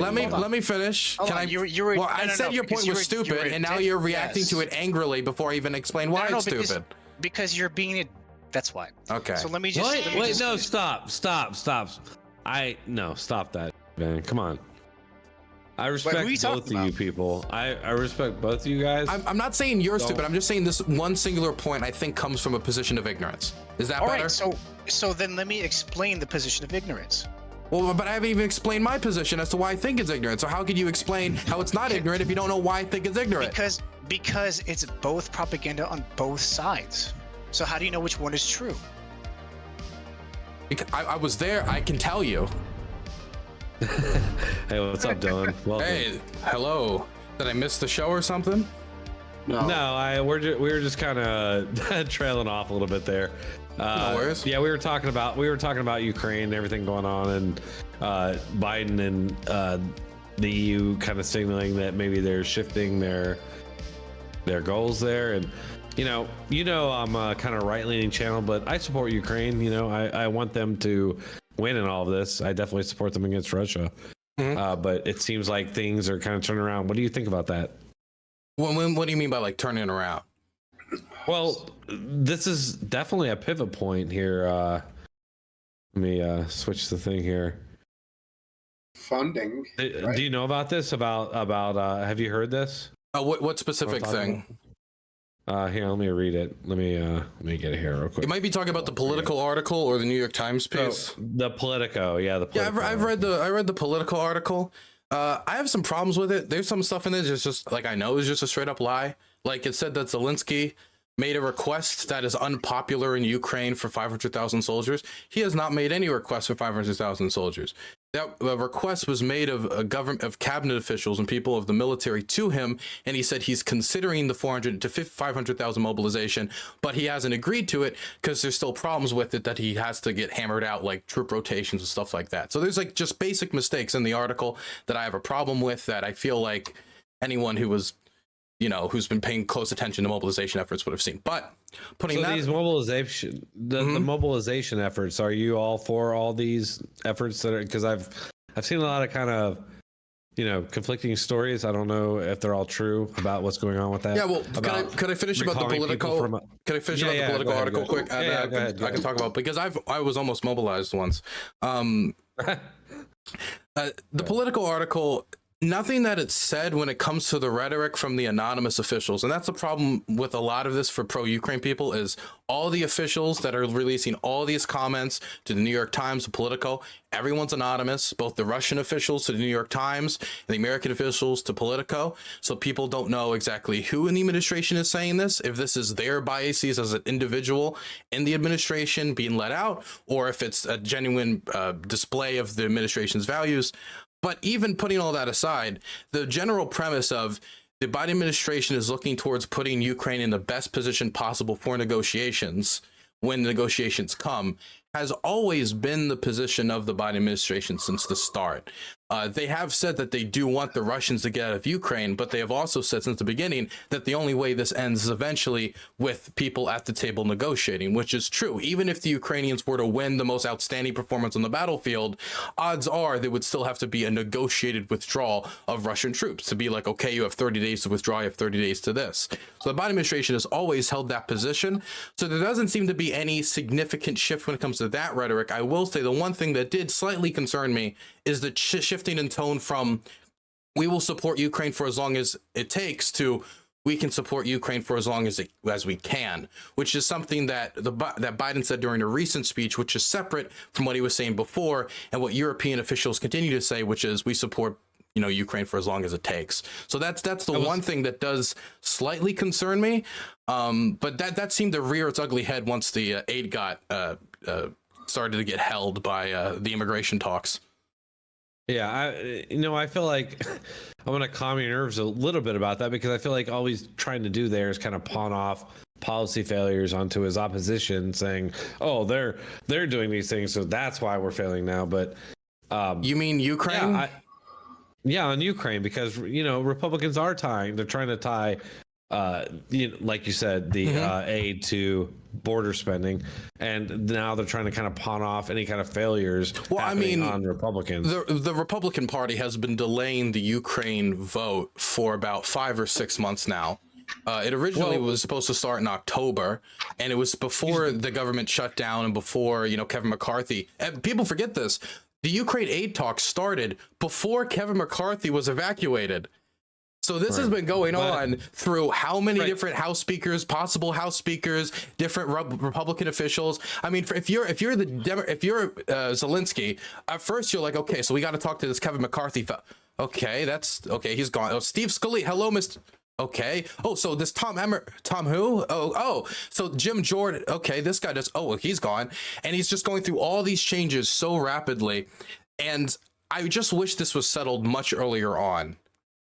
Let me finish. Can I? Well, I said your point was stupid, and now you're reacting to it angrily before I even explain why it's stupid. Because you're being it. That's why. Okay. So let me just. Wait, no, stop. Stop that, man. Come on. I respect both of you people. I respect both of you guys. I'm not saying you're stupid. I'm just saying this one singular point I think comes from a position of ignorance. Is that better? All right. So then let me explain the position of ignorance. Well, but I haven't even explained my position as to why I think it's ignorant. So how could you explain how it's not ignorant if you don't know why I think it's ignorant? Because it's both propaganda on both sides. So how do you know which one is true? I was there. I can tell you. Hey, what's up, Dylan? Welcome. Hey, hello. Did I miss the show or something? No, we were just kind of trailing off a little bit there. No worries. Yeah, we were talking about Ukraine and everything going on, and Biden and the EU kind of signaling that maybe they're shifting their goals there. And you know, I'm a kind of right-leaning channel, but I support Ukraine. You know, I want them to win in all of this. I definitely support them against Russia. Mm-hmm. But it seems like things are kind of turning around. What do you think about that? What do you mean by like turning around? Well, this is definitely a pivot point here. Let me switch the thing here. Funding. Right? Do you know about this? About have you heard this? What specific thing? Here, let me read it. Let me get it here real quick. You might be talking about the Political article or the New York Times piece. The Politico, yeah. Yeah, I've read the Political article. I have some problems with it. There's some stuff in it that's just like I know is just a straight up lie. Like it said that Zelensky made a request that is unpopular in Ukraine for 500,000 soldiers. He has not made any requests for 500,000 soldiers. That request was made of of cabinet officials and people of the military to him, and he said he's considering the 400 to 500,000 mobilization, but he hasn't agreed to it because there's still problems with it that he has to get hammered out, like troop rotations and stuff like that. So there's like just basic mistakes in the article that I have a problem with that I feel like anyone who was, you know, who's been paying close attention to mobilization efforts would have seen. But putting that, these mobilization, the mobilization efforts, are you all for all these efforts that are, because I've seen a lot of kind of, you know, conflicting stories. I don't know if they're all true about what's going on with that. Yeah, well, could I finish about the Politico? Can I finish about the Political article quick? I can talk about, because I was almost mobilized once. The Political article, nothing that it said when it comes to the rhetoric from the anonymous officials, and that's the problem with a lot of this for pro-Ukraine people, is all the officials that are releasing all these comments to the New York Times, the Politico, everyone's anonymous, both the Russian officials to the New York Times and the American officials to Politico. So people don't know exactly who in the administration is saying this, if this is their biases as an individual in the administration being let out, or if it's a genuine display of the administration's values. But even putting all that aside, the general premise of the Biden administration is looking towards putting Ukraine in the best position possible for negotiations when the negotiations come has always been the position of the Biden administration since the start. They have said that they do want the Russians to get out of Ukraine, but they have also said since the beginning that the only way this ends is eventually with people at the table negotiating, which is true. Even if the Ukrainians were to win the most outstanding performance on the battlefield, odds are there would still have to be a negotiated withdrawal of Russian troops to be like, okay, you have 30 days to withdraw, you have 30 days to this. So the Biden administration has always held that position. So there doesn't seem to be any significant shift when it comes to that rhetoric. I will say the one thing that did slightly concern me is the shifting in tone from we will support Ukraine for as long as it takes to we can support Ukraine for as long as we can, which is something that that Biden said during a recent speech, which is separate from what he was saying before and what European officials continue to say, which is we support, you know, Ukraine for as long as it takes. So that's the one thing that does slightly concern me. But that seemed to rear its ugly head once the aid got started to get held by the immigration talks. Yeah, I feel like I'm going to calm your nerves a little bit about that, because I feel like all he's trying to do there is kind of pawn off policy failures onto his opposition, saying, "Oh, they're doing these things, so that's why we're failing now." But you mean Ukraine? Yeah, on Ukraine, because, you know, Republicans are they're trying to tie like you said, the aid to border spending, and now they're trying to kind of pawn off any kind of failures on Republicans. The Republican Party has been delaying the Ukraine vote for about 5 or 6 months now. It originally was supposed to start in October, and it was before the government shut down and before, Kevin McCarthy. And people forget this. The Ukraine aid talks started before Kevin McCarthy was evacuated. So this has been going on through how many different House speakers, possible House speakers, different Republican officials. I mean, if you're Zelensky, at first you're like, okay, so we got to talk to this Kevin McCarthy. Okay, that's okay. He's gone. Oh, Steve Scalise. Hello, Mr. Okay. Oh, so this Tom who? So Jim Jordan. Okay, this guy does. Oh, he's gone, and he's just going through all these changes so rapidly, and I just wish this was settled much earlier on.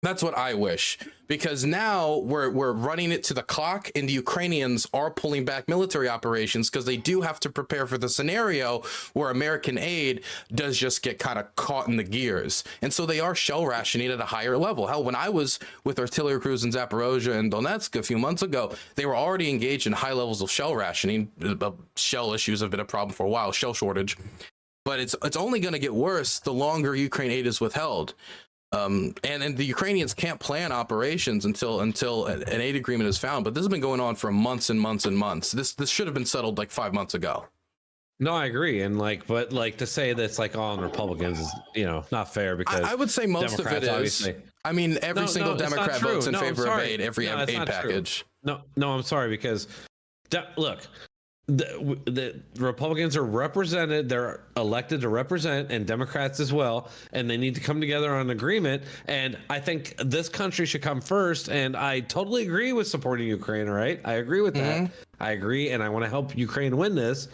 That's what I wish, because now we're running it to the clock, and the Ukrainians are pulling back military operations because they do have to prepare for the scenario where American aid does just get kind of caught in the gears. And so they are shell rationing at a higher level. Hell, when I was with artillery crews in Zaporozhye and Donetsk a few months ago, they were already engaged in high levels of shell rationing. Shell issues have been a problem for a while, shell shortage. But it's only going to get worse the longer Ukraine aid is withheld. And the Ukrainians can't plan operations until an aid agreement is found. But this has been going on for months and months and months. This should have been settled like 5 months ago. No, I agree. And but to say that's like all on Republicans is, not fair, because I would say most Democrats, of it is. I mean, every single Democrat votes in favor of aid, every aid package. True. No, I'm sorry, because look, the Republicans are represented, they're elected to represent, and Democrats as well, and they need to come together on an agreement. And I think this country should come first, and I totally agree with supporting Ukraine, right? I agree with that. I agree, and I want to help Ukraine win this.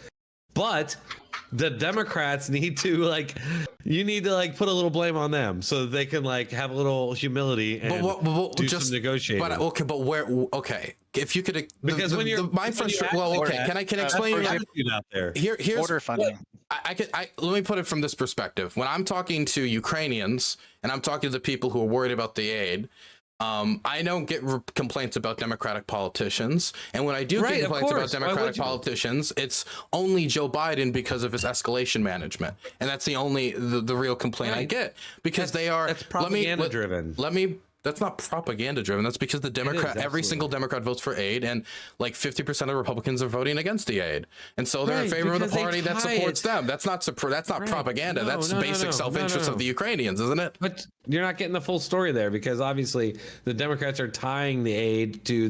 But the Democrats need to you need to put a little blame on them so that they can have a little humility and do some negotiating. But where? Okay, if you could, because can I explain out there? Here's border funding. Let me put it from this perspective. When I'm talking to Ukrainians and I'm talking to the people who are worried about the aid, I don't get complaints about Democratic politicians, and when I do get complaints about Democratic politicians, it's only Joe Biden because of his escalation management, and that's the real complaint I get, because that's propaganda driven. That's not propaganda driven. That's because every single Democrat votes for aid, and 50% of Republicans are voting against the aid, and so they're in favor of the party that supports them. That's not propaganda. That's basic self-interest of the Ukrainians, isn't it? But you're not getting the full story there, because obviously the Democrats are tying the aid to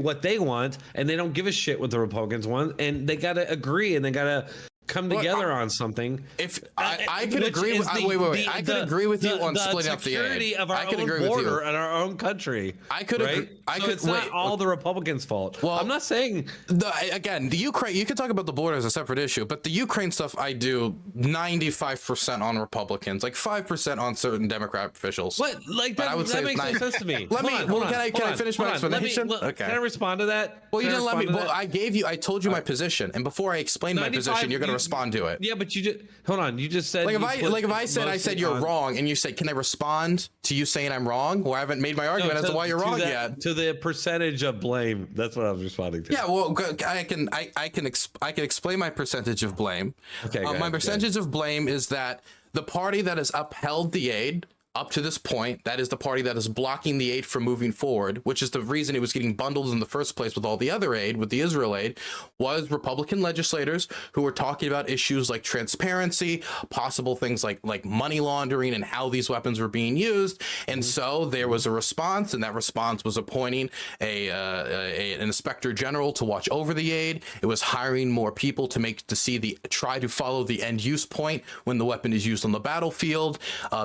what they want, and they don't give a shit what the Republicans want, and they got to agree, and they got to come together on something. If I could agree with I could agree with you on splitting up the aid. Of our own border and our own country. I could agree. It's not all the Republicans' fault. Well, I'm not saying the Ukraine. You could talk about the border as a separate issue, but the Ukraine stuff I do 95% on Republicans, 5% on certain Democrat officials. What? That makes no sense to me. Can I finish my explanation? Okay. Can I respond to that? Well, you didn't let me. Well, I told you my position, and before I explained my position, you're going to respond to it. Yeah, but you just hold on. You just said if I said you're wrong, and you say, can I respond to you saying I'm wrong? Well, I haven't made my argument as to why you're wrong yet. To the percentage of blame. That's what I was responding to. Yeah, well, I can explain my percentage of blame. Okay, my percentage of blame is that the party that has upheld the aid up to this point, that is the party that is blocking the aid from moving forward, which is the reason it was getting bundled in the first place with all the other aid, with the Israel aid, was Republican legislators who were talking about issues like transparency, possible things like money laundering and how these weapons were being used. And so there was a response, and that response was appointing an inspector general to watch over the aid. It was hiring more people try to follow the end use point when the weapon is used on the battlefield.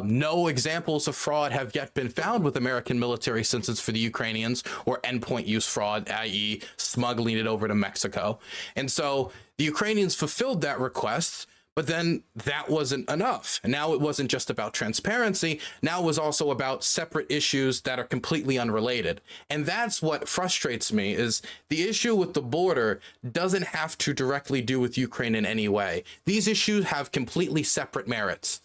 No examples of fraud have yet been found with American military systems for the Ukrainians, or endpoint use fraud, i.e. smuggling it over to Mexico. And so the Ukrainians fulfilled that request, but then that wasn't enough. And now it wasn't just about transparency. Now it was also about separate issues that are completely unrelated. And that's what frustrates me, is the issue with the border doesn't have to directly do with Ukraine in any way. These issues have completely separate merits.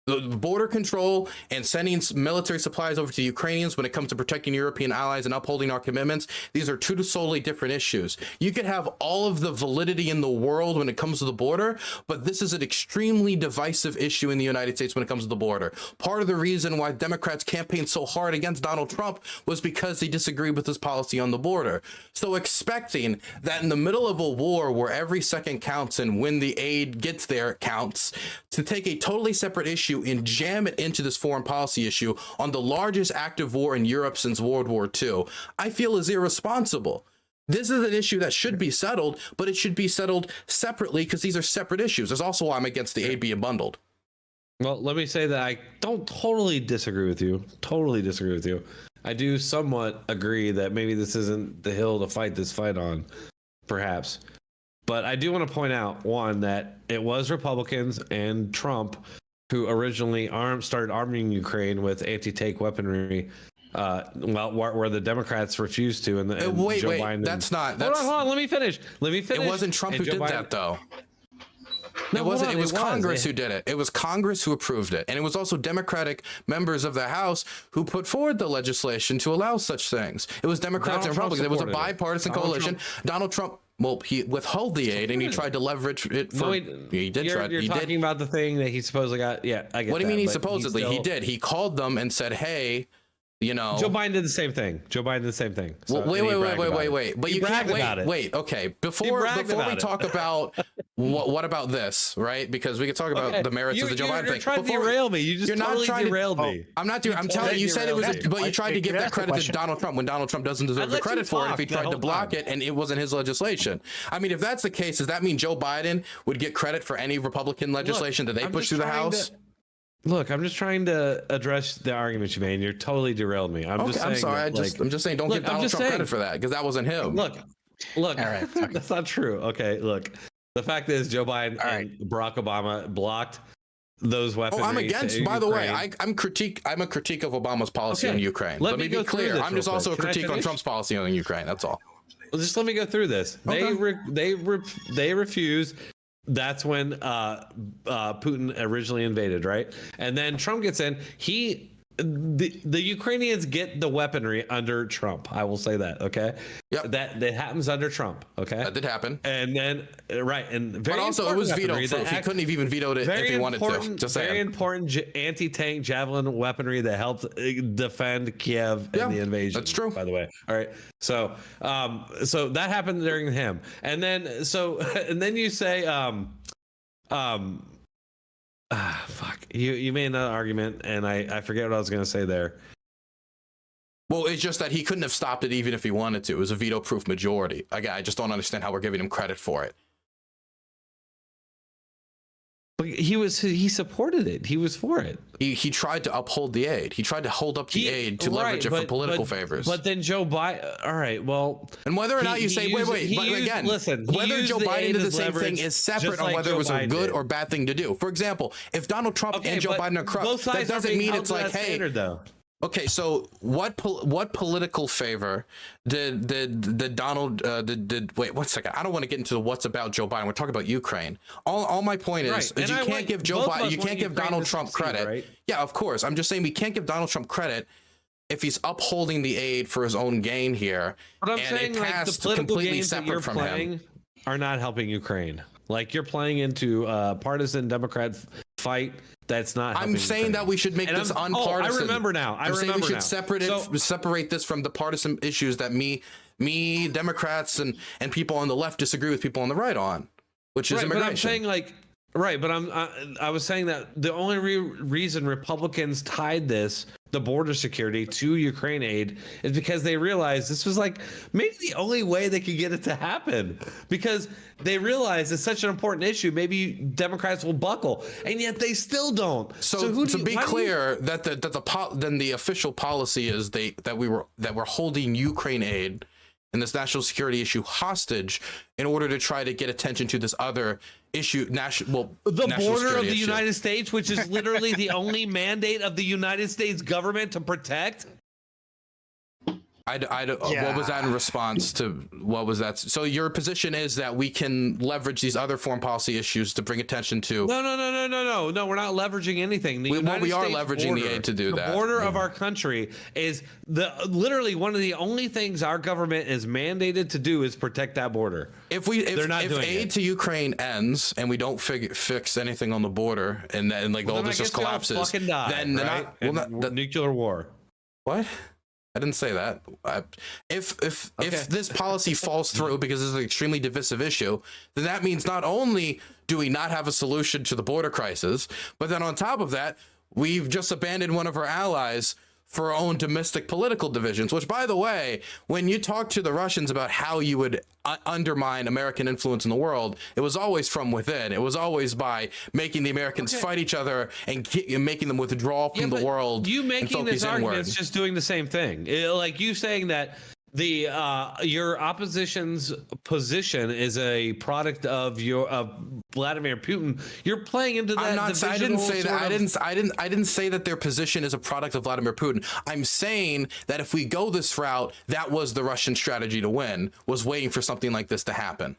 The border control and sending military supplies over to the Ukrainians when it comes to protecting European allies and upholding our commitments, these are two solely different issues. You could have all of the validity in the world when it comes to the border, but this is an extremely divisive issue in the United States when it comes to the border. Part of the reason why Democrats campaigned so hard against Donald Trump was because they disagreed with his policy on the border. So expecting that in the middle of a war where every second counts and when the aid gets there counts, to take a totally separate issue and jam it into this foreign policy issue on the largest active war in Europe since World War II, I feel is irresponsible. This is an issue that should be settled, but it should be settled separately because these are separate issues. That's also why I'm against the aid being bundled. Well, let me say that I don't totally disagree with you. Totally disagree with you. I do somewhat agree that maybe this isn't the hill to fight this fight on, perhaps. But I do want to point out, one, that it was Republicans and Trump who originally started arming Ukraine with anti-tank weaponry, where the Democrats refused to. And wait, Joe Biden, that's not. Hold on, let me finish. It wasn't Trump who did that, though. No, it wasn't. It was Congress who did it. It was Congress who approved it. And it was also Democratic members of the House who put forward the legislation to allow such things. It was Democrats and Republicans. It was a bipartisan coalition. Donald Trump, well, he withheld the aid and he tried to leverage it for. He did try. You're talking about the thing that he supposedly got. Yeah, I get. What do you mean he supposedly? He did. He called them and said, "Hey, you know." Joe Biden did the same thing. So wait. But you can't wait. Okay, before we talk about what about this, right? Because we could talk about the merits of the Joe Biden thing. You're trying to derail me. You just totally derailed me. I'm not doing. I'm telling you. You said it was, but you tried to give that credit to Donald Trump when Donald Trump doesn't deserve the credit for it if he tried to block it and it wasn't his legislation. I mean, if that's the case, does that mean Joe Biden would get credit for any Republican legislation that they push through the House? Look, I'm just trying to address the argument you made. You totally derailed me. I'm sorry. I'm just saying, don't give Donald Trump credit for that because that wasn't him. Look. All right, that's not true. Okay, look. The fact is, Joe Biden and Barack Obama blocked those weapons. I'm against. By the way, I'm a critique of Obama's policy on Ukraine. Let me be clear. I'm just also a critique on Trump's policy on Ukraine. That's all. Well, just let me go through this. They refuse. That's when Putin originally invaded, right? And then Trump gets in. The Ukrainians get the weaponry under Trump. I will say that. Okay. Yep. That happens under Trump. Okay. That did happen. And then but also it was vetoed. So he couldn't have even vetoed it if he wanted to. Just very important anti-tank javelin weaponry that helped defend Kiev in the invasion. That's true. By the way. All right. So so that happened during him, and then you say fuck. You made another argument, and I forget what I was going to say there. Well, it's just that he couldn't have stopped it even if he wanted to. It was a veto-proof majority. Again, I just don't understand how we're giving him credit for it. But he supported it. He was for it. He tried to uphold the aid. He tried to hold up the aid to leverage it for political favors. But then Joe Biden. All right. Well, and whether or not you say whether Joe Biden did the same thing is separate on whether it was a good or bad thing to do. For example, if Donald Trump and Joe Biden are corrupt, that doesn't mean it's like, hey. Okay, so what political favor did Donald wait 1 second. I don't want to get into what's about Joe Biden. We're talking about Ukraine. All my point is you can't give Joe Biden, you can't give Donald Trump credit. Right? Yeah, of course. I'm just saying we can't give Donald Trump credit if he's upholding the aid for his own gain here. But I'm saying the political games that you're playing are not helping Ukraine. Like you're playing into a partisan Democrat fight. That's not. I'm saying that we should make this unpartisan. I remember now. I'm saying we should separate this from the partisan issues that me Democrats and people on the left disagree with people on the right on, which is immigration. But I'm saying I was saying that the only reason Republicans tied the border security to Ukraine aid is because they realized this was like maybe the only way they could get it to happen, because they realized it's such an important issue. Maybe Democrats will buckle, and yet they still don't. So to be clear, then the official policy is that we're holding Ukraine aid and this national security issue hostage in order to try to get attention to this other issue, the border of the United States, which is literally the only mandate of the United States government to protect. What was that in response to what was that? So your position is that we can leverage these other foreign policy issues to bring attention to. No. We're not leveraging anything. We are leveraging the aid to do that. The border of our country is literally one of the only things our government is mandated to do is protect that border. If aid to Ukraine ends and we don't fix anything on the border and like all this just collapses, then nuclear war. What? I didn't say that. If this policy falls through because it's an extremely divisive issue, then that means not only do we not have a solution to the border crisis, but then on top of that, we've just abandoned one of our allies for our own domestic political divisions, which, by the way, when you talk to the Russians about how you would undermine American influence in the world, it was always from within. It was always by making the Americans fight each other and making them withdraw from the world. You making this argument is just doing the same thing. Like you saying that your opposition's position is a product of Vladimir Putin. You're playing into that. I didn't say that. I didn't say that their position is a product of Vladimir Putin. I'm saying that if we go this route, that was the Russian strategy to win, was waiting for something like this to happen.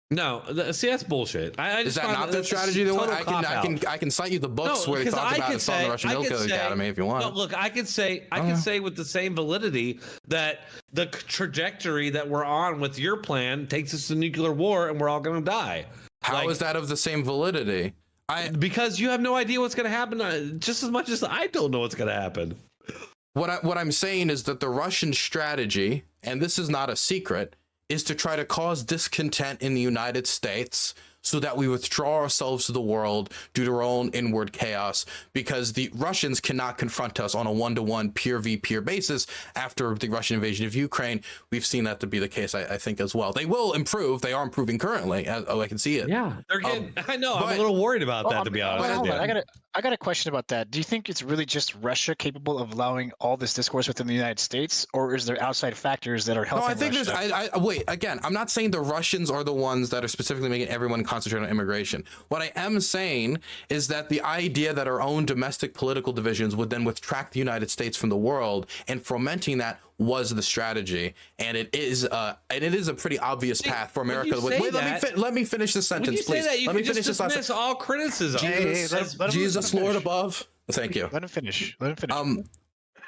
No, see, that's bullshit. Is that not their strategy to win? I can cite you the books where they talk about installing the Russian Military Academy if you want. No, look, I could say with the same validity that the trajectory that we're on with your plan takes us to nuclear war and we're all going to die. How is that of the same validity? Because you have no idea what's going to happen, just as much as I don't know what's going to happen. What I'm saying is that the Russian strategy, and this is not a secret, is to try to cause discontent in the United States so that we withdraw ourselves to the world due to our own inward chaos, because the Russians cannot confront us on a one-to-one peer v peer basis after the Russian invasion of Ukraine. We've seen that to be the case, I think, as well. They will improve. They are improving currently. I can see it. Yeah, they're getting. I know. I'm a little worried about that, to be honest. Hold on. I got a question about that. Do you think it's really just Russia capable of allowing all this discourse within the United States, or is there outside factors that are helping? No, I think Russia? wait, again, I'm not saying the Russians are the ones that are specifically making everyone concentrate on immigration. What I am saying is that the idea that our own domestic political divisions would then withdraw the United States from the world and fomenting that was the strategy, and it is a pretty obvious path for America. Wait, let me finish this sentence, please. Let me finish this sentence. All criticism. Jesus, Lord above. Thank you. Let him finish.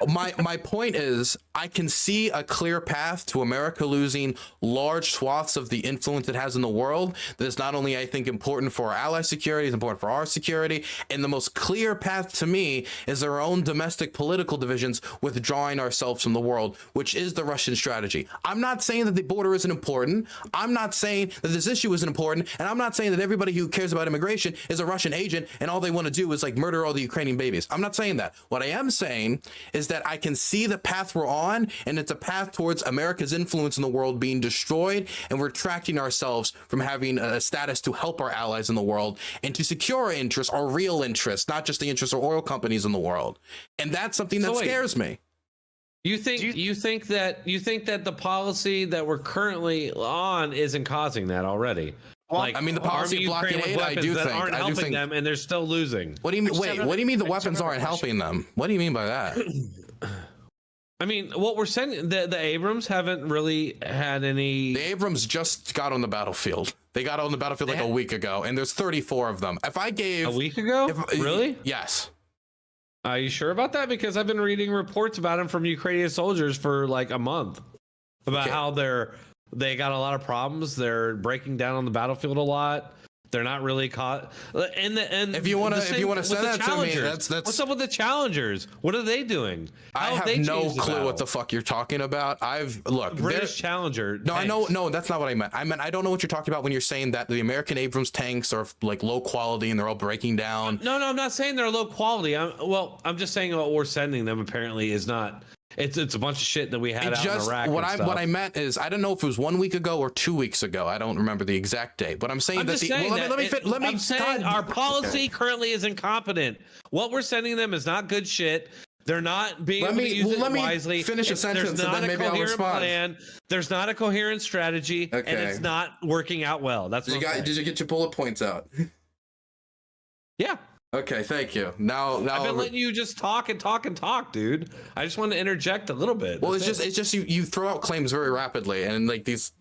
My point is, I can see a clear path to America losing large swaths of the influence it has in the world. That is not only, I think, important for our ally security, it's important for our security. And the most clear path to me is our own domestic political divisions withdrawing ourselves from the world, which is the Russian strategy. I'm not saying that the border isn't important. I'm not saying that this issue isn't important. And I'm not saying that everybody who cares about immigration is a Russian agent and all they want to do is like murder all the Ukrainian babies. I'm not saying that. What I am saying is that I can see the path we're on, and it's a path towards America's influence in the world being destroyed, and we're retracting ourselves from having a status to help our allies in the world and to secure our interests, our real interests, not just the interests of oil companies in the world. And that's something that scares me. You think that the policy that we're currently on isn't causing that already? Well, I mean, the policy of blocking aid, I do think, aren't helping them, and they're still losing. What do you mean? Wait, what do you mean the weapons aren't helping them? What do you mean by that? I mean, what we're sending, the Abrams haven't really had any. The Abrams just got on the battlefield. They got on the battlefield like a week ago, and there's 34 of them. If I gave a week ago, really? Yes. Are you sure about that? Because I've been reading reports about them from Ukrainian soldiers for like a month about how they got a lot of problems. They're breaking down on the battlefield a lot. They're not really caught. And if you want to send that to me, that's what's up with the challengers? What are they doing? I have no clue what the fuck you're talking about. British Challenger. No, tanks. I know. No, that's not what I meant. I don't know what you're talking about when you're saying that the American Abrams tanks are like low quality and they're all breaking down. No, I'm not saying they're low quality. I'm just saying what we're sending them apparently is not. It's a bunch of shit that we had out in Iraq. What I meant is, I don't know if it was 1 week ago or 2 weeks ago. I don't remember the exact date, but I'm saying our policy currently is incompetent. What we're sending them is not good shit. They're not being able to use it wisely. Finish a sentence and then maybe I'll respond. Plan. There's not a coherent strategy, and it's not working out well. That's did you get your bullet points out? Yeah. Okay, thank you. Now I've been letting you just talk and talk and talk, dude. I just want to interject a little bit. Well, it's just you throw out claims very rapidly, and like these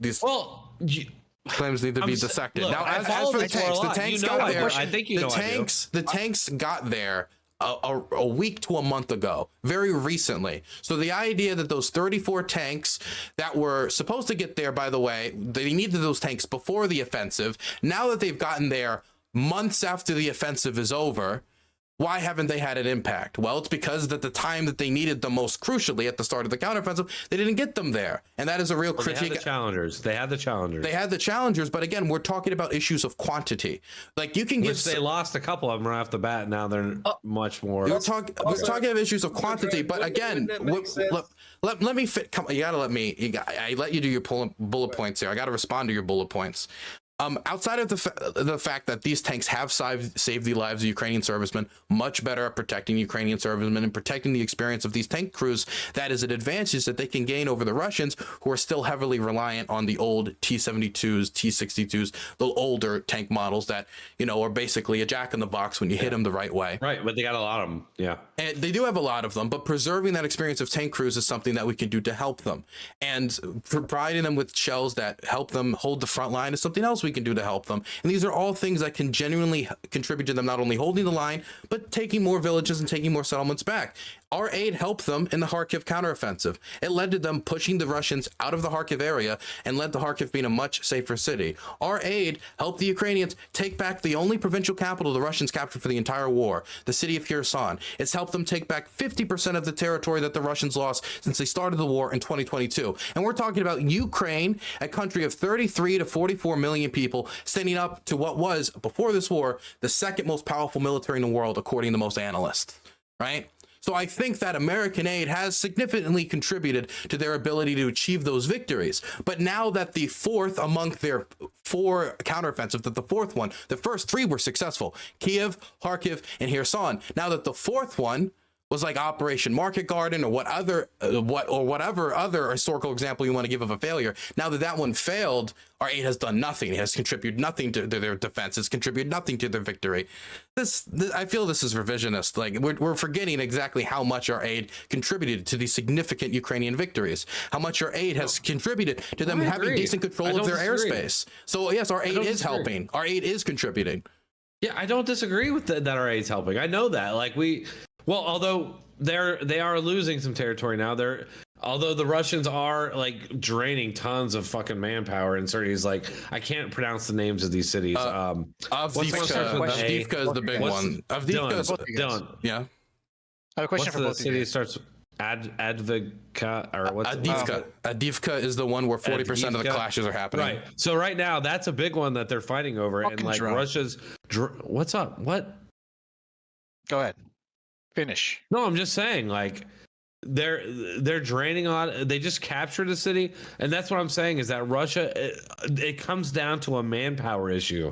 claims need to be dissected. Look, now, as for the tanks got there. I think the tanks got there a week to a month ago, very recently. So the idea that those 34 tanks that were supposed to get there, by the way, they needed those tanks before the offensive. Now that they've gotten there months after the offensive is over, why haven't they had an impact? Well, it's because at the time that they needed them most crucially at the start of the counteroffensive, they didn't get them there. And that is a real critique. They had the challengers. But again, we're talking about issues of quantity. Like you can get... They lost a couple of them right off the bat. Now they're much more... We're talking about issues of quantity. But again, let me fit... You gotta let me... I let you do your bullet points here. I gotta respond to your bullet points. Outside of the fact that these tanks have saved the lives of Ukrainian servicemen, much better at protecting Ukrainian servicemen and protecting the experience of these tank crews, that is an advantage that they can gain over the Russians, who are still heavily reliant on the old T-72s, T-62s, the older tank models that, are basically a jack in the box when you hit them the right way. Right, but they got a lot of them, yeah. And they do have a lot of them, but preserving that experience of tank crews is something that we can do to help them. And providing them with shells that help them hold the front line is something else we can do to help them. And these are all things that can genuinely contribute to them not only holding the line, but taking more villages and taking more settlements back. Our aid helped them in the Kharkiv counteroffensive. It led to them pushing the Russians out of the Kharkiv area and led to Kharkiv being a much safer city. Our aid helped the Ukrainians take back the only provincial capital the Russians captured for the entire war, the city of Kherson. It's helped them take back 50% of the territory that the Russians lost since they started the war in 2022. And we're talking about Ukraine, a country of 33 to 44 million people, standing up to what was, before this war, the second most powerful military in the world, according to most analysts, right? So I think that American aid has significantly contributed to their ability to achieve those victories. But now that the fourth among their 4 counteroffensive, that the fourth one, the first 3 were successful, Kiev, Kharkiv, and Kherson. Now that the fourth one was like Operation Market Garden or whatever other historical example you want to give of a failure. Now that that one failed, our aid has done nothing. It has contributed nothing to their defense. It's contributed nothing to their victory. This I feel this is revisionist. Like we're forgetting exactly how much our aid contributed to these significant Ukrainian victories. How much our aid has contributed to them having decent control of their airspace. So yes, our aid is helping. Our aid is contributing. Yeah, I don't disagree with that our aid's helping. I know that. Well, although they are losing some territory now, although the Russians are like draining tons of fucking manpower in cities. Like I can't pronounce the names of these cities. Avdiivka is the big one. Avdiivka is Dylan. Yeah. I have a question for both the city starts Advika or what's Avdiivka is the one where 40% of the clashes are happening. Right. So right now that's a big one that they're fighting over, and like Russia's. What's up? What? Go ahead. Finish. No, I'm just saying, like they're draining a lot. They just captured a city, and that's what I'm saying is that Russia. It comes down to a manpower issue,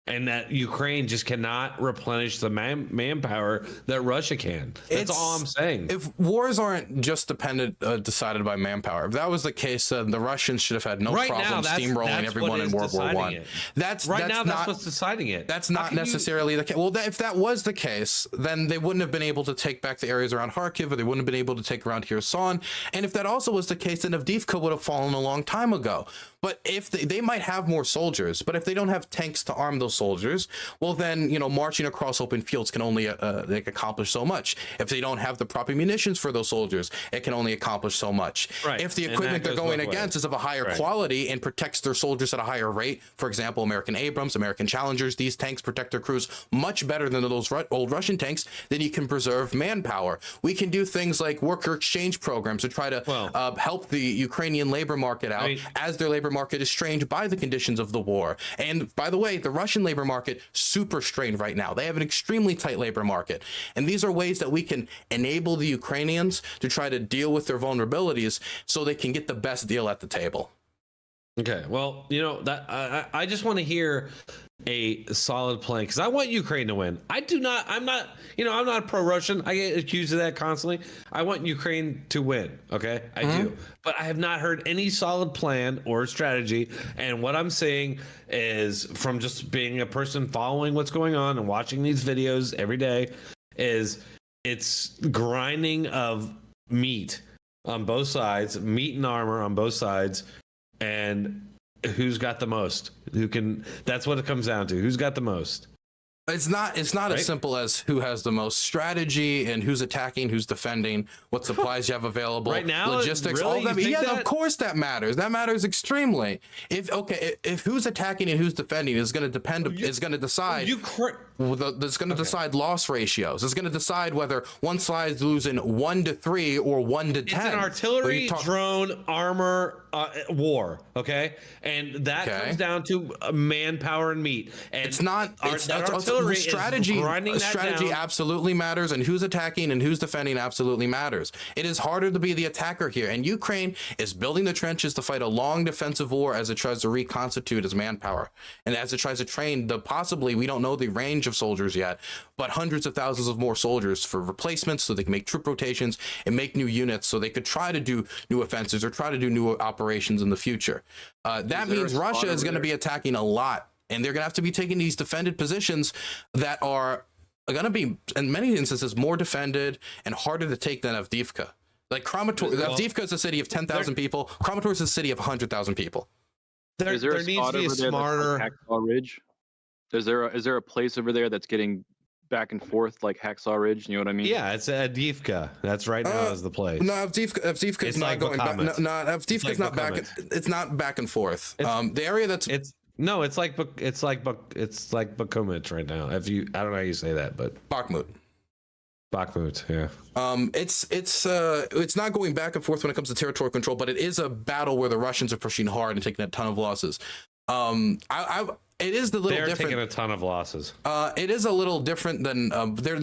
and that Ukraine just cannot replenish the manpower that Russia can. That's all I'm saying. If wars aren't just decided by manpower, if that was the case, then the Russians should have had no problem steamrolling everyone in World War I. That's what's deciding it. That's not necessarily the case. Well, if that was the case, then they wouldn't have been able to take back the areas around Kharkiv, or they wouldn't have been able to take around Kherson. And if that also was the case, then Avdiivka would have fallen a long time ago. But if they might have more soldiers, but if they don't have tanks to arm those soldiers, well then, marching across open fields can only accomplish so much. If they don't have the proper munitions for those soldiers, it can only accomplish so much. Right. If the equipment they're going against is of a higher quality and protects their soldiers at a higher rate, for example, American Abrams, American Challengers, these tanks protect their crews much better than those old Russian tanks, then you can preserve manpower. We can do things like worker exchange programs to try to help the Ukrainian labor market out as their labor market is strained by the conditions of the war. And by the way, the Russian labor market super strained right now. They have an extremely tight labor market. And these are ways that we can enable the Ukrainians to try to deal with their vulnerabilities so they can get the best deal at the table. Okay, well, you know that I just want to hear a solid plan because I want Ukraine to win. I'm not pro-Russian. I get accused of that constantly. I want Ukraine to win. Okay, I do, but I have not heard any solid plan or strategy. And what I'm saying is, from just being a person following what's going on and watching these videos every day, is it's grinding of meat on both sides, meat and armor on both sides. And who's got the most? That's what it comes down to. Who's got the most? It's not right? As simple as who has the most strategy and who's attacking, who's defending, what supplies you have available, right now, logistics, really? all that. Yeah, of course that matters. That matters extremely. If who's attacking and who's defending is going to decide. That's going to decide loss ratios. It's going to decide whether one side is losing 1-3 or 1-10. It's an artillery, drone, armor war. Okay, and that comes down to manpower and meat. And it's not. Strategy absolutely matters, and who's attacking and who's defending absolutely matters. It is harder to be the attacker here, and Ukraine is building the trenches to fight a long defensive war as it tries to reconstitute its manpower, and as it tries to train we don't know the range of soldiers yet, but hundreds of thousands of more soldiers for replacements so they can make troop rotations and make new units so they could try to do new offensives or try to do new operations in the future. That means Russia is going to be attacking a lot. And they're going to have to be taking these defended positions that are going to be, in many instances, more defended and harder to take than Avdiivka. Like Avdiivka is a city of 10,000 people. Kramatorsk is a city of 100,000 people. There needs to be a smarter Hacksaw Ridge. Is there a place over there that's getting back and forth like Hacksaw Ridge? You know what I mean? Yeah, it's Avdiivka. That's right now is the place. No, Avdiivka is not going back. No, Avdiivka is not back. It's not back and forth. The area that's it's like Bakhmut right now. I don't know how you say that, but Bakhmut, yeah. It's not going back and forth when it comes to territorial control, but it is a battle where the Russians are pushing hard and taking a ton of losses. It is They're taking a ton of losses. It is a little different than they're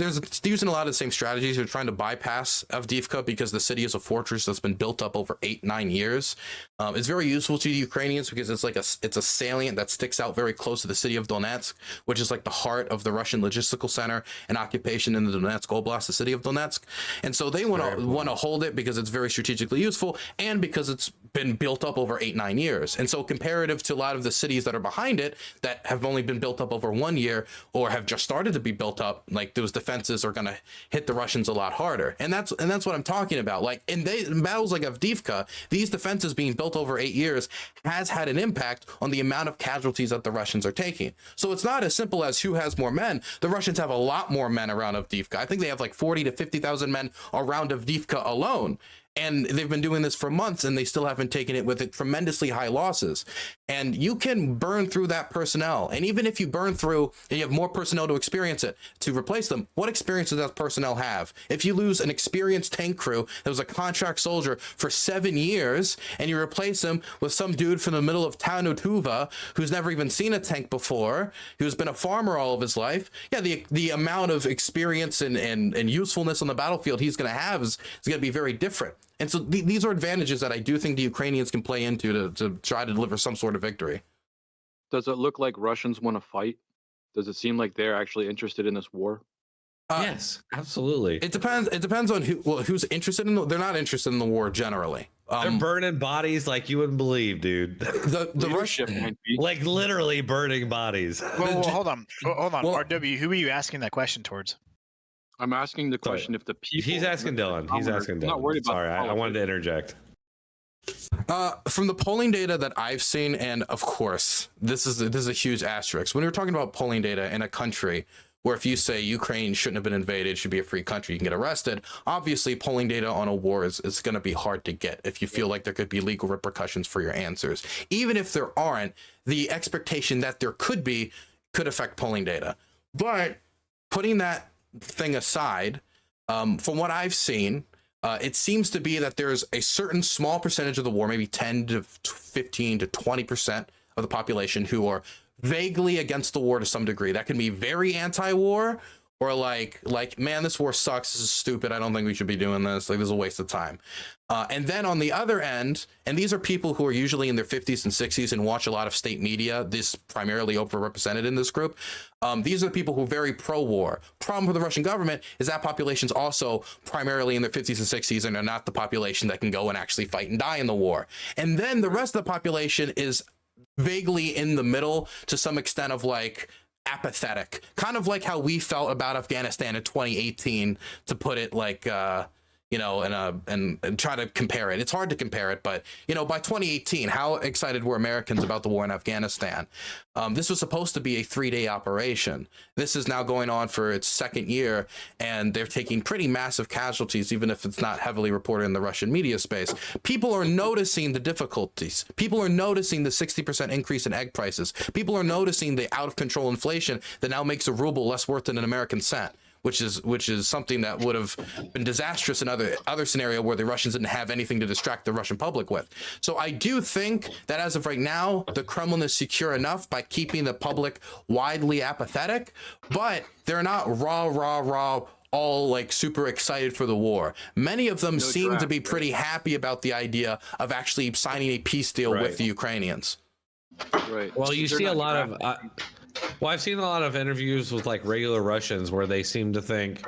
using a lot of the same strategies. They're trying to bypass Avdiivka because the city is a fortress that's been built up over 8-9 years. It's very useful to the Ukrainians because it's a salient that sticks out very close to the city of Donetsk, which is like the heart of the Russian logistical center and occupation in the Donetsk Oblast, the city of Donetsk. And so they want to hold it because it's very strategically useful and because it's been built up over 8-9 years. And so comparative to a lot of the cities that are behind it that have only been built up over 1 year or have just started to be built up, like those defenses are going to hit the Russians a lot harder. And that's what I'm talking about. Like in battles like Avdiivka, these defenses being built over 8 years has had an impact on the amount of casualties that the Russians are taking. So it's not as simple as who has more men. The Russians have a lot more men around Avdiivka. I think they have like 40 to 50,000 men around Avdiivka alone. And they've been doing this for months and they still haven't taken it with tremendously high losses. And you can burn through that personnel. And even if you burn through and you have more personnel to experience it, to replace them, what experience does that personnel have? If you lose an experienced tank crew that was a contract soldier for 7 years and you replace him with some dude from the middle of Tanutuva who's never even seen a tank before, who's been a farmer all of his life, yeah, the amount of experience and usefulness on the battlefield he's going to have is going to be very different. And so these are advantages that I do think the Ukrainians can play into to try to deliver some sort of victory. Does it look like Russians want to fight? Does it seem like they're actually interested in this war? Yes, absolutely. It depends on who's interested in they're not interested in the war generally. They're burning bodies like you wouldn't believe, dude. The Russian, like literally burning bodies. Well, hold on. RW, who are you asking that question towards? I'm asking the question if the people... He's asking Dylan. He's asking Dylan. Not worried about Sorry, I wanted to interject. From the polling data that I've seen, and of course, this is a huge asterisk. When you're talking about polling data in a country where if you say Ukraine shouldn't have been invaded, should be a free country, you can get arrested. Obviously, polling data on a war is going to be hard to get if you feel like there could be legal repercussions for your answers. Even if there aren't, the expectation that there could be could affect polling data. But putting that thing aside, from what I've seen, it seems to be that there's a certain small percentage of the war, maybe 10 to 15 to 20% of the population who are vaguely against the war to some degree. That can be very anti-war or like, man, this war sucks. This is stupid. I don't think we should be doing this. Like, this is a waste of time. And then on the other end, and these are people who are usually in their 50s and 60s and watch a lot of state media. This primarily overrepresented in this group. These are the people who are very pro-war. Problem for the Russian government is that population's also primarily in their 50s and 60s and are not the population that can go and actually fight and die in the war. And then the rest of the population is vaguely in the middle to some extent of like apathetic, kind of like how we felt about Afghanistan in 2018, to put it like, you know, and try to compare it. It's hard to compare it, but, you know, by 2018, how excited were Americans about the war in Afghanistan? This was supposed to be a 3-day operation. This is now going on for its 2nd year, and they're taking pretty massive casualties, even if it's not heavily reported in the Russian media space. People are noticing the difficulties. People are noticing the 60% increase in egg prices. People are noticing the out-of-control inflation that now makes a ruble less worth than an American cent, which is something that would have been disastrous in other scenario where the Russians didn't have anything to distract the Russian public with. So I do think that as of right now, the Kremlin is secure enough by keeping the public widely apathetic, but they're not rah, all like super excited for the war. Many of them seem to be pretty happy about the idea of actually signing a peace deal with the Ukrainians. Right. Well, you see a lot of... well, I've seen a lot of interviews with like regular Russians where they seem to think,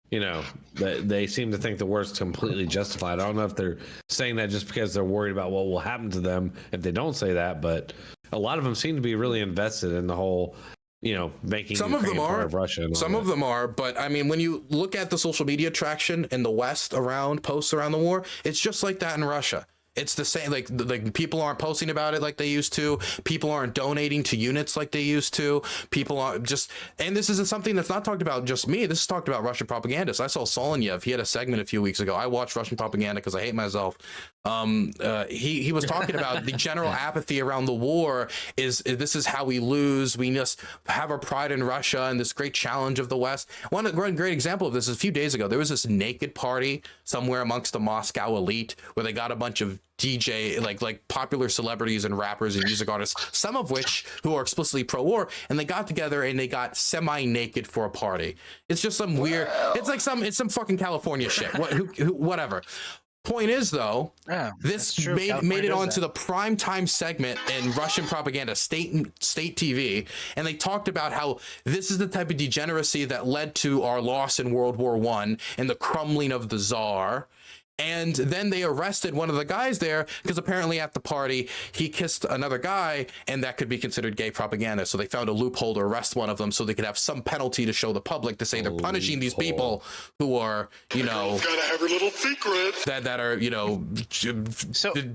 you know, that they seem to think the war's completely justified. I don't know if they're saying that just because they're worried about what will happen to them if they don't say that, but a lot of them seem to be really invested in the whole, you know, making some Ukraine of them part are of Russia. Some of them are, but I mean, when you look at the social media traction in the West around posts around the war, it's just like that in Russia. It's the same, like people aren't posting about it like they used to. People aren't donating to units like they used to. People aren't just, and this isn't something that's not talked about just me. This is talked about Russian propagandists. I saw Solenyev. He had a segment a few weeks ago. I watched Russian propaganda because I hate myself. He was talking about the general apathy around the war is this is how we lose. We just have our pride in Russia and this great challenge of the West. One great example of this is a few days ago, there was this naked party somewhere amongst the Moscow elite where they got a bunch of DJ, like popular celebrities and rappers and music artists, some of which who are explicitly pro-war, and they got together and they got semi-naked for a party. It's just some weird, it's some fucking California shit. Whatever. Point is, though, this made it onto the primetime segment in Russian propaganda, state TV, and they talked about how this is the type of degeneracy that led to our loss in World War I and the crumbling of the Tsar. And then they arrested one of the guys there because apparently at the party he kissed another guy, and that could be considered gay propaganda. So they found a loophole to arrest one of them so they could have some penalty to show the public to say they're punishing these people who are, you know, gotta have your little secret that are, you know,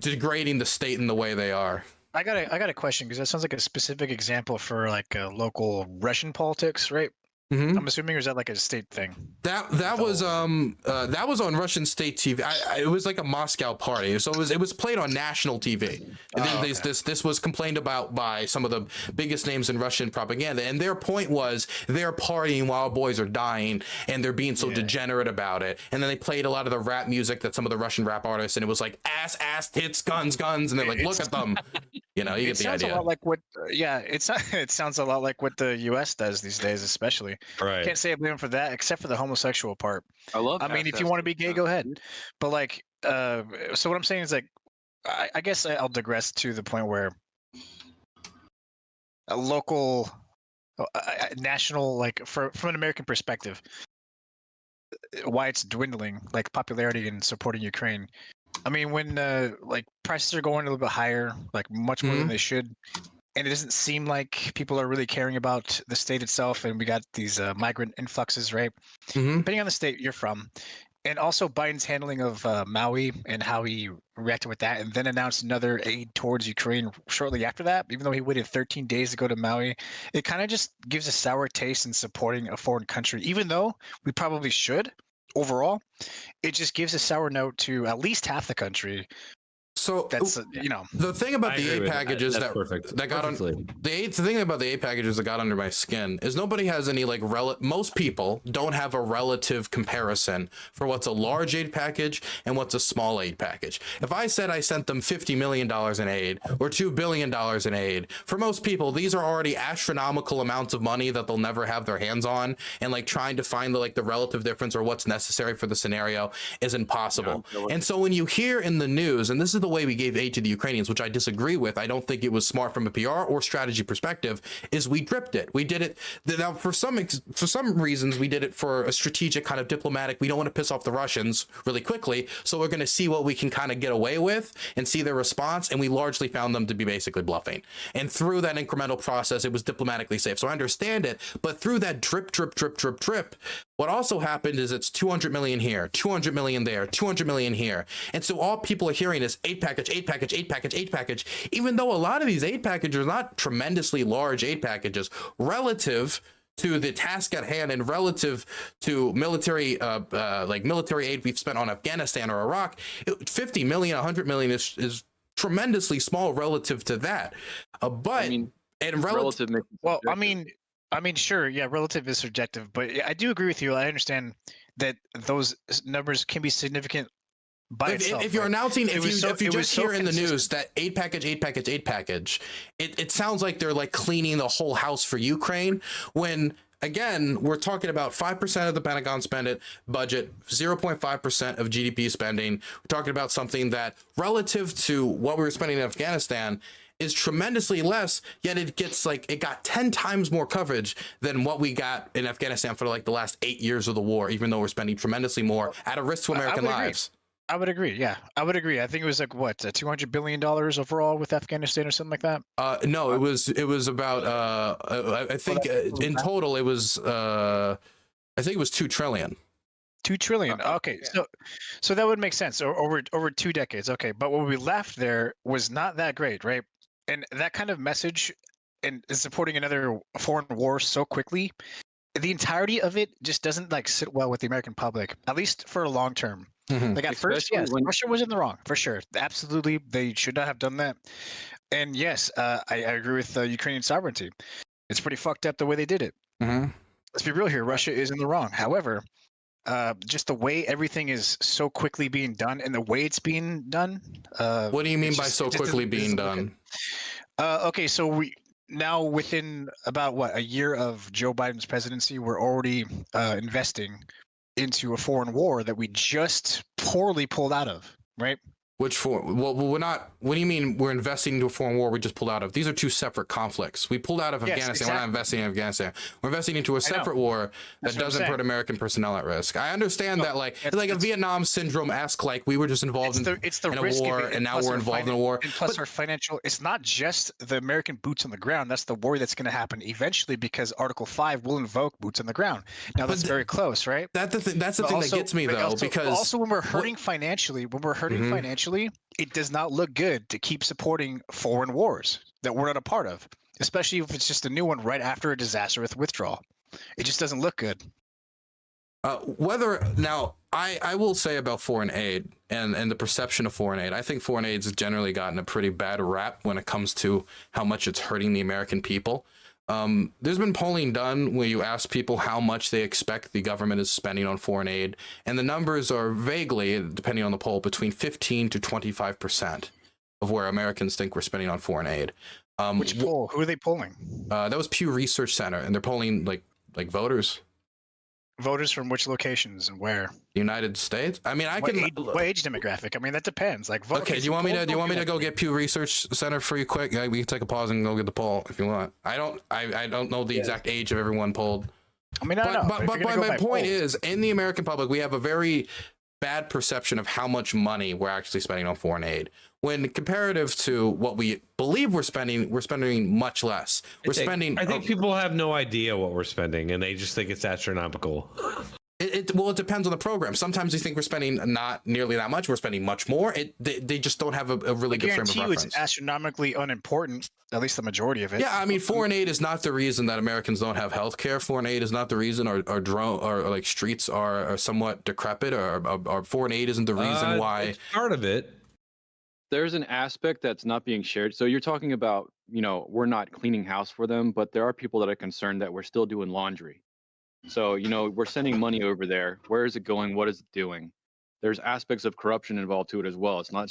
degrading the state in the way they are. I got a question, because that sounds like a specific example for like local Russian politics, right? Mm-hmm. I'm assuming, or is that like a state thing? That was on Russian state TV. It was like a Moscow party, so it was played on national TV. And this was complained about by some of the biggest names in Russian propaganda, and their point was they're partying while boys are dying, and they're being so degenerate about it. And then they played a lot of the rap music that some of the Russian rap artists, and it was like ass, tits, guns, and they're like, look at them. You know, you get the idea. A lot like what, it sounds a lot like what the U.S. does these days, especially. Right. Can't say I blame him for that, except for the homosexual part. I mean, if you want to be gay, go ahead. But like, so what I'm saying is like, I guess I'll digress to the point where a local, national, like from an American perspective, why it's dwindling, like popularity in supporting Ukraine. I mean, when like prices are going a little bit higher, like much more than they should, and it doesn't seem like people are really caring about the state itself, and we got these migrant influxes, right? Depending on the state you're from, and also Biden's handling of Maui and how he reacted with that, and then announced another aid towards Ukraine shortly after that, even though he waited 13 days to go to Maui. It kind of just gives a sour taste in supporting a foreign country, even though we probably should. Overall, it just gives a sour note to at least half the country So that's the thing about the aid packages that got on the thing about the aid packages that got under my skin is nobody has any like most people don't have a relative comparison for what's a large aid package and what's a small aid package. If I said I sent them $50 million in aid or $2 billion in aid, for most people these are already astronomical amounts of money that they'll never have their hands on, and like trying to find the relative difference or what's necessary for the scenario is impossible. And so when you hear in the news, and this is the way we gave aid to the Ukrainians, which I disagree with, I don't think it was smart from a PR or strategy perspective, is we dripped it. We did it. Now, for some reasons, we did it for a strategic kind of diplomatic, we don't want to piss off the Russians really quickly, so we're going to see what we can kind of get away with and see their response, and we largely found them to be basically bluffing. And through that incremental process, it was diplomatically safe. So I understand it, but through that drip, what also happened is it's 200 million here, 200 million there, 200 million here. And so all people are hearing is aid package, aid package, aid package, aid package, even though a lot of these aid packages are not tremendously large aid packages relative to the task at hand and relative to military military aid we've spent on Afghanistan or Iraq. 50 million, 100 million is tremendously small relative to that. Relative. Well, I mean, sure, yeah, relative is subjective, but I do agree with you. I understand that those numbers can be significant by itself. If you're announcing, if you just hear in the news that aid package, it sounds like they're like cleaning the whole house for Ukraine, when again, we're talking about 5% of the Pentagon budget, 0.5% of GDP spending. We're talking about something that relative to what we were spending in Afghanistan is tremendously less, yet it got 10 times more coverage than what we got in Afghanistan for the last 8 years of the war, even though we're spending tremendously more at a risk to American lives. I would agree. Yeah, I would agree. I think it was $200 billion overall with Afghanistan or something like that. No, it was about I think in total it was I think it was $2 trillion. 2 trillion. Okay, yeah. So that would make sense over 2 decades. Okay, but what we left there was not that great, right? And that kind of message and supporting another foreign war so quickly, the entirety of it just doesn't sit well with the American public, at least for a long term. Mm-hmm. At first, yes, Russia was in the wrong for sure. Absolutely, they should not have done that. And yes, I agree with Ukrainian sovereignty. It's pretty fucked up the way they did it. Mm-hmm. Let's be real here. Russia is in the wrong. However, just the way everything is so quickly being done and the way it's being done. What do you mean by so quickly being done? Okay, so we now within about a year of Joe Biden's presidency, we're already investing into a foreign war that we just poorly pulled out of, right? Which foreign? Well, we're not. What do you mean we're investing into a foreign war we just pulled out of? These are two separate conflicts. We pulled out of Afghanistan. Exactly. We're not investing in Afghanistan. We're investing into a separate war that doesn't put American personnel at risk. I understand that, a Vietnam syndrome-esque, we were just involved in a war, and now we're involved in a war. And plus our financial. It's not just the American boots on the ground. That's the worry that's going to happen eventually, because Article 5 will invoke boots on the ground. Now that's very close, right? That's the thing that gets me though, because also when we're hurting financially, it does not look good to keep supporting foreign wars that we're not a part of, especially if it's just a new one right after a disastrous withdrawal. It just doesn't look good. I will say about foreign aid and the perception of foreign aid, I think foreign aid has generally gotten a pretty bad rap when it comes to how much it's hurting the American people. There's been polling done where you ask people how much they expect the government is spending on foreign aid, and the numbers are vaguely, depending on the poll, between 15 to 25% of where Americans think we're spending on foreign aid. Which poll? Who are they polling? That was Pew Research Center, and they're polling like voters. Voters from which locations and where? United States. I mean, what age demographic? I mean, that depends. Okay, do you want me to go get Pew Research Center for you quick? We can take a pause and go get the poll if you want. I don't know the exact age of everyone polled. I mean, but my point is, in the American public, we have a very bad perception of how much money we're actually spending on foreign aid. When comparative to what we believe we're spending much less. I think people have no idea what we're spending, and they just think it's astronomical. It depends on the program. Sometimes they think we're spending not nearly that much. We're spending much more. They just don't have a really good frame of reference. It's astronomically unimportant, at least the majority of it. Yeah, I mean, foreign aid is not the reason that Americans don't have health care. Foreign aid is not the reason our streets are somewhat decrepit, or foreign aid isn't the reason why. It's part of it. there's an aspect that's not being shared. So you're talking about, we're not cleaning house for them, but there are people that are concerned that we're still doing laundry. So, we're sending money over there. Where is it going? What is it doing? There's aspects of corruption involved to it as well. It's not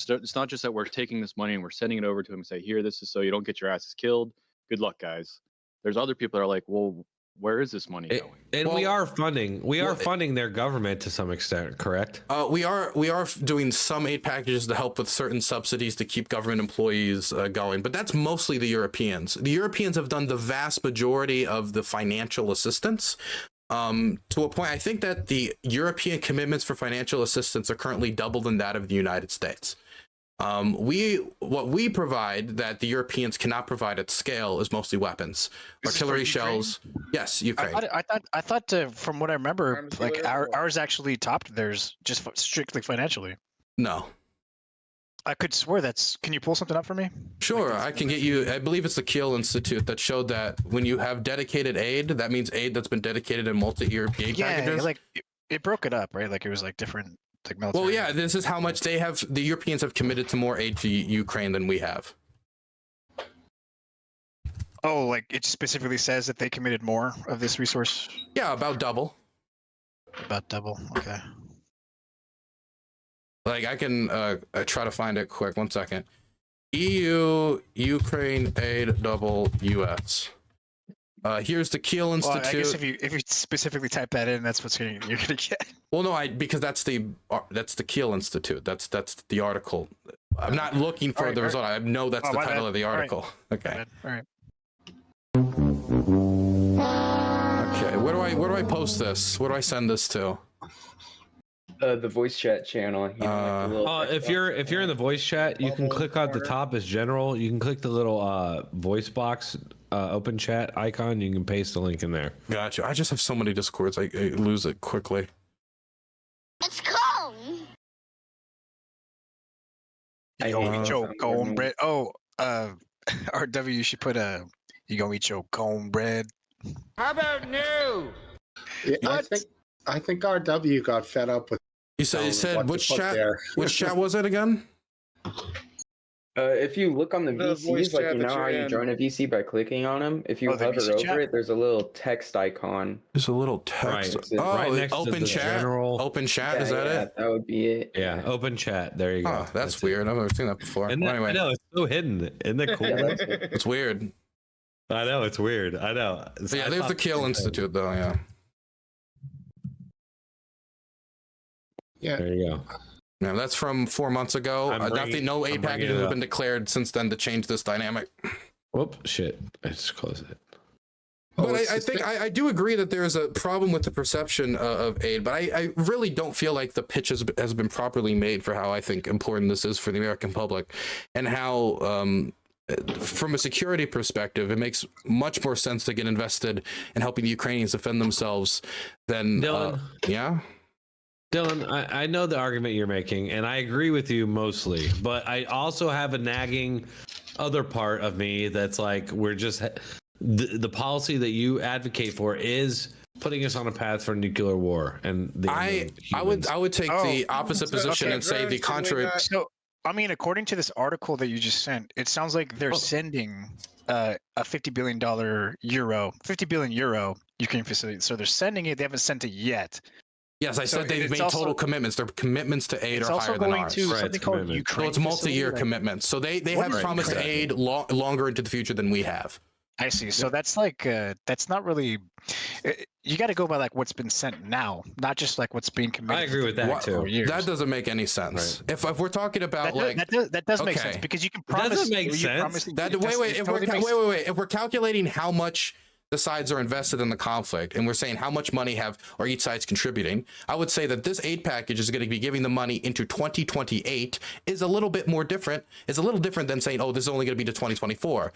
just that we're taking this money and we're sending it over to them and say, here, this is so you don't get your asses killed. Good luck, guys. There's other people that are like, well, where is this money going? And we are funding their government to some extent, correct? We are doing some aid packages to help with certain subsidies to keep government employees going, but that's mostly the Europeans. The Europeans have done the vast majority of the financial assistance. To a point, I think that the European commitments for financial assistance are currently double than that of the United States. What we provide that the Europeans cannot provide at scale is mostly weapons, artillery shells. Yes, Ukraine. I thought from what I remember, like ours actually topped theirs just strictly financially. No. I could swear can you pull something up for me? Sure, I can get you, I believe it's the Kiel Institute that showed that when you have dedicated aid, that means aid that's been dedicated in multi-European packages. Like it broke it up, right? Like it was like different, like military. Well, yeah, this is how much the Europeans have committed to more aid to Ukraine than we have. Oh, like it specifically says that they committed more of this resource? Yeah, about double. About double, okay. Like I can try to find it quick. 1 second. EU Ukraine aid double US. Here's the Kiel Institute. Well, I guess if you specifically type that in, that's what you're gonna get. Well, no, because that's the Kiel Institute. That's the article. I'm not looking for the result. I know that's the title of the article. Okay. All right. Okay. Where do I post this? Where do I send this to? The voice chat channel. If you're in the voice chat, you can click on the top as general. You can click the little voice box open chat icon. You can paste the link in there. Gotcha. I just have so many Discords. I lose it quickly. It's cold. You gonna eat your cornbread? Oh, RW, you should put you gonna eat your cornbread? How about no? Yeah, I think RW got fed up with. You said which chat? Which chat was it again? If you look on the VCs, like how you join a VC by clicking on them, if you hover over it, there's a little text icon. There's a little text. Right. Right next open to chat. General... Open chat. Is that it? That would be it. Yeah, open chat. There you go. Oh, that's weird. I've never seen that before. Anyway. I know it's so hidden. Isn't that cool? It's weird. I know it's weird. I know. Yeah, there's the Kiel Institute, though. Yeah. Yeah. There you go. Yeah, that's from 4 months ago. No aid packages have been declared since then to change this dynamic. Whoop, shit. I just closed it. But I think I do agree that there's a problem with the perception of aid, but I really don't feel like the pitch has been properly made for how I think important this is for the American public, and how from a security perspective, it makes much more sense to get invested in helping the Ukrainians defend themselves than Dylan. Yeah. Dylan, I know the argument you're making, and I agree with you mostly, but I also have a nagging other part of me that's like, we're just the policy that you advocate for is putting us on a path for nuclear war. And I would take the opposite position and say the contrary. So, I mean, according to this article that you just sent, it sounds like they're sending a $50 billion euro Ukraine facility. So they're sending it. They haven't sent it yet. Yes, I said they've made total commitments. Their commitments to aid are higher than ours. It's also going to something called Ukraine. Well, it's multi-year commitments. So they have promised aid longer into the future than we have. I see. So that's like that's not really. You got to go by like what's been sent now, not just like what's being committed. I agree with that too. That doesn't make any sense. Right. If we're talking about that does make sense, because you can promise. That doesn't make sense. Wait. If we're calculating how much the sides are invested in the conflict, and we're saying how much money are each side's contributing, I would say that this aid package is going to be giving the money into 2028 is a little bit more different. It's a little different than saying, oh, this is only going to be to 2024.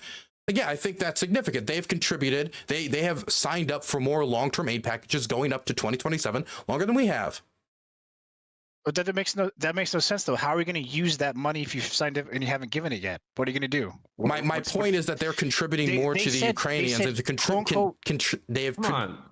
But yeah, I think that's significant. They've contributed. They have signed up for more long-term aid packages going up to 2027, longer than we have. But that makes no sense though. How are we going to use that money if you've signed it and you haven't given it yet? What are you going to do? My point is that they're contributing more to the Ukrainians.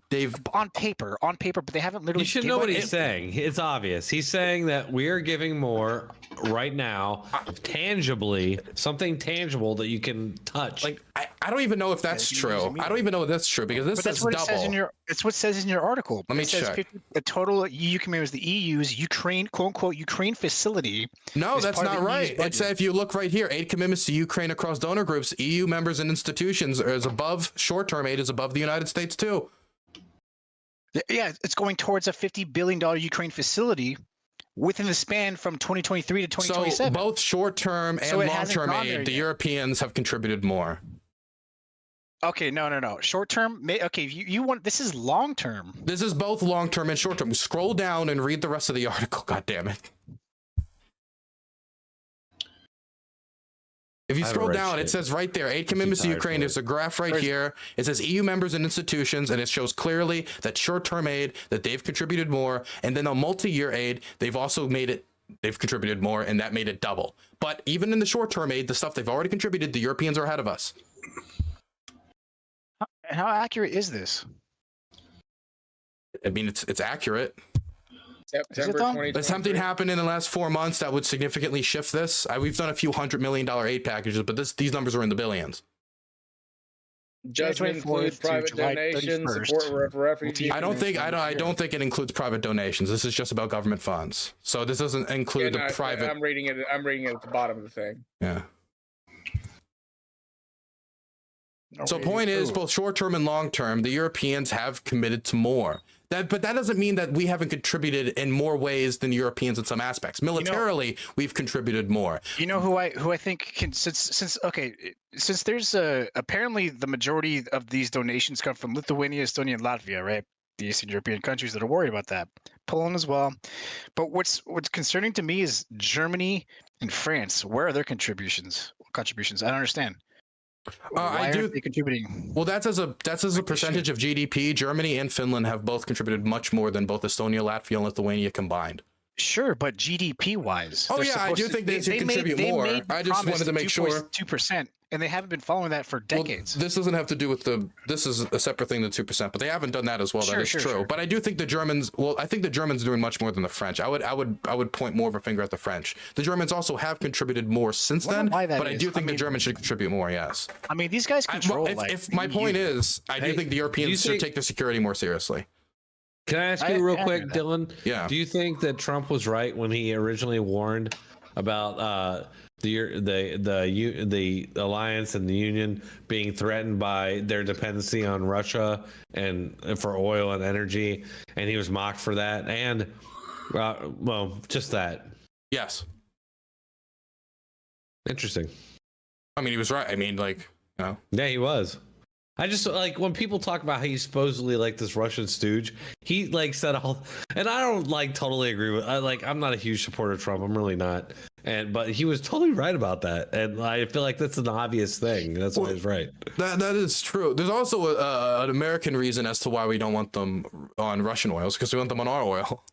They've on paper, but they haven't literally. You should know what he's saying. It's obvious. He's saying that we are giving more right now, tangibly, something tangible that you can touch. Like I don't even know if that's true. I don't even know if that's true because this says double. It's what it says in your article. Let me check. The total EU commitment was the EU's Ukraine, quote unquote, Ukraine facility. No, that's not right. It says if you look right here, aid commitments to Ukraine across donor groups, EU members and institutions is above. Short-term aid is above the United States too. Yeah, it's going towards a $50 billion Ukraine facility within the span from 2023 to 2027. So both short-term and long-term aid, the Europeans have contributed more. Okay, no. Short-term, okay, you want, this is long-term. This is both long-term and short-term. Scroll down and read the rest of the article, God damn it. If you scroll down, it says right there, aid commitments to Ukraine. There's a graph right here. It says EU members and institutions, and it shows clearly that short-term aid, that they've contributed more, and then on multi-year aid, they've also made it, they've contributed more, and that made it double. But even in the short-term aid, the stuff they've already contributed, the Europeans are ahead of us. How accurate is this? I mean, it's accurate. September 2020. If something happened in the last 4 months that would significantly shift this, we've done a few $100 million aid packages, but these numbers are in the billions. Doesn't include private donations, support for refugees. I don't think it includes private donations. This is just about government funds. So this doesn't include the private. I'm reading it at the bottom of the thing. Yeah. So point is, both short-term and long-term, the Europeans have committed to more. But that doesn't mean that we haven't contributed in more ways than the Europeans in some aspects. Militarily, we've contributed more. You know who I think can, since there's apparently the majority of these donations come from Lithuania, Estonia, and Latvia, right? The Eastern European countries that are worried about that. Poland as well. But what's concerning to me is Germany and France. Where are their contributions? I don't understand. Why aren't they contributing? Well, that's as a percentage of GDP. Germany and Finland have both contributed much more than both Estonia, Latvia, and Lithuania combined. Sure, but GDP wise. Oh yeah, I do think they should contribute more. I just wanted to make sure. 2%, and they haven't been following that for decades. Well, this doesn't have to do with this is a separate thing than 2%, but they haven't done that as well. That is true. But I do think the Germans. Well, I think the Germans are doing much more than the French. I would point more of a finger at the French. The Germans also have contributed more since then, but I do think the Germans should contribute more. Yes. I mean, these guys control. If my point is, I do think the Europeans should take their security more seriously. Can I ask you real quick, Dylan? Yeah. Do you think that Trump was right when he originally warned about the alliance and the union being threatened by their dependency on Russia and for oil and energy, and he was mocked for that? And well, just that. Yes. Interesting. I mean, he was right. I mean, like, you know. Yeah, he was. I just like when people talk about how he's supposedly like this Russian stooge, he like said all, and I don't like totally agree with. I'm not a huge supporter of Trump. I'm really not. But he was totally right about that, and I feel like that's an obvious thing. That's why he's right. That is true. There's also an American reason as to why we don't want them on Russian oils, because we want them on our oil.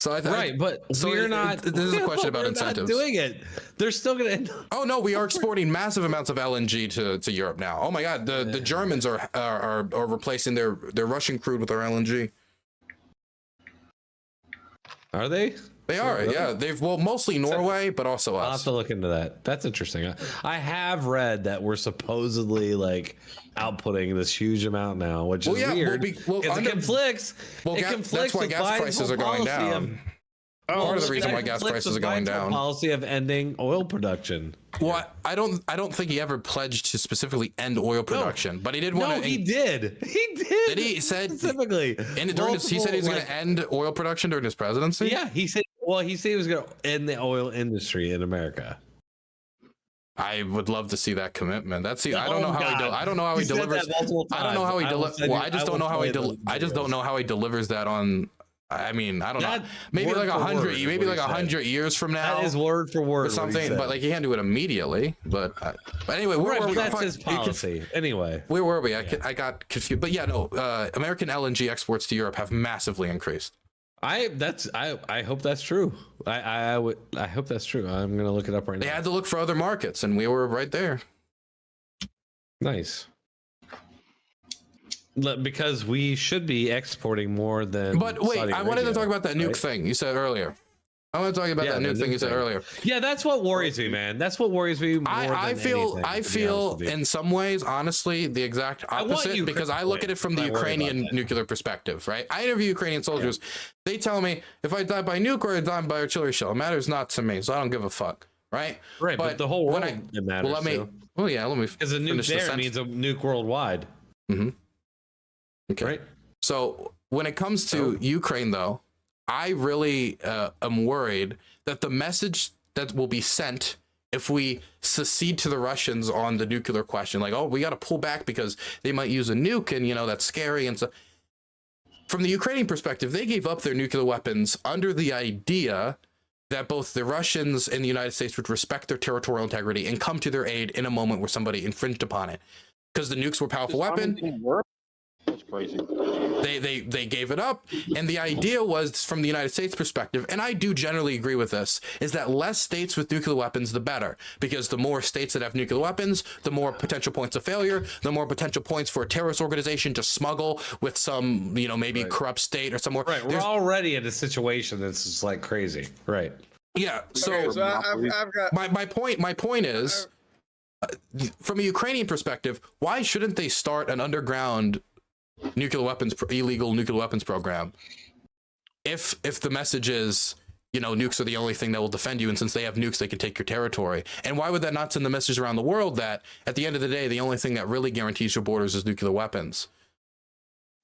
So but we're not. This is a question about incentives. Not doing it. They're still going to end up. Oh no, we are exporting massive amounts of LNG to Europe now. Oh my God, the Germans are replacing their Russian crude with our LNG. Are they? They are. Yeah, they've mostly Norway, but also us. I'll have to look into that. That's interesting. I have read that we're supposedly like outputting this huge amount now, which is weird. It conflicts. That's why gas prices are going down. Part of the reason why gas prices are going down. Policy of ending oil production. Well, I don't think he ever pledged to specifically end oil production, but he did want to. No, he did. He did. Did he said specifically? He said he was going to end oil production during his presidency. Yeah, he said. Well, he said he was going to end the oil industry in America. I would love to see that commitment. I don't know how he delivers. I don't know how he delivers. Well, I just don't know how he. I just don't know how he delivers that on. I mean, I don't know. Maybe like 100. Maybe like 100 years from now. That is word for word or something. But like, he can't do it immediately. But anyway, that's his policy. Anyway, where were we? I got confused. But yeah, no. American LNG exports to Europe have massively increased. I hope that's true. I hope that's true. I'm gonna look it up right now. They had to look for other markets, and we were right there. Nice. Because we should be exporting more than. But wait, I wanted to talk about that nuke thing you said earlier. I want to talk about that nuke thing you said earlier. Yeah, that's what worries me, man. That's what worries me more I feel in some ways, honestly, the exact opposite, because I look at it from the Ukrainian nuclear perspective, right? I interview Ukrainian soldiers. They tell me if I die by nuke or I die by artillery shell, it matters not to me, so I don't give a fuck, right? Right, but the whole world it matters. Let me because a nuke there means a nuke worldwide. Mm-hmm. Okay. Right. So when it comes to Ukraine, though, I really am worried that the message that will be sent if we secede to the Russians on the nuclear question, like, oh, we got to pull back because they might use a nuke, and that's scary. And so, from the Ukrainian perspective, they gave up their nuclear weapons under the idea that both the Russians and the United States would respect their territorial integrity and come to their aid in a moment where somebody infringed upon it, because the nukes were a powerful weapon. That's crazy. They gave it up, and the idea was, from the United States perspective, and I do generally agree with this, is that less states with nuclear weapons the better, because the more states that have nuclear weapons, the more potential points of failure, the more potential points for a terrorist organization to smuggle with some maybe corrupt state or somewhere. Right, we're already in a situation that's just like crazy. Right. Yeah. So, I've got my point is, from a Ukrainian perspective, why shouldn't they start an underground illegal nuclear weapons program if the message is nukes are the only thing that will defend you, and since they have nukes they can take your territory? And why would that not send the message around the world that at the end of the day the only thing that really guarantees your borders is nuclear weapons?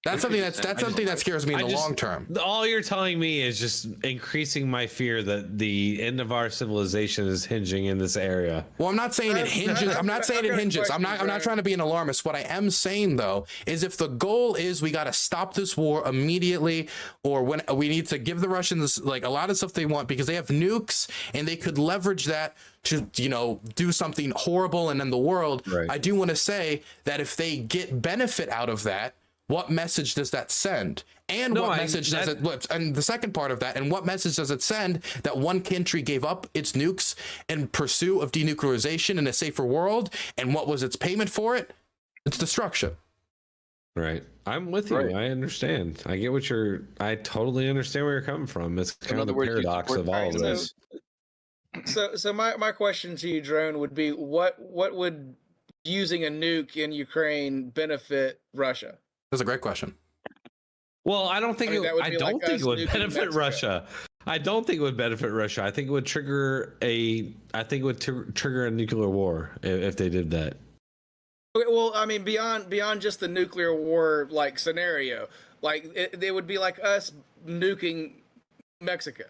That's something that scares me in the long term. All you're telling me is just increasing my fear that the end of our civilization is hinging in this area. Well, I'm not saying it hinges. I'm not saying it hinges. I'm not trying to be an alarmist. What I am saying though is, if the goal is we got to stop this war immediately, or when we need to give the Russians like a lot of stuff they want because they have nukes and they could leverage that to do something horrible and end the world. Right. I do want to say that if they get benefit out of that, what message does that send? And and the second part of that, and what message does it send that one country gave up its nukes in pursuit of denuclearization in a safer world? And what was its payment for it? It's destruction. Right. I'm with you. Right. I understand. I totally understand where you're coming from. It's kind of the paradox of all of this. So my question to you, Drone, would be what would using a nuke in Ukraine benefit Russia? That's a great question. Well, I don't think it would benefit Russia. I don't think it would benefit Russia. I think it would trigger a nuclear war if they did that. Okay, well, I mean, beyond just the nuclear war like scenario, like it would be like us nuking Mexico.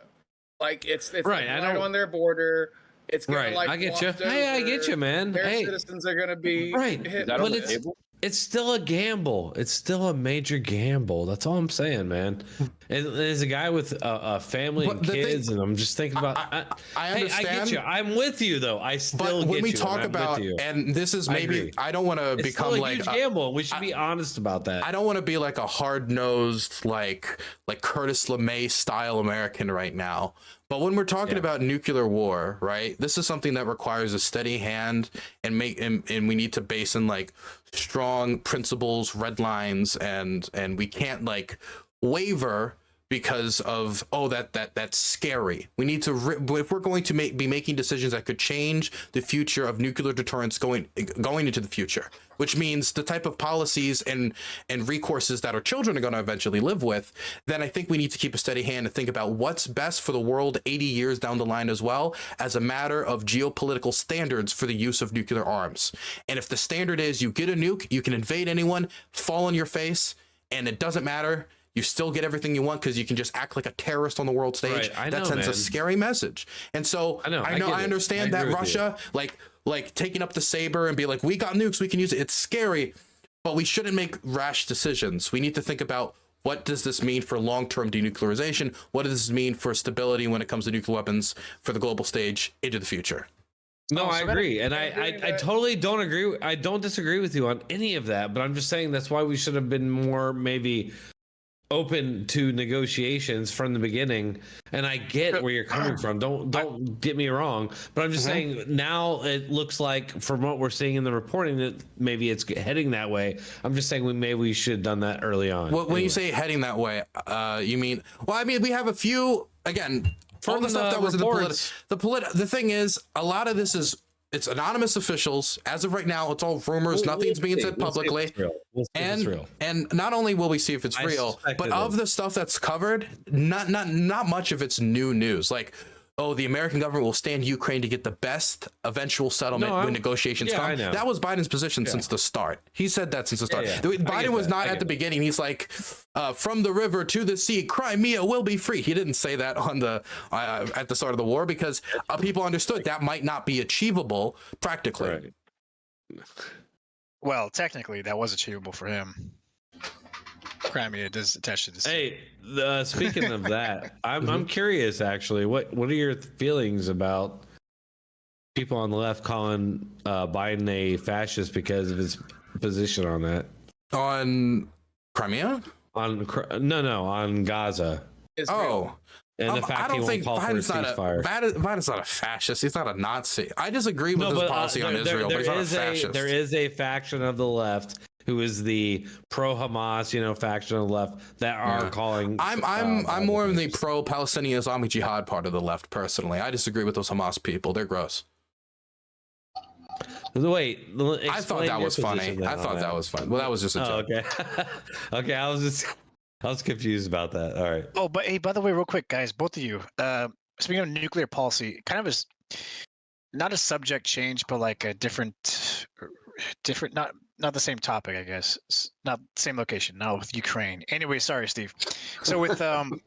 Like it's right on their border. It's gonna I get you. Hey, I get you, man. Their citizens are gonna be hit. But it's still a gamble. It's still a major gamble. That's all I'm saying, man. And there's a guy with a family and kids, and I'm just thinking about. I understand. Hey, I get you. I'm with you, though. I still get you. When we talk about, and this is maybe, I don't want to become like a huge gamble. We should be honest about that. I don't want to be like a hard-nosed, like Curtis LeMay style American right now. But when we're talking about nuclear war, right? This is something that requires a steady hand, and we need to base in like strong principles, red lines, and we can't like waver because of that's scary. We need to if we're going to be making decisions that could change the future of nuclear deterrence going into the future, which means the type of policies and recourses that our children are going to eventually live with, then I think we need to keep a steady hand and think about what's best for the world 80 years down the line, as well as a matter of geopolitical standards for the use of nuclear arms. And if the standard is you get a nuke, you can invade anyone, fall on your face, and it doesn't matter, you still get everything you want because you can just act like a terrorist on the world stage. Right, that sends a scary message. And so I understand that Russia, like taking up the saber and be like, we got nukes, we can use it. It's scary, but we shouldn't make rash decisions. We need to think about, what does this mean for long-term denuclearization? What does this mean for stability when it comes to nuclear weapons for the global stage into the future? No, I agree. And I totally don't agree. I don't disagree with you on any of that, but I'm just saying that's why we should have been more maybe open to negotiations from the beginning, and I get where you're coming from. Don't get me wrong, but I'm just saying now it looks like from what we're seeing in the reporting that maybe it's heading that way. I'm just saying maybe we should have done that early on. Well, when you say heading that way, you mean? Well, I mean we have a few again. All the stuff that was in the thing is a lot of this is. It's anonymous officials. As of right now, it's all rumors. Nothing's being said publicly. And not only will we see if it's real, but of the stuff that's covered, not much of it's new news. Like, oh, the American government will stand Ukraine to get the best eventual settlement when negotiations come. That was Biden's position since the start. He said that since the start. Biden was not at the beginning. He's like, from the river to the sea, Crimea will be free. He didn't say that on the at the start of the war because people understood that might not be achievable practically. Right. Well, technically, that was achievable for him. Crimea does attach to the sea. Hey, speaking of that, I'm curious actually. What are your feelings about people on the left calling Biden a fascist because of his position on that? On Crimea? On Gaza. Israel. And the fact I don't think Biden's Biden's not a fascist. He's not a Nazi. I disagree with his policy on Israel, but he's not a fascist. There is a faction of the left who is the pro-Hamas, faction of the left that are calling. I'm more in the pro-Palestinian Islamic Jihad part of the left personally. I disagree with those Hamas people. They're gross. Wait, I thought that was funny. I thought that was fun. Well, that was just a joke. Okay. Okay, I was confused about that. All right. Oh, but hey, by the way, real quick, guys, both of you. Speaking of nuclear policy, kind of is not a subject change, but like a different, not the same topic, I guess. It's not the same location. Not with Ukraine. Anyway, sorry, Steve. So with the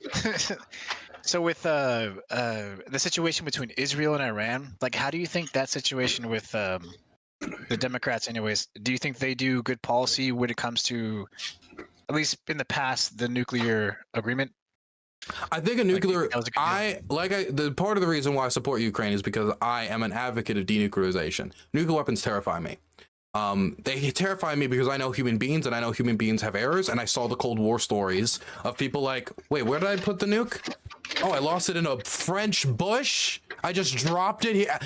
situation between Israel and Iran, like, how do you think that situation with the Democrats, anyways, do you think they do good policy when it comes to, at least in the past, the nuclear agreement? I think the part of the reason why I support Ukraine is because I am an advocate of denuclearization. Nuclear weapons terrify me. They terrify me because I know human beings and I know human beings have errors, and I saw the Cold War stories of people like, wait, where did I put the nuke? Oh, I lost it in a French bush. I just dropped it here.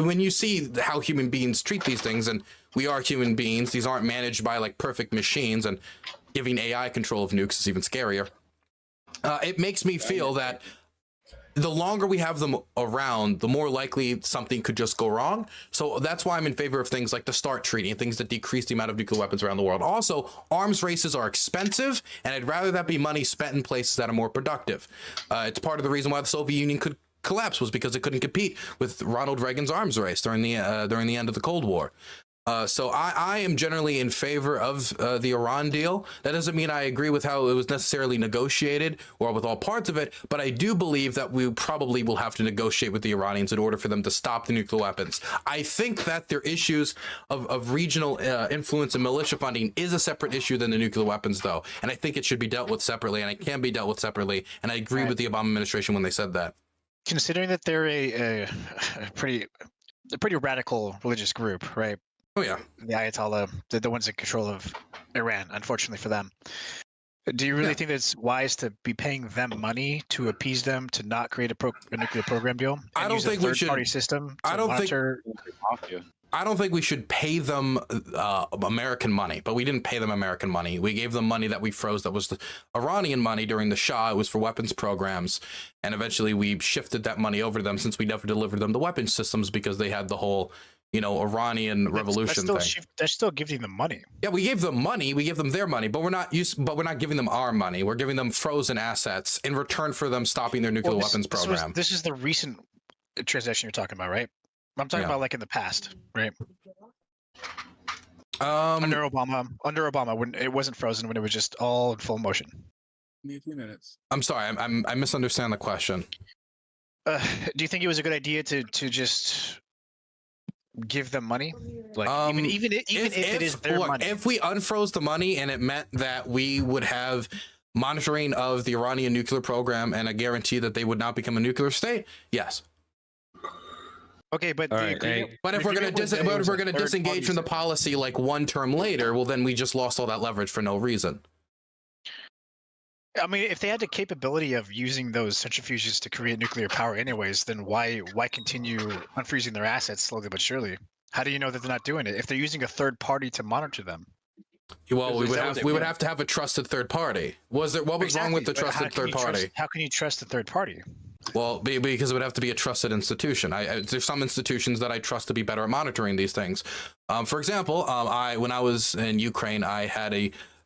When you see how human beings treat these things, and we are human beings, these aren't managed by like perfect machines, and giving AI control of nukes is even scarier. It makes me feel that the longer we have them around, the more likely something could just go wrong. So that's why I'm in favor of things like the START Treaty and things that decrease the amount of nuclear weapons around the world. Also, arms races are expensive, and I'd rather that be money spent in places that are more productive. It's part of the reason why the Soviet Union could collapse was because it couldn't compete with Ronald Reagan's arms race during the end of the Cold War. So I am generally in favor of the Iran deal. That doesn't mean I agree with how it was necessarily negotiated or with all parts of it, but I do believe that we probably will have to negotiate with the Iranians in order for them to stop the nuclear weapons. I think that their issues of regional influence and militia funding is a separate issue than the nuclear weapons, though, and I think it should be dealt with separately, and it can be dealt with separately, and I agree with the Obama administration when they said that. Considering that they're a pretty radical religious group, right? Oh yeah, the Ayatollah, the ones in control of Iran, unfortunately for them. Do you really think that it's wise to be paying them money to appease them to not create a nuclear program deal? I don't think we should. Party system. I don't think we should pay them American money, but we didn't pay them American money. We gave them money that we froze. That was the Iranian money during the Shah. It was for weapons programs, and eventually we shifted that money over to them since we never delivered them the weapons systems because they had the whole Iranian revolution thing. They're still giving them money. Yeah, we gave them money. We gave them their money, but we're not giving them our money. We're giving them frozen assets in return for them stopping their nuclear weapons program. This is the recent transaction you're talking about, right? I'm talking about like in the past, right? Under Obama, when it wasn't frozen, when it was just all in full motion. Give me a few minutes. I'm sorry, I misunderstand the question. Do you think it was a good idea to just give them money, like even if it is their money? If we unfroze the money and it meant that we would have monitoring of the Iranian nuclear program and a guarantee that they would not become a nuclear state, yes. Okay, but but if we're going to disengage from the policy like one term later, well then we just lost all that leverage for no reason. I mean, if they had the capability of using those centrifuges to create nuclear power anyways, then why continue unfreezing their assets slowly but surely? How do you know that they're not doing it if they're using a third party to monitor them? Well, we would have to have a trusted third party. What was wrong with the trusted third party? How can you trust the third party? Well, because it would have to be a trusted institution. There's some institutions that I trust to be better at monitoring these things. For example, when I was in Ukraine, I had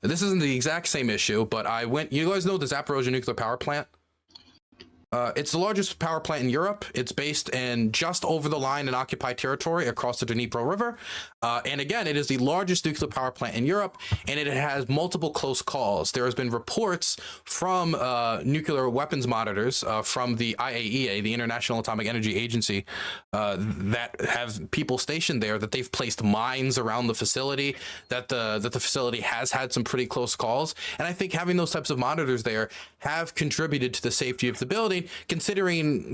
this isn't the exact same issue, but I went. You guys know the Zaporozhye nuclear power plant? It's the largest power plant in Europe. It's based in just over the line in occupied territory across the Dnipro River. And again, it is the largest nuclear power plant in Europe, and it has multiple close calls. There has been reports from nuclear weapons monitors from the IAEA, the International Atomic Energy Agency, that have people stationed there, that they've placed mines around the facility, that the facility has had some pretty close calls. And I think having those types of monitors there have contributed to the safety of the building, considering,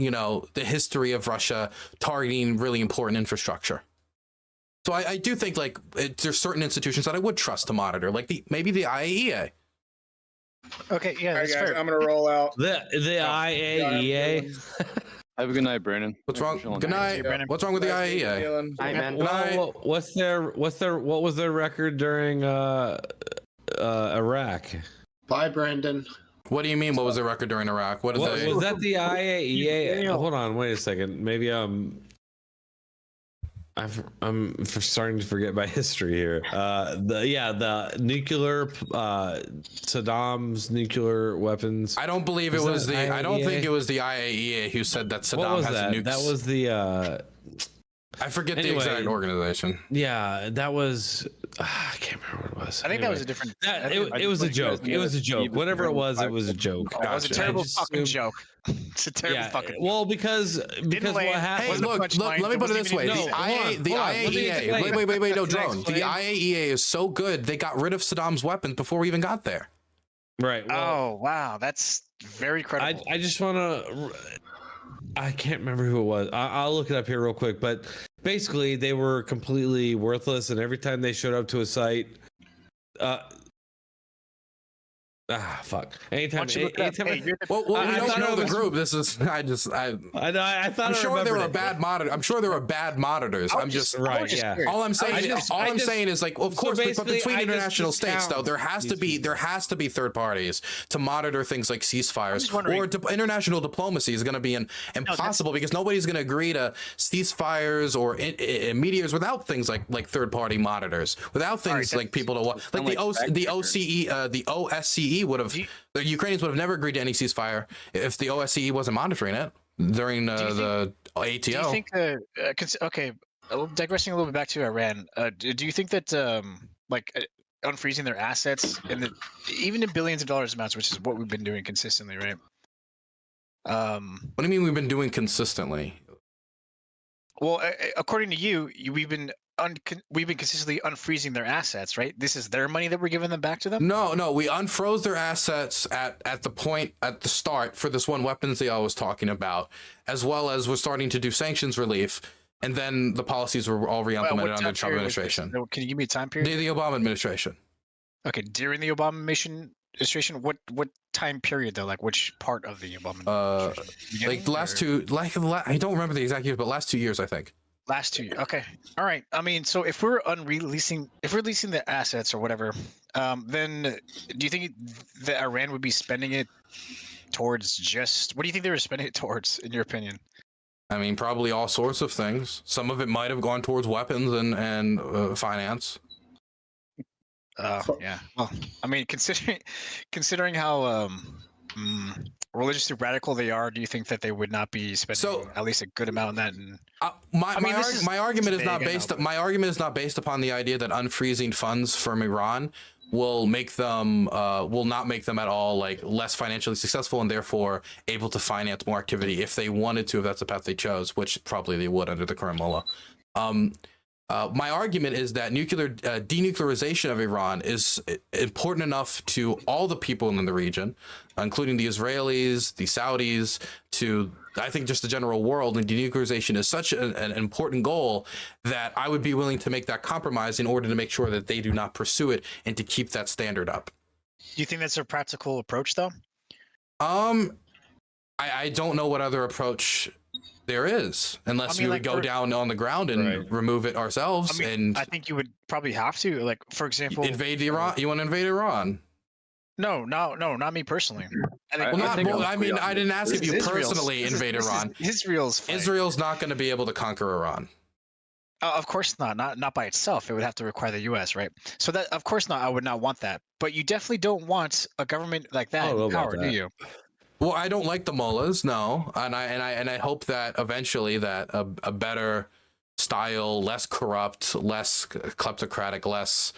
the history of Russia targeting really important infrastructure. So I do think there's certain institutions that I would trust to monitor, like maybe the IAEA. Okay, yeah, that's guys, fair. I'm gonna roll out. The IAEA. Have a good night, Brandon. What's wrong? Good night. Brandon. What's wrong with the IAEA? Hi, man. What was their record during Iraq? Bye, Brandon. What do you mean? What was the record during Iraq? What did they? Was that the IAEA? Hold on, wait a second. Maybe I'm starting to forget my history here. The nuclear Saddam's nuclear weapons. I don't believe it was the. I don't think it was the IAEA who said that Saddam has nukes. That was the. I forget the exact organization. Yeah, that was. I can't remember what it was. I think that was a different. It was a joke. It was a joke. Whatever it was a joke. It was a terrible fucking joke. It's a terrible fucking. Well, because what happened? Hey, look, let me put it this way: the IAEA. Wait, no, drone. The IAEA is so good they got rid of Saddam's weapons before we even got there. Right. Well, oh wow, that's very credible. I just want to. I can't remember who it was. I'll look it up here real quick. But basically, they were completely worthless, and every time they showed up to a site, fuck. Anytime. We don't know the group. This is. I thought. I'm sure there were bad monitors. I'm sure there were bad monitors. I'm just right. Yeah. All I'm saying is like, of course, but between international states, though, there has to be third parties to monitor things like ceasefires, or international diplomacy is going to be impossible because nobody's going to agree to ceasefires or meteors without things like third party monitors, without things like people to like the OSCE would have, the Ukrainians would have never agreed to any ceasefire if the OSCE wasn't monitoring it during the ATO. Do you think digressing a little bit back to Iran, do you think that unfreezing their assets and even in billions of dollars amounts, which is what we've been doing consistently, right? What do you mean we've been doing consistently? Well, according to you, we've been consistently unfreezing their assets, right? This is their money that we're giving them back to them? No, we unfroze their assets at the start for this one weapons deal I was talking about, as well as we're starting to do sanctions relief, and then the policies were all re-implemented under the Trump administration. Can you give me a time period? The Obama administration. Okay, during the Obama administration, what time period though? Like which part of the Obama administration? Like the last two, I don't remember the exact years, but last 2 years, I think. Last 2 years. Okay. All right. I mean, so if we're releasing the assets or whatever, then do you think that Iran would be spending it towards what do you think they were spending it towards, in your opinion? I mean, probably all sorts of things. Some of it might have gone towards weapons and finance. Yeah. Well, I mean, considering how religiously radical they are, do you think that they would not be spending at least a good amount on that? And my argument is not based upon the idea that unfreezing funds from Iran will not make them at all less financially successful and therefore able to finance more activity if they wanted to, if that's the path they chose, which probably they would under the current mullah. My argument is that denuclearization of Iran is important enough to all the people in the region, including the Israelis, the Saudis, to, I think, just the general world. And denuclearization is such an important goal that I would be willing to make that compromise in order to make sure that they do not pursue it and to keep that standard up. Do you think that's a practical approach, though? I don't know what other approach there is, unless we would go down on the ground and remove it ourselves. And I think you would probably have to, like, for example, invade Iran. You want to invade Iran? No, not me personally. I mean, I didn't ask if you personally invade Iran. Israel's not going to be able to conquer Iran. Of course not by itself. It would have to require the U.S., right? So that, of course not. I would not want that. But you definitely don't want a government like that in power, do you? Well, I don't like the mullahs, no, and I hope that eventually that a better style, less corrupt, less kleptocratic, less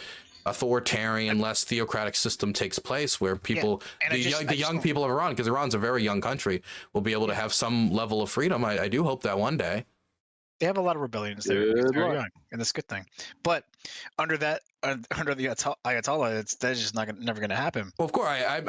authoritarian, less theocratic system takes place, where people, the young people of Iran, because Iran's a very young country, will be able to have some level of freedom. I do hope that one day. They have a lot of rebellions there. They're very young, and that's a good thing. But under the Ayatollah, that's just never going to happen. Well, of course, I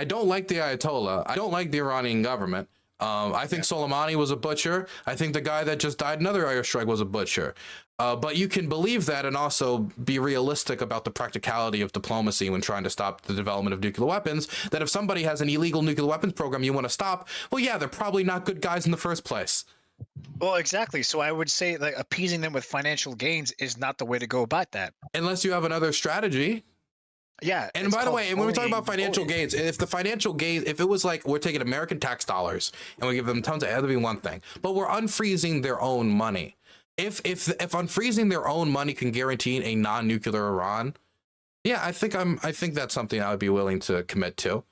don't like the Ayatollah. I don't like the Iranian government. I think Soleimani was a butcher. I think the guy that just died, another airstrike, was a butcher. But you can believe that and also be realistic about the practicality of diplomacy when trying to stop the development of nuclear weapons. That if somebody has an illegal nuclear weapons program you want to stop, well, yeah, they're probably not good guys in the first place. Well, exactly. So I would say, like, appeasing them with financial gains is not the way to go about that. Unless you have another strategy. Yeah. And by the way, when we talk about financial gains, if the financial gains, if it was like we're taking American tax dollars and we give them tons of, that'd be one thing. But we're unfreezing their own money. If unfreezing their own money can guarantee a non-nuclear Iran, yeah, I think that's something I would be willing to commit to.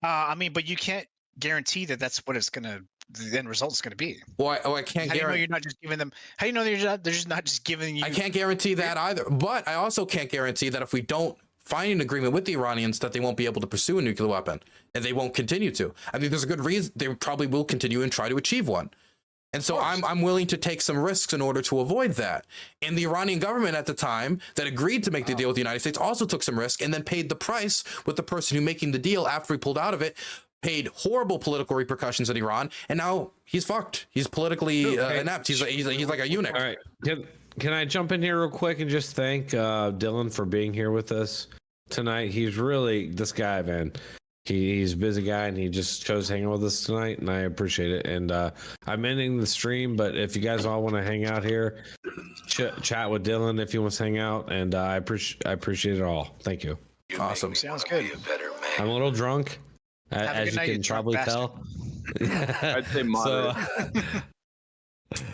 I mean, but you can't guarantee that that's what it's gonna. The end result is going to be. Well, I can't guarantee. How do you know you're not just giving them? How do you know they're just not just giving you? I can't guarantee that either. But I also can't guarantee that if we don't find an agreement with the Iranians, that they won't be able to pursue a nuclear weapon, and they won't continue to. I think there's a good reason they probably will continue and try to achieve one. And so I'm willing to take some risks in order to avoid that. And the Iranian government at the time that agreed to make the deal with the United States also took some risk and then paid the price with the person who making the deal after he pulled out of it. Paid horrible political repercussions in Iran, and now he's fucked. He's politically inept. He's like a eunuch. All right, can I jump in here real quick and just thank Dylan for being here with us tonight? He's really this guy, man. He's a busy guy, and he just chose to hang out with us tonight, and I appreciate it. And I'm ending the stream, but if you guys all want to hang out here, chat with Dylan if he wants to hang out, and I appreciate it all. Thank you. Awesome. Sounds good. I'm a little drunk. As you can probably tell. I'd say moderate.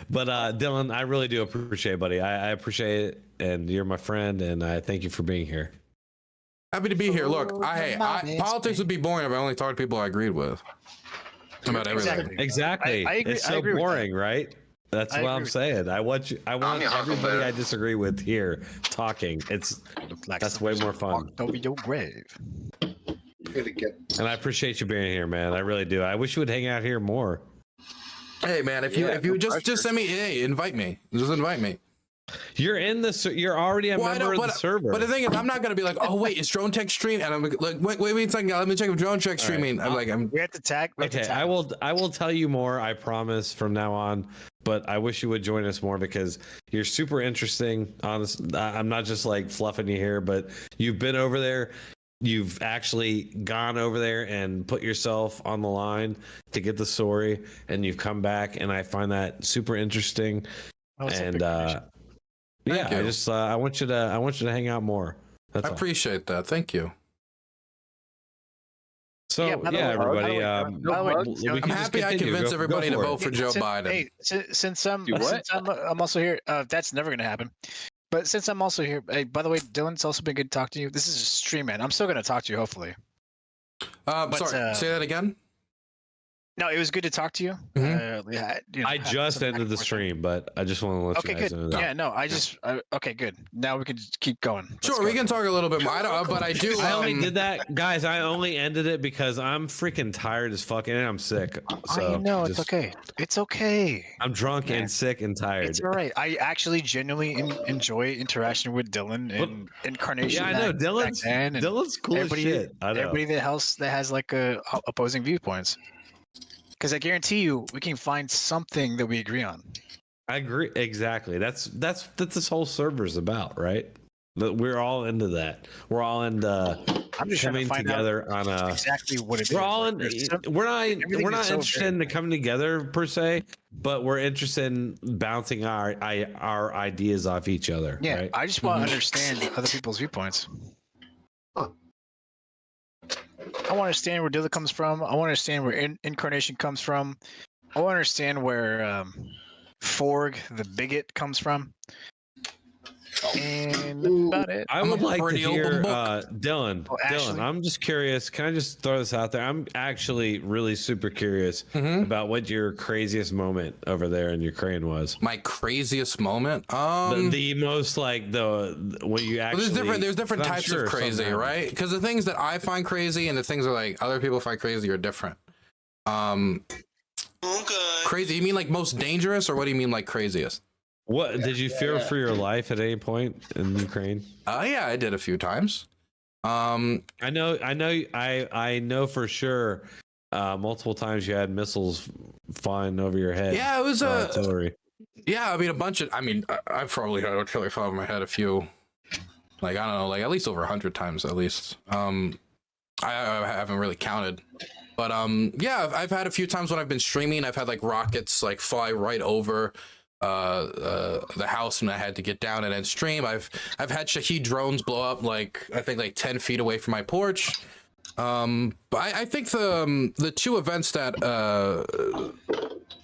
But Dylan, I really do appreciate it, buddy. I appreciate it, and you're my friend, and I thank you for being here. Happy to be here. Look, politics would be boring if I only talked to people I agreed with about everything. Exactly. I agree. It's so boring, right? That's what I'm saying. I want everybody I disagree with here talking. That's way more fun. Don't be your grave. And I appreciate you being here, man. I really do. I wish you would hang out here more. Hey, man, if you would just send me, invite me. Just invite me. You're already a member of the server. But the thing is, I'm not gonna be like, oh wait, is Drone Tech stream? And I'm like, wait a second, let me check if Drone Tech streaming. Right. We have to tag. I will tell you more. I promise from now on. But I wish you would join us more because you're super interesting. Honest, I'm not just like fluffing you here, but you've been over there. You've actually gone over there and put yourself on the line to get the story, and you've come back, and I find that super interesting. And I want you to hang out more. I appreciate that. Thank you. So everybody. I'm happy I convinced everybody to vote for Joe Biden. Hey, since I'm also here, that's never gonna happen. But since I'm also here, hey, by the way, Dylan, it's also been good to talk to you. This is a stream, man. I'm still going to talk to you, hopefully. Sorry, say that again? No, it was good to talk to you. Mm-hmm. I just ended the stream, but I just want to let you guys know that. Yeah, no, okay, good. Now we can just keep going. Sure, we can talk a little bit more. But I do. I only did that, guys. I only ended it because I'm freaking tired as fuck and I'm sick. So I know, it's okay. It's okay. I'm drunk and sick and tired. It's all right. I actually genuinely enjoy interaction with Dylan and Incarnation. Yeah, I know. Dylan's cool as shit. I know. Everybody that has like opposing viewpoints. Because I guarantee you, we can find something that we agree on. I agree. Exactly. That's this whole server's about, right? We're all into that. We're all into coming together on a exactly what it we're is. all in, we're not so interested in the coming together per se, but we're interested in bouncing our ideas off each other. Yeah, right? I just want to understand other people's viewpoints. Huh. I want to understand where Dilla comes from. I want to understand where Incarnation comes from. I want to understand where Forg, the bigot, comes from. And that's about it. I would like to hear Dylan. Oh, Dylan, I'm just curious. Can I just throw this out there? I'm actually really super curious about what your craziest moment over there in Ukraine was. My craziest moment? The most like when you actually. There's different types of crazy, right? Because the things that I find crazy and the things that like other people find crazy are different. Crazy? You mean like most dangerous, or what do you mean like craziest? What did you fear for your life at any point in Ukraine? Yeah, I did a few times. I know for sure. Multiple times you had missiles flying over your head. Yeah, it was artillery. Yeah, I mean a bunch of. I mean, I've probably had artillery fly over my head a few. Like I don't know, like at least over 100 times at least. I haven't really counted, but yeah, I've had a few times when I've been streaming. I've had like rockets like fly right over the house and I had to get down and then stream. I've had Shahed drones blow up like I think like 10 feet away from my porch. But I think the two events that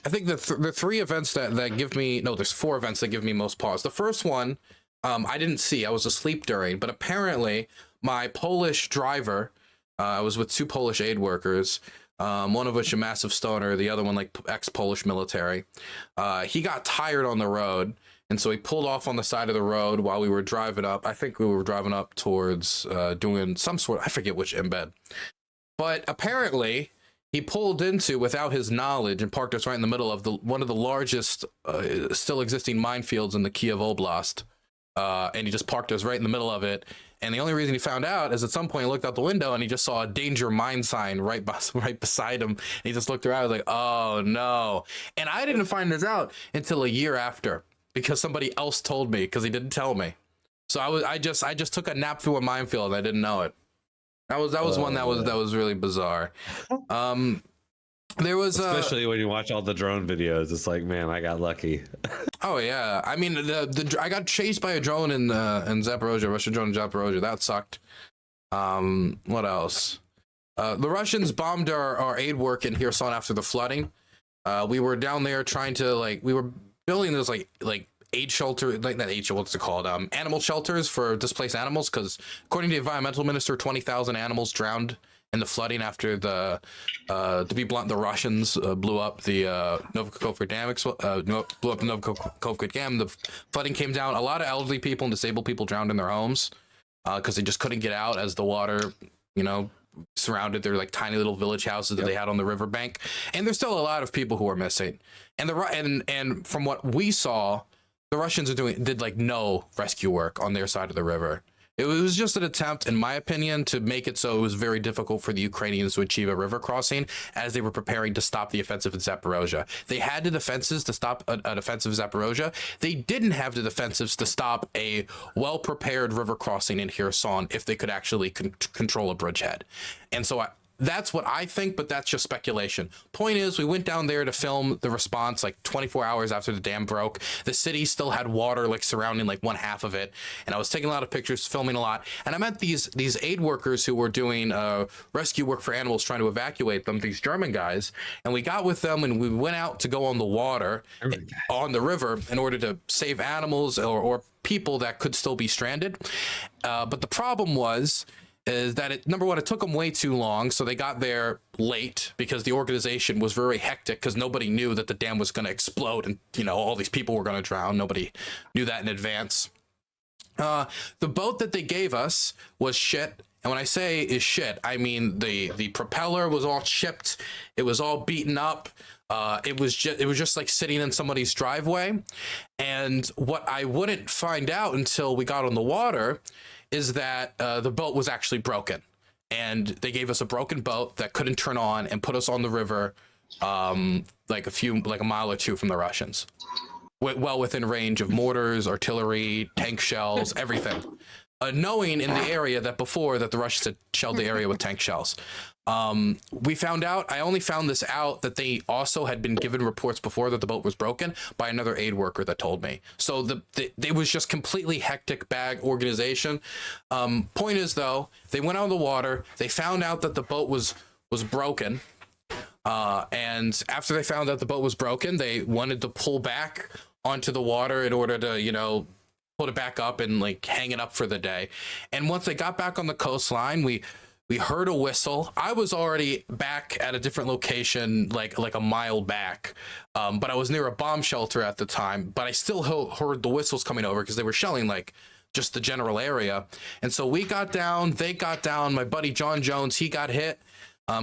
I think the three events that give me there's four events that give me most pause. The first one I didn't see, I was asleep during, but apparently my Polish driver, I was with two Polish aid workers, one of which a massive stoner, the other one like ex-Polish military. He got tired on the road, and so he pulled off on the side of the road while we were driving up. I think we were driving up towards doing some sort, I forget which embed. But apparently he pulled into, without his knowledge, and parked us right in the middle of one of the largest still existing minefields in the Kiev Oblast. And he just parked us right in the middle of it. And the only reason he found out is at some point he looked out the window and he just saw a danger mine sign right beside him. And he just looked around, like, oh no. And I didn't find this out until a year after, because somebody else told me, because he didn't tell me. So I just took a nap through a minefield and I didn't know it. That was one that was really bizarre. There was especially when you watch all the drone videos, it's like, man, I got lucky. Oh yeah, I mean I got chased by a drone in Zaporozhye, Russian drone in Zaporozhye. That sucked. What else? The Russians bombed our aid work in Kherson after the flooding. We were down there trying to we were building those like aid shelter, like not aid, what's it called? Animal shelters for displaced animals, because according to the environmental minister, 20,000 animals drowned in the flooding after to be blunt, the Russians blew up the Novokhovka Dam. Blew up the Novokhovka Dam. The flooding came down. A lot of elderly people and disabled people drowned in their homes because they just couldn't get out as the water, surrounded their like tiny little village houses that they had on the riverbank. And there's still a lot of people who are missing. And and from what we saw, the Russians did like no rescue work on their side of the river. It was just an attempt, in my opinion, to make it so it was very difficult for the Ukrainians to achieve a river crossing as they were preparing to stop the offensive in Zaporozhye. They had the defenses to stop an offensive in Zaporozhye. They didn't have the defensives to stop a well-prepared river crossing in Kherson if they could actually control a bridgehead. And so that's what I think, but that's just speculation. Point is, we went down there to film the response like 24 hours after the dam broke. The city still had water like surrounding like one half of it, and I was taking a lot of pictures, filming a lot. And I met these aid workers who were doing rescue work for animals, trying to evacuate them. These German guys, and we got with them and we went out to go on the water on the river in order to save animals or people that could still be stranded. But the problem is that number one, it took them way too long, so they got there late because the organization was very hectic because nobody knew that the dam was going to explode and all these people were going to drown. Nobody knew that in advance. The boat that they gave us was shit, and when I say is shit, I mean the propeller was all chipped, it was all beaten up. It was just like sitting in somebody's driveway. And what I wouldn't find out until we got on the water is that the boat was actually broken, and they gave us a broken boat that couldn't turn on and put us on the river like a mile or two from the Russians, well within range of mortars, artillery, tank shells, everything. knowing in the area that before that the Russians had shelled the area with tank shells. We found out, I only found this out, that they also had been given reports before that the boat was broken by another aid worker that told me. So it was just completely hectic bag organization. Point is though, they went out of the water, they found out that the boat was broken. And after they found out the boat was broken, they wanted to pull back onto the water in order to, you know, put it back up and like hang it up for the day. And once they got back on the coastline, we heard a whistle. I was already back at a different location, like a mile back, but I was near a bomb shelter at the time, but I still heard the whistles coming over because they were shelling like just the general area. And so we got down, they got down. My buddy John Jones, he got hit.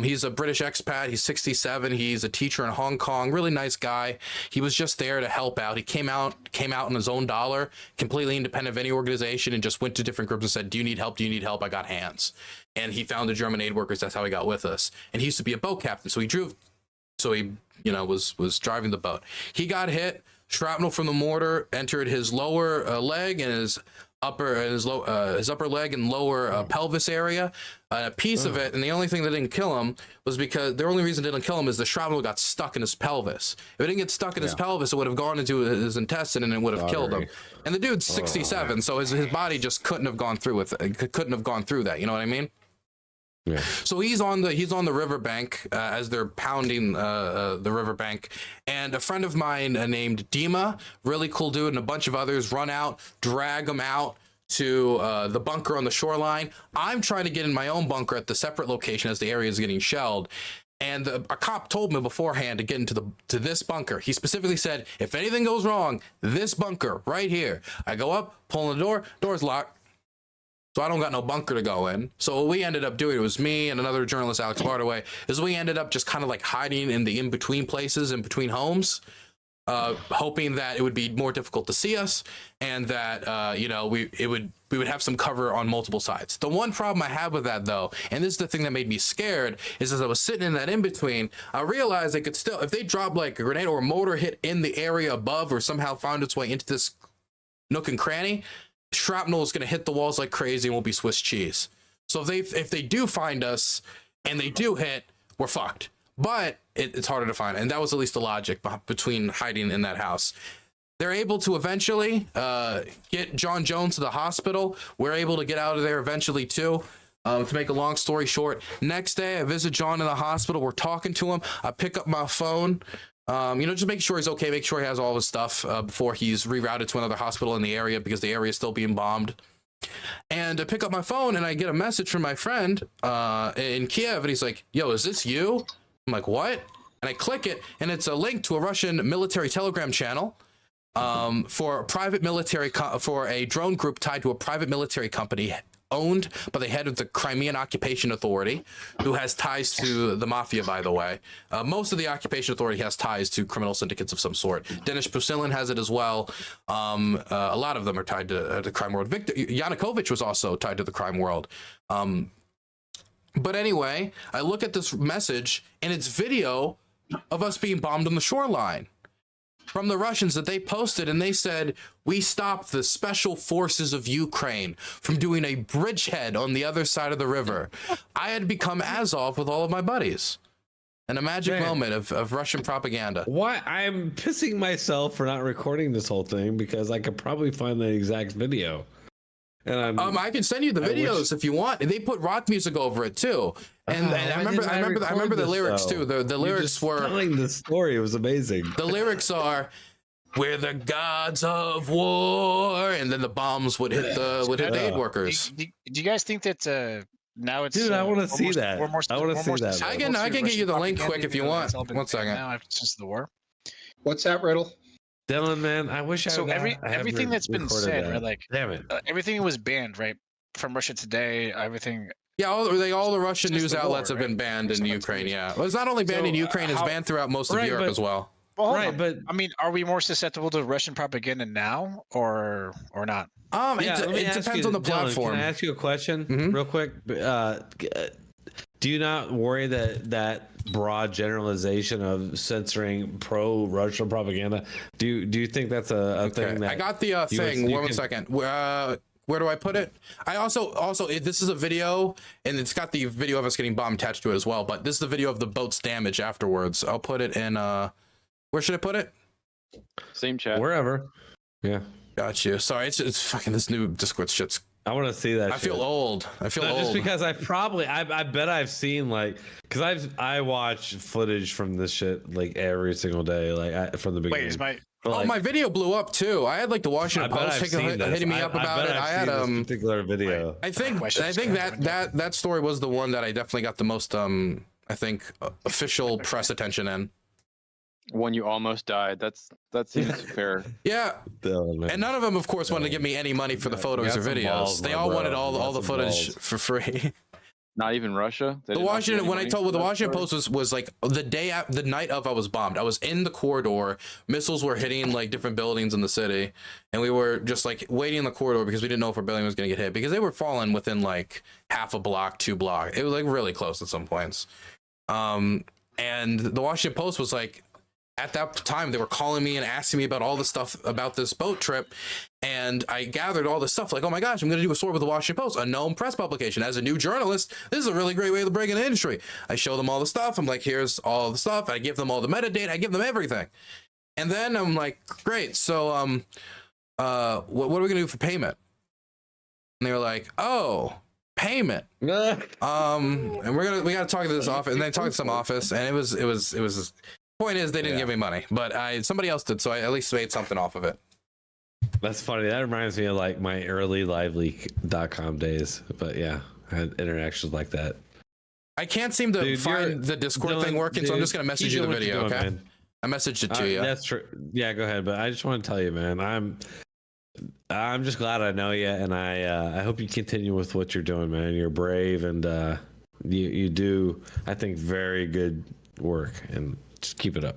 He's a British expat. He's 67. He's a teacher in Hong Kong. Really nice guy. He was just there to help out. He came out on his own dollar, completely independent of any organization, and just went to different groups and said, "Do you need help? Do you need help? I got hands." And he found the German aid workers. That's how he got with us. And he used to be a boat captain, so he was driving the boat. He got hit. Shrapnel from the mortar entered his lower leg and his upper leg and lower pelvis area. A piece of it, and the only thing that didn't kill him was because the only reason it didn't kill him is the shrapnel got stuck in his pelvis. If it didn't get stuck in his pelvis, it would have gone into his intestine and it would have killed him. And the dude's 67, so his body just couldn't have gone through with it. Couldn't have gone through that. You know what I mean? Yeah. So he's on the riverbank as they're pounding the riverbank, and a friend of mine named Dima, really cool dude, and a bunch of others run out, drag him out to the bunker on the shoreline. I'm trying to get in my own bunker at the separate location as the area is getting shelled. And a cop told me beforehand to get into this bunker. He specifically said, if anything goes wrong, this bunker right here. I go up, pull on the door, door's locked. So I don't got no bunker to go in. So what we ended up doing, it was me and another journalist, Alex Bardaway, is we ended up just kind of like hiding in the in-between places, in between homes, hoping that it would be more difficult to see us, and that we would have some cover on multiple sides. The one problem I had with that though, and this is the thing that made me scared, is as I was sitting in that in-between, I realized they could still, if they dropped like a grenade or a mortar hit in the area above or somehow found its way into this nook and cranny, shrapnel is going to hit the walls like crazy and will be Swiss cheese. So if they do find us and they do hit, we're fucked. But it's harder to find, and that was at least the logic between hiding in that house. They're able to eventually get John Jones to the hospital. We're able to get out of there eventually too. To make a long story short, next day I visit John in the hospital. We're talking to him. I pick up my phone. Just make sure he's okay, make sure he has all his stuff before he's rerouted to another hospital in the area, because the area is still being bombed. And I pick up my phone and I get a message from my friend in Kiev, and he's like, "Yo, is this you?" I'm like, "What?" And I click it, and it's a link to a Russian military Telegram channel for a private military for a drone group tied to a private military company owned by the head of the Crimean Occupation Authority, who has ties to the mafia, by the way. Most of the Occupation Authority has ties to criminal syndicates of some sort. Denis Pusilin has it as well. A lot of them are tied to the crime world. Yanukovych was also tied to the crime world. But anyway, I look at this message, and it's video of us being bombed on the shoreline from the Russians that they posted, and they said, "We stopped the special forces of Ukraine from doing a bridgehead on the other side of the river." I had become Azov with all of my buddies. And a magic moment of Russian propaganda. Why? I'm pissing myself for not recording this whole thing, because I could probably find the exact video. And I can send you the videos if you want. They put rock music over it too, and I remember the lyrics too. The lyrics were telling the story. It was amazing. The lyrics are, "We're the gods of war," and then the bombs would hit the aid workers. Do you guys think that now it's? Dude, I want to see that. I want to see that. I can get you the link quick if you want. 1 second. Now since the war. What's that, Riddle? Dylan, man, I wish I. So everything that's been said, right? Like, damn it, everything was banned, right? From Russia Today, everything. Yeah, all the Russian news outlets have been banned in Ukraine. Yeah, well, it's not only banned in Ukraine; it's banned throughout most of Europe as well. Well, but I mean, are we more susceptible to Russian propaganda now, or not? It depends on the platform. Can I ask you a question real quick? Do you not worry that broad generalization of censoring pro-Russian propaganda? Do you think that's a thing that I got the thing? 1 second. where do I put it? I also this is a video, and it's got the video of us getting bombed attached to it as well. But this is the video of the boat's damage afterwards. I'll put it in. Where should I put it? Same chat. Wherever. Yeah. Got you. Sorry, it's fucking this new Discord shit's. I want to see that. I feel old. I feel old. Just because I bet I've seen like, because I watch footage from this shit like every single day, like from the beginning. Wait, is my my video blew up too. I had like the Washington Post hitting me up about it. I had this particular video. I think that story was the one that I definitely got the most I think official press attention in. When you almost died, that seems fair. Yeah, and none of them, of course, wanted to give me any money for the photos or videos. Balls, they all wanted all the footage for free. Not even Russia. The Washington, when I told the Washington Post was like the night of I was bombed. I was in the corridor. Missiles were hitting like different buildings in the city, and we were just like waiting in the corridor because we didn't know if our building was going to get hit because they were falling within like half a block, 2 blocks. It was like really close at some points. And the Washington Post was like, at that time, they were calling me and asking me about all the stuff about this boat trip. And I gathered all this stuff like, oh my gosh, I'm going to do a story with the Washington Post, a known press publication. As a new journalist, this is a really great way to break in the industry. I show them all the stuff. I'm like, here's all the stuff. I give them all the metadata. I give them everything. And then I'm like, great. So what are we going to do for payment? And they were like, oh, payment. And we got to talk to this office. And they talked to some office, and it was point is they didn't give me money, but somebody else did, so I at least made something off of it. That's funny. That reminds me of like my early liveleak.com days. But yeah, I had interactions like that. I can't seem to find the Discord thing working, so I'm just gonna message you the video, okay? Man. I messaged it to you. That's true. Yeah, go ahead. But I just want to tell you, man, I'm just glad I know you, and I hope you continue with what you're doing, man. You're brave, and you do, I think, very good work, and just keep it up.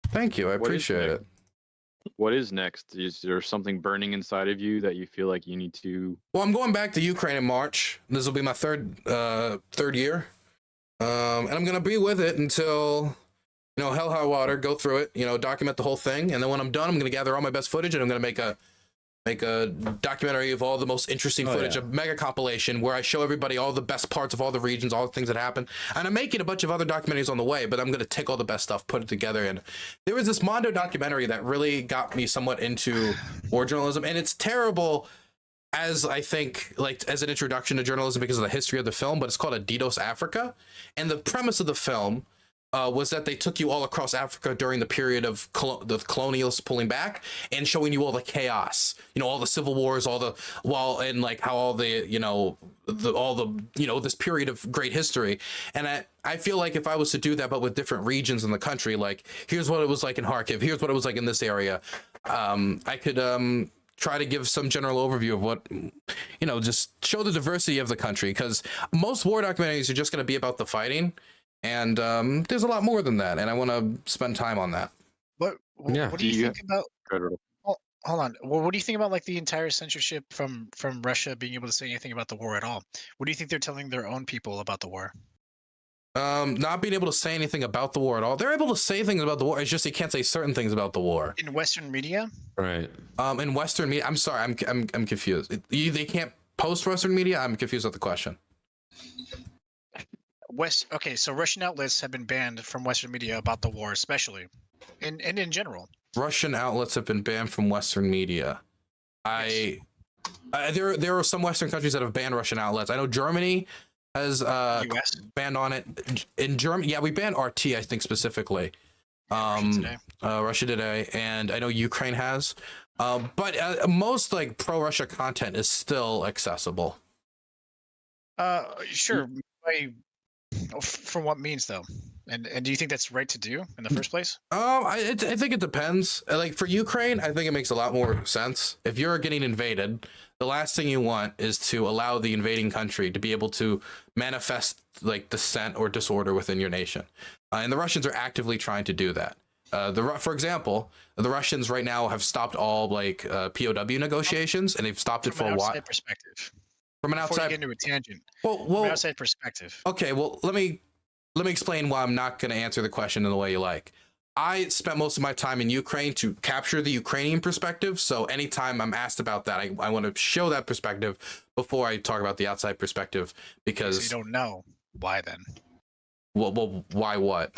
Thank you. I appreciate it. What is next? Is there something burning inside of you that you feel like you need to? Well, I'm going back to Ukraine in March. This will be my third year, and I'm gonna be with it until, hell, high water. Go through it, document the whole thing, and then when I'm done, I'm gonna gather all my best footage, and I'm gonna make a documentary of all the most interesting footage, a mega compilation where I show everybody all the best parts of all the regions, all the things that happen. And I'm making a bunch of other documentaries on the way, but I'm going to take all the best stuff, put it together. And there was this Mondo documentary that really got me somewhat into war journalism. And it's terrible as I think, like, as an introduction to journalism because of the history of the film, but it's called Adidos Africa. And the premise of the film was that they took you all across Africa during the period of the colonialists pulling back and showing you all the chaos, all the civil wars, and like how all the, this period of great history. And I feel like if I was to do that, but with different regions in the country, like here's what it was like in Kharkiv, here's what it was like in this area. I could try to give some general overview of what, just show the diversity of the country, because most war documentaries are just going to be about the fighting. And there's a lot more than that, and I want to spend time on that. What do you think about? Hold on. Well, what do you think about like the entire censorship from Russia being able to say anything about the war at all? What do you think they're telling their own people about the war? Not being able to say anything about the war at all. They're able to say things about the war. It's just you can't say certain things about the war in Western media. Right. In Western media, I'm sorry, I'm confused. They can't post Western media. I'm confused with the question. Okay, so Russian outlets have been banned from Western media about the war, especially, and in general. Russian outlets have been banned from Western media. Yes. There are some Western countries that have banned Russian outlets. I know Germany has banned on it. In Germany, yeah, we banned RT, I think specifically. Russia Today, and I know Ukraine has. But most like pro-Russia content is still accessible. Sure. From what means though, and do you think that's right to do in the first place? I think it depends. Like for Ukraine, I think it makes a lot more sense. If you're getting invaded, the last thing you want is to allow the invading country to be able to manifest like dissent or disorder within your nation, and the Russians are actively trying to do that. For example, the Russians right now have stopped all like POW negotiations, and they've stopped it for a while. Perspective. From an outside, before you get into a tangent. Well, from an outside perspective. Okay, well, let me explain why I'm not going to answer the question in the way you like. I spent most of my time in Ukraine to capture the Ukrainian perspective. So anytime I'm asked about that, I want to show that perspective before I talk about the outside perspective, because so you don't know why then. Well, why what?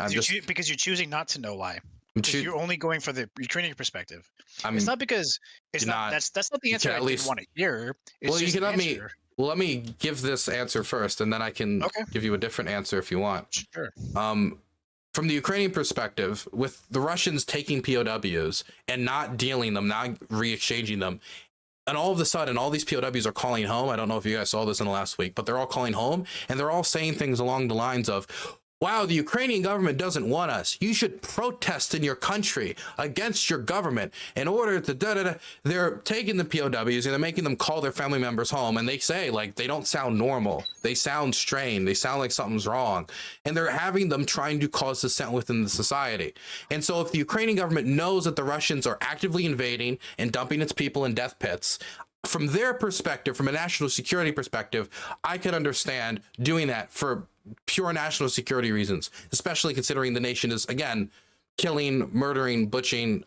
Because you're choosing not to know why. You're only going for the Ukrainian perspective. It's not because it's not. That's not the answer I didn't want to hear. It's you can let me. Well, let me give this answer first, and then I can give you a different answer if you want. Sure. From the Ukrainian perspective, with the Russians taking POWs and not dealing them, not re-exchanging them, and all of a sudden, all these POWs are calling home. I don't know if you guys saw this in the last week, but they're all calling home, and they're all saying things along the lines of, wow, the Ukrainian government doesn't want us. You should protest in your country against your government in order to They're taking the POWs and they're making them call their family members home. And they say, like, they don't sound normal. They sound strained. They sound like something's wrong. And they're having them trying to cause dissent within the society. And so if the Ukrainian government knows that the Russians are actively invading and dumping its people in death pits, from their perspective, from a national security perspective, I could understand doing that for pure national security reasons, especially considering the nation is, again, killing, murdering, butchering.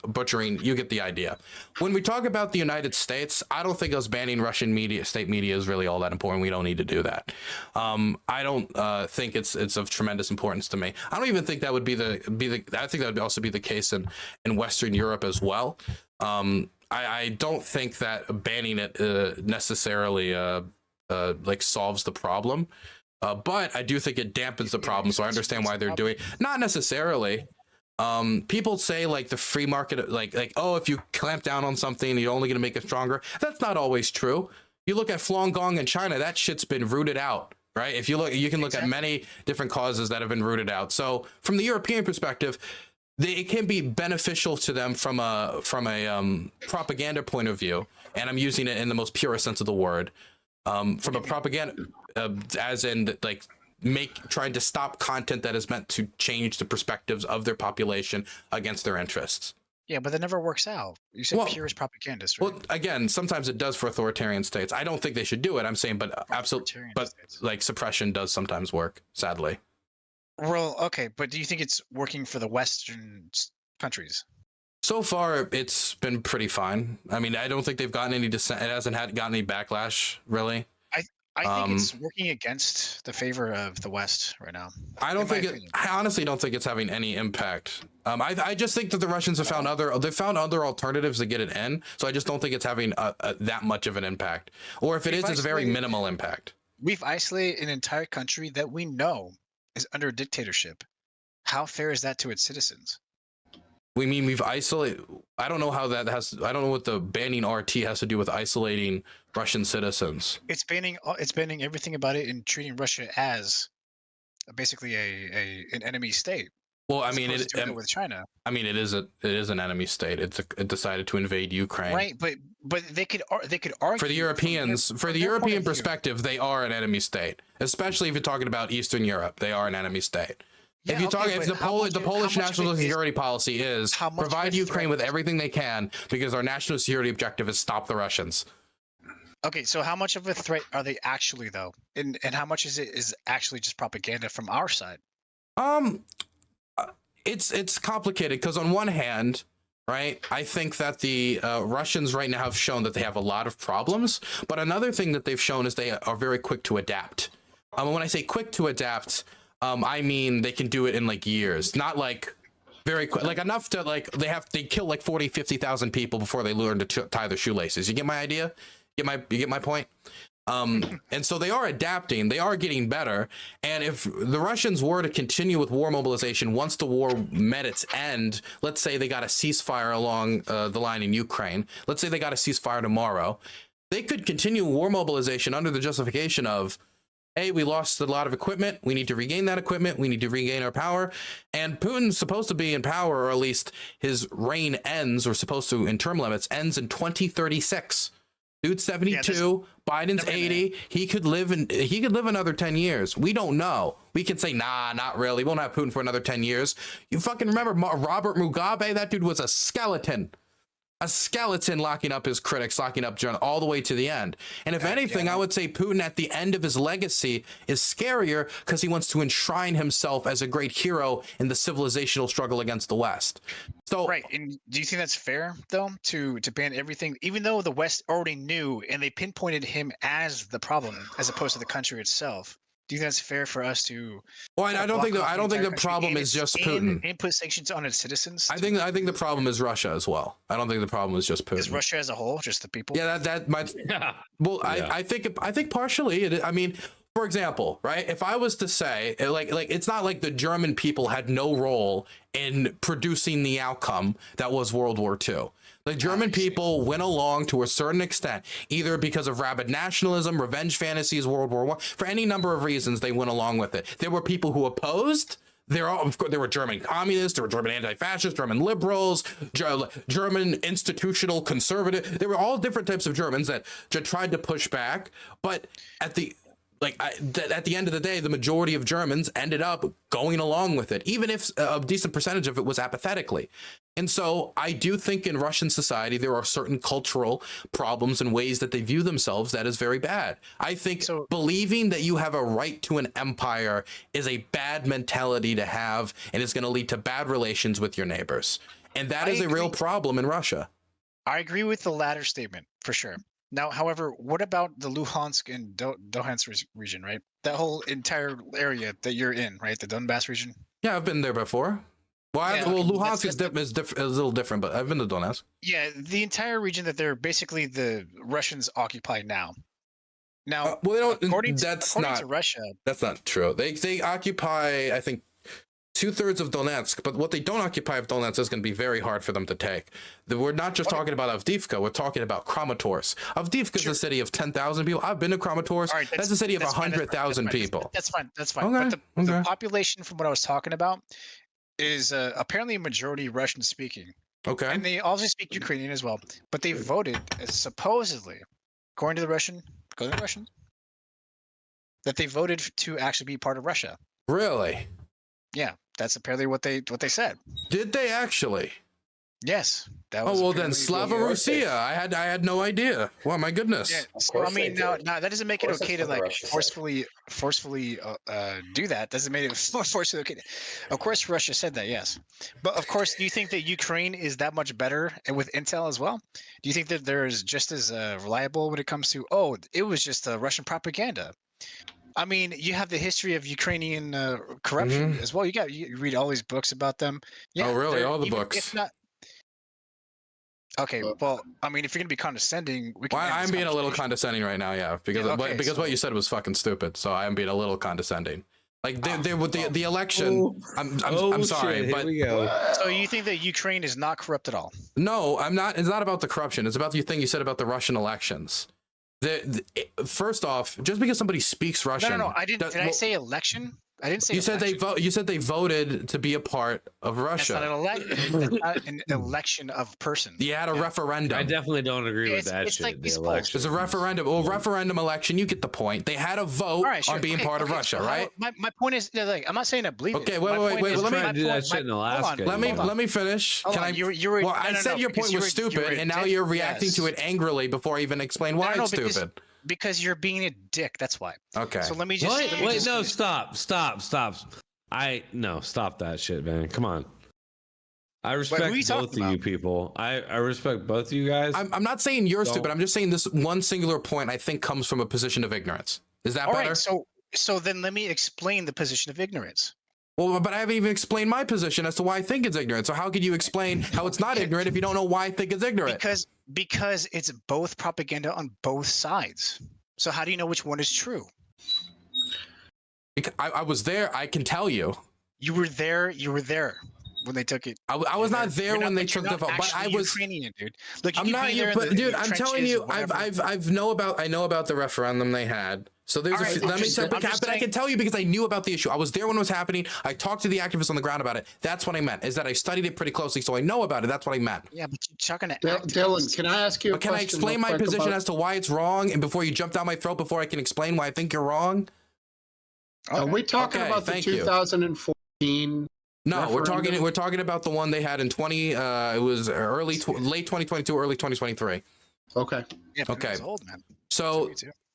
You get the idea. When we talk about the United States, I don't think us banning Russian media, state media, is really all that important. We don't need to do that. I don't think it's of tremendous importance to me. I don't even think that would be the. I think that would also be the case in Western Europe as well. I don't think that banning it necessarily like solves the problem. But I do think it dampens the problem, so I understand why they're doing it. Not necessarily. People say like the free market, like oh, if you clamp down on something, you're only going to make it stronger. That's not always true. You look at Falun Gong in China, that shit's been rooted out, right? If you look, you can look at many different causes that have been rooted out. So from the European perspective, it can be beneficial to them from a propaganda point of view, and I'm using it in the most purest sense of the word. From a propaganda, as in like trying to stop content that is meant to change the perspectives of their population against their interests. Yeah, but that never works out. You said purist propagandist, right? Well, again, sometimes it does for authoritarian states. I don't think they should do it. I'm saying, but absolutely, but like suppression does sometimes work, sadly. Well, okay, but do you think it's working for the Western countries? So far, it's been pretty fine. I mean, I don't think they've gotten any dissent. It hasn't gotten any backlash, really. I think it's working against the favor of the West right now. I honestly don't think it's having any impact. I just think that the Russians have found other alternatives to get it in. So I just don't think it's having that much of an impact. Or if it is, it's a very minimal impact. We've isolated an entire country that we know is under a dictatorship. How fair is that to its citizens? We mean we've isolated. I don't know how that has. I don't know what the banning RT has to do with isolating Russian citizens. It's banning everything about it and treating Russia as basically an enemy state. Well, I mean, with China. I mean, it is an enemy state. It decided to invade Ukraine. Right, but they could argue for the Europeans. For the European perspective, they are an enemy state. Especially if you're talking about Eastern Europe, they are an enemy state. Yeah, if the Polish national security policy is provide Ukraine with everything they can because our national security objective is stop the Russians. Okay, so how much of a threat are they actually though, and how much is actually just propaganda from our side? It's complicated because on one hand, right, I think that the Russians right now have shown that they have a lot of problems, but another thing that they've shown is they are very quick to adapt. When I say quick to adapt, I mean they can do it in like years, not like very quick, like enough to like they kill like 50,000 people before they learn to tie their shoelaces. You get my idea? You get my point? And so they are adapting, they are getting better. And if the Russians were to continue with war mobilization once the war met its end, let's say they got a ceasefire along the line in Ukraine, let's say they got a ceasefire tomorrow, they could continue war mobilization under the justification of, hey, we lost a lot of equipment. We need to regain that equipment. We need to regain our power. And Putin's supposed to be in power, or at least his reign ends, or supposed to, in term limits, ends in 2036. Dude's 72, Biden's 80. He could live another 10 years. We don't know. We can say, nah, not really. We won't have Putin for another 10 years. You fucking remember Robert Mugabe? That dude was a skeleton. a skeleton locking up his critics, locking up journalists all the way to the end. And if anything, I would say Putin at the end of his legacy is scarier because he wants to enshrine himself as a great hero in the civilizational struggle against the West. So right, and do you think that's fair though to ban everything, even though the West already knew and they pinpointed him as the problem as opposed to the country itself? Do you think that's fair for us to? Well, I don't think the problem is just Putin. And put sanctions on its citizens. I think the problem is Russia as well. I don't think the problem is just Putin. Is Russia as a whole just the people? Yeah, that might. Well, yeah. I think partially. I mean, for example, right? If I was to say, like it's not like the German people had no role in producing the outcome that was World War II. The German people went along to a certain extent, either because of rabid nationalism, revenge fantasies, World War I, for any number of reasons, they went along with it. There were people who opposed. There were German communists, there were German anti-fascists, German liberals, German institutional conservative. There were all different types of Germans that tried to push back. But at the end of the day, the majority of Germans ended up going along with it, even if a decent percentage of it was apathetically. And so I do think in Russian society, there are certain cultural problems and ways that they view themselves that is very bad. I think believing that you have a right to an empire is a bad mentality to have, and it's going to lead to bad relations with your neighbors. And that is a real problem in Russia. I agree with the latter statement for sure. Now, however, what about the Luhansk and Donetsk region, right? That whole entire area that you're in, right? The Donbas region? Yeah, I've been there before. Well, Luhansk is a little different, but I've been to Donetsk. Yeah, the entire region that they're basically the Russians occupy now. Now, according to Russia, that's not true. They occupy, I think, 2/3 of Donetsk, but what they don't occupy of Donetsk is going to be very hard for them to take. We're not just talking about Avdiivka, we're talking about Kramatorsk. Avdiivka is a city of 10,000 people. I've been to Kramatorsk. Right, that's a city of 100,000 people. That's fine. Okay, but the population, from what I was talking about, is apparently a majority Russian speaking. Okay. And they also speak Ukrainian as well. But they voted, supposedly, according to the Russians, that they voted to actually be part of Russia. Really? Yeah, that's apparently what they said. Did they actually? Yes. That was then Slava Russia. I had no idea. Well, my goodness. Yeah, so, I mean, now that doesn't make it okay to like forcefully do that. Doesn't make it forcefully okay. Of course, Russia said that, yes. But of course, do you think that Ukraine is that much better and with intel as well? Do you think that they're just as reliable when it comes to it was just Russian propaganda? I mean, you have the history of Ukrainian corruption as well. You read all these books about them. Yeah, oh, really? All the books? If not. Okay, well, I mean, if you're gonna be condescending, we can. Well, I'm being a little condescending right now, yeah, because what you said was fucking stupid. So I am being a little condescending. Like the election. I'm sorry, shit, but so you think that Ukraine is not corrupt at all? No, I'm not. It's not about the corruption. It's about the thing you said about the Russian elections. First off, just because somebody speaks Russian. No, I didn't. Did I say election? I didn't say. You said you said they voted to be a part of Russia. That's not an election of persons. You had a referendum. I definitely don't agree with that. It's shit. like these It's a referendum. Well, referendum election. You get the point. They had a vote on being part of Russia, right? My point is, like, I'm not saying I believe. Okay, wait. Let me do that shit in Alaska. Let me finish. I said your point was stupid, and now you're reacting to it angrily before I even explain why it's stupid. Because you're being a dick. That's why. Okay. So let me just. Wait, no, stop. Stop that shit, man. Come on. I respect both of you people. I respect both of you guys. I'm not saying you're stupid. I'm just saying this one singular point I think comes from a position of ignorance. Is that better? All right. So then let me explain the position of ignorance. Well, but I haven't even explained my position as to why I think it's ignorant. So how could you explain how it's not ignorant if you don't know why I think it's ignorant? Because it's both propaganda on both sides. So how do you know which one is true? I was there. I can tell you. You were there when they took it. I was not there when they took the vote, but I was Ukrainian, dude. Look, I'm not here, but dude, I'm telling you, I know about the referendum they had. So there's but I can tell you because I knew about the issue. I was there when it was happening. I talked to the activists on the ground about it. That's what I meant. Is that I studied it pretty closely, so I know about it. That's what I meant. Yeah, but you're chucking it. Dylan, can I ask you a question? Can I explain my position as to why it's wrong, and before you jump down my throat, before I can explain why I think you're wrong? Are we talking about the 2014 No, we're talking about the one they had in 20. It was late 2022, early 2023. Okay. Yeah, okay. It's old, man. So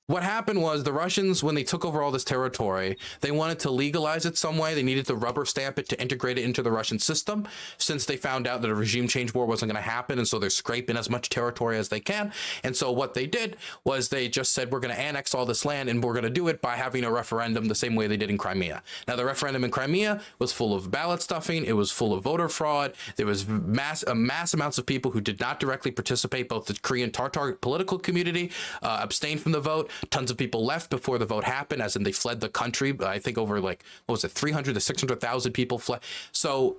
what happened was the Russians, when they took over all this territory, they wanted to legalize it some way. They needed to rubber stamp it to integrate it into the Russian system, since they found out that a regime change war wasn't going to happen. And so they're scraping as much territory as they can. And so what they did was they just said, we're going to annex all this land, and we're going to do it by having a referendum the same way they did in Crimea. Now, the referendum in Crimea was full of ballot stuffing. It was full of voter fraud. There was mass amounts of people who did not directly participate. Both the Korean Tatar political community abstained from the vote. Tons of people left before the vote happened, as in they fled the country. I think over 300 to 600,000 people fled. So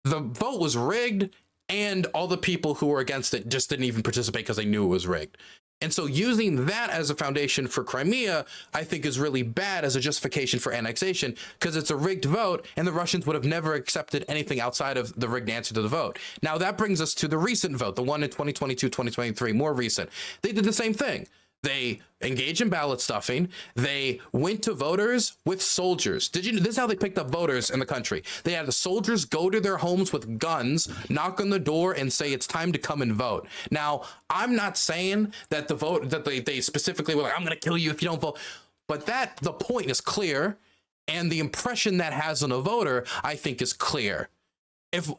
the vote was rigged, and all the people who were against it just didn't even participate because they knew it was rigged. And so using that as a foundation for Crimea, I think is really bad as a justification for annexation, because it's a rigged vote and the Russians would have never accepted anything outside of the rigged answer to the vote. Now that brings us to the recent vote, the one in 2022, 2023, more recent. They did the same thing. They engaged in ballot stuffing. They went to voters with soldiers. This is how they picked up voters in the country. They had the soldiers go to their homes with guns, knock on the door, and say it's time to come and vote. Now, I'm not saying that the vote that they specifically were like, I'm going to kill you if you don't vote, but the point is clear, and the impression that has on a voter, I think, is clear. If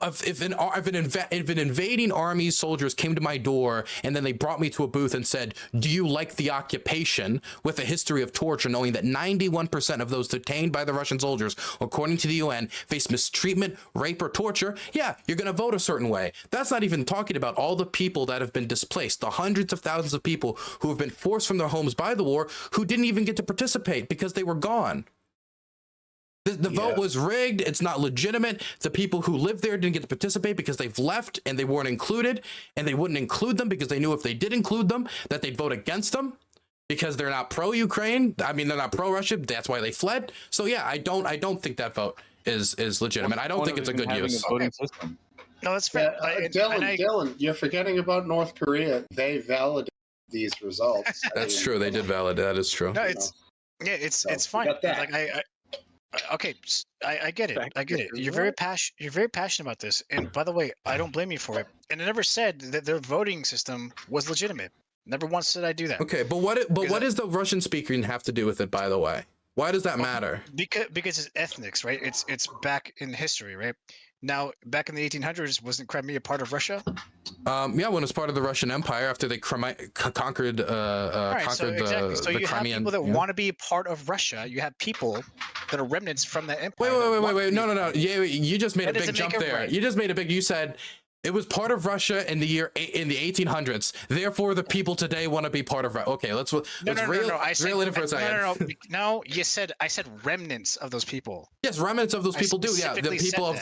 an invading army soldiers came to my door and then they brought me to a booth and said, do you like the occupation, with a history of torture, knowing that 91% of those detained by the Russian soldiers, according to the UN, face mistreatment, rape, or torture, yeah, you're going to vote a certain way. That's not even talking about all the people that have been displaced, the hundreds of thousands of people who have been forced from their homes by the war, who didn't even get to participate because they were gone. The vote was rigged. It's not legitimate. The people who lived there didn't get to participate because they've left and they weren't included, and they wouldn't include them because they knew if they did include them that they'd vote against them because they're not pro-Ukraine. I mean, they're not pro-Russia. That's why they fled. So yeah, I don't think that vote is legitimate. I don't think it's a good use. No, that's fair. Dylan, you're forgetting about North Korea. They validated these results. That's true. They did validate. That is true. No, it's fine. Like okay, I get it. I get it. You're very passionate about this. And by the way, I don't blame you for it. And I never said that their voting system was legitimate. Never once said I do that. Okay, but what does the Russian speaking have to do with it, by the way? Why does that matter? Because it's ethnics, right? It's back in history, right? Now, back in the 1800s, wasn't Crimea part of Russia? Yeah, when it was part of the Russian Empire after they conquered the So you have people that want to be part of Russia. You have people that are remnants from that empire. Wait. No. Yeah, you just made a big jump there. Right. You just made a big. You said it was part of Russia in the 1800s. Therefore, the people today want to be part of Russia. Okay, let's reel it in for a second. No. I said remnants of those people. Yes, remnants of those people do. Yeah, the people of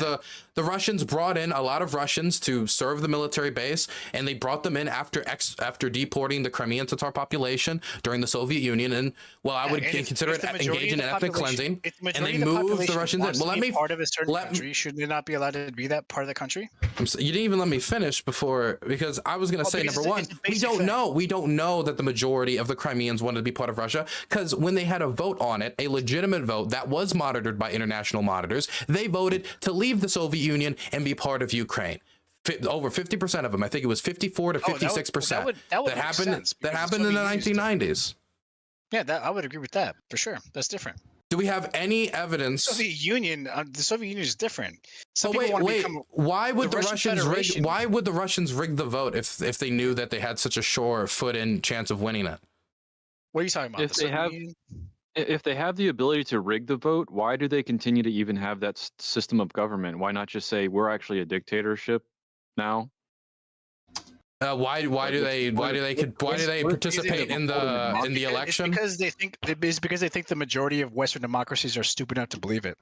the Russians brought in a lot of Russians to serve the military base, and they brought them in after deporting the Crimean Tatar population during the Soviet Union. And I would consider it engaging in ethnic cleansing. And they moved the Russians in. Well, let me part of a certain country. Should they not be allowed to be that part of the country? You didn't even let me finish before, because I was going to say, number one, we don't know that the majority of the Crimeans wanted to be part of Russia, because when they had a vote on it, a legitimate vote that was monitored by international monitors, they voted to leave the Soviet Union and be part of Ukraine. Over 50% of them, I think it was 54 to 56%. That happened in the 1990s. Yeah, I would agree with that for sure. That's different. Do we have any evidence? The Soviet Union is different. Why would the Russians rig the vote if they knew that they had such a sure foot-in chance of winning it? What are you talking about? If they have the ability to rig the vote, why do they continue to even have that system of government? Why not just say we're actually a dictatorship now? Why do they participate in the election? It's because they think the majority of Western democracies are stupid enough to believe it.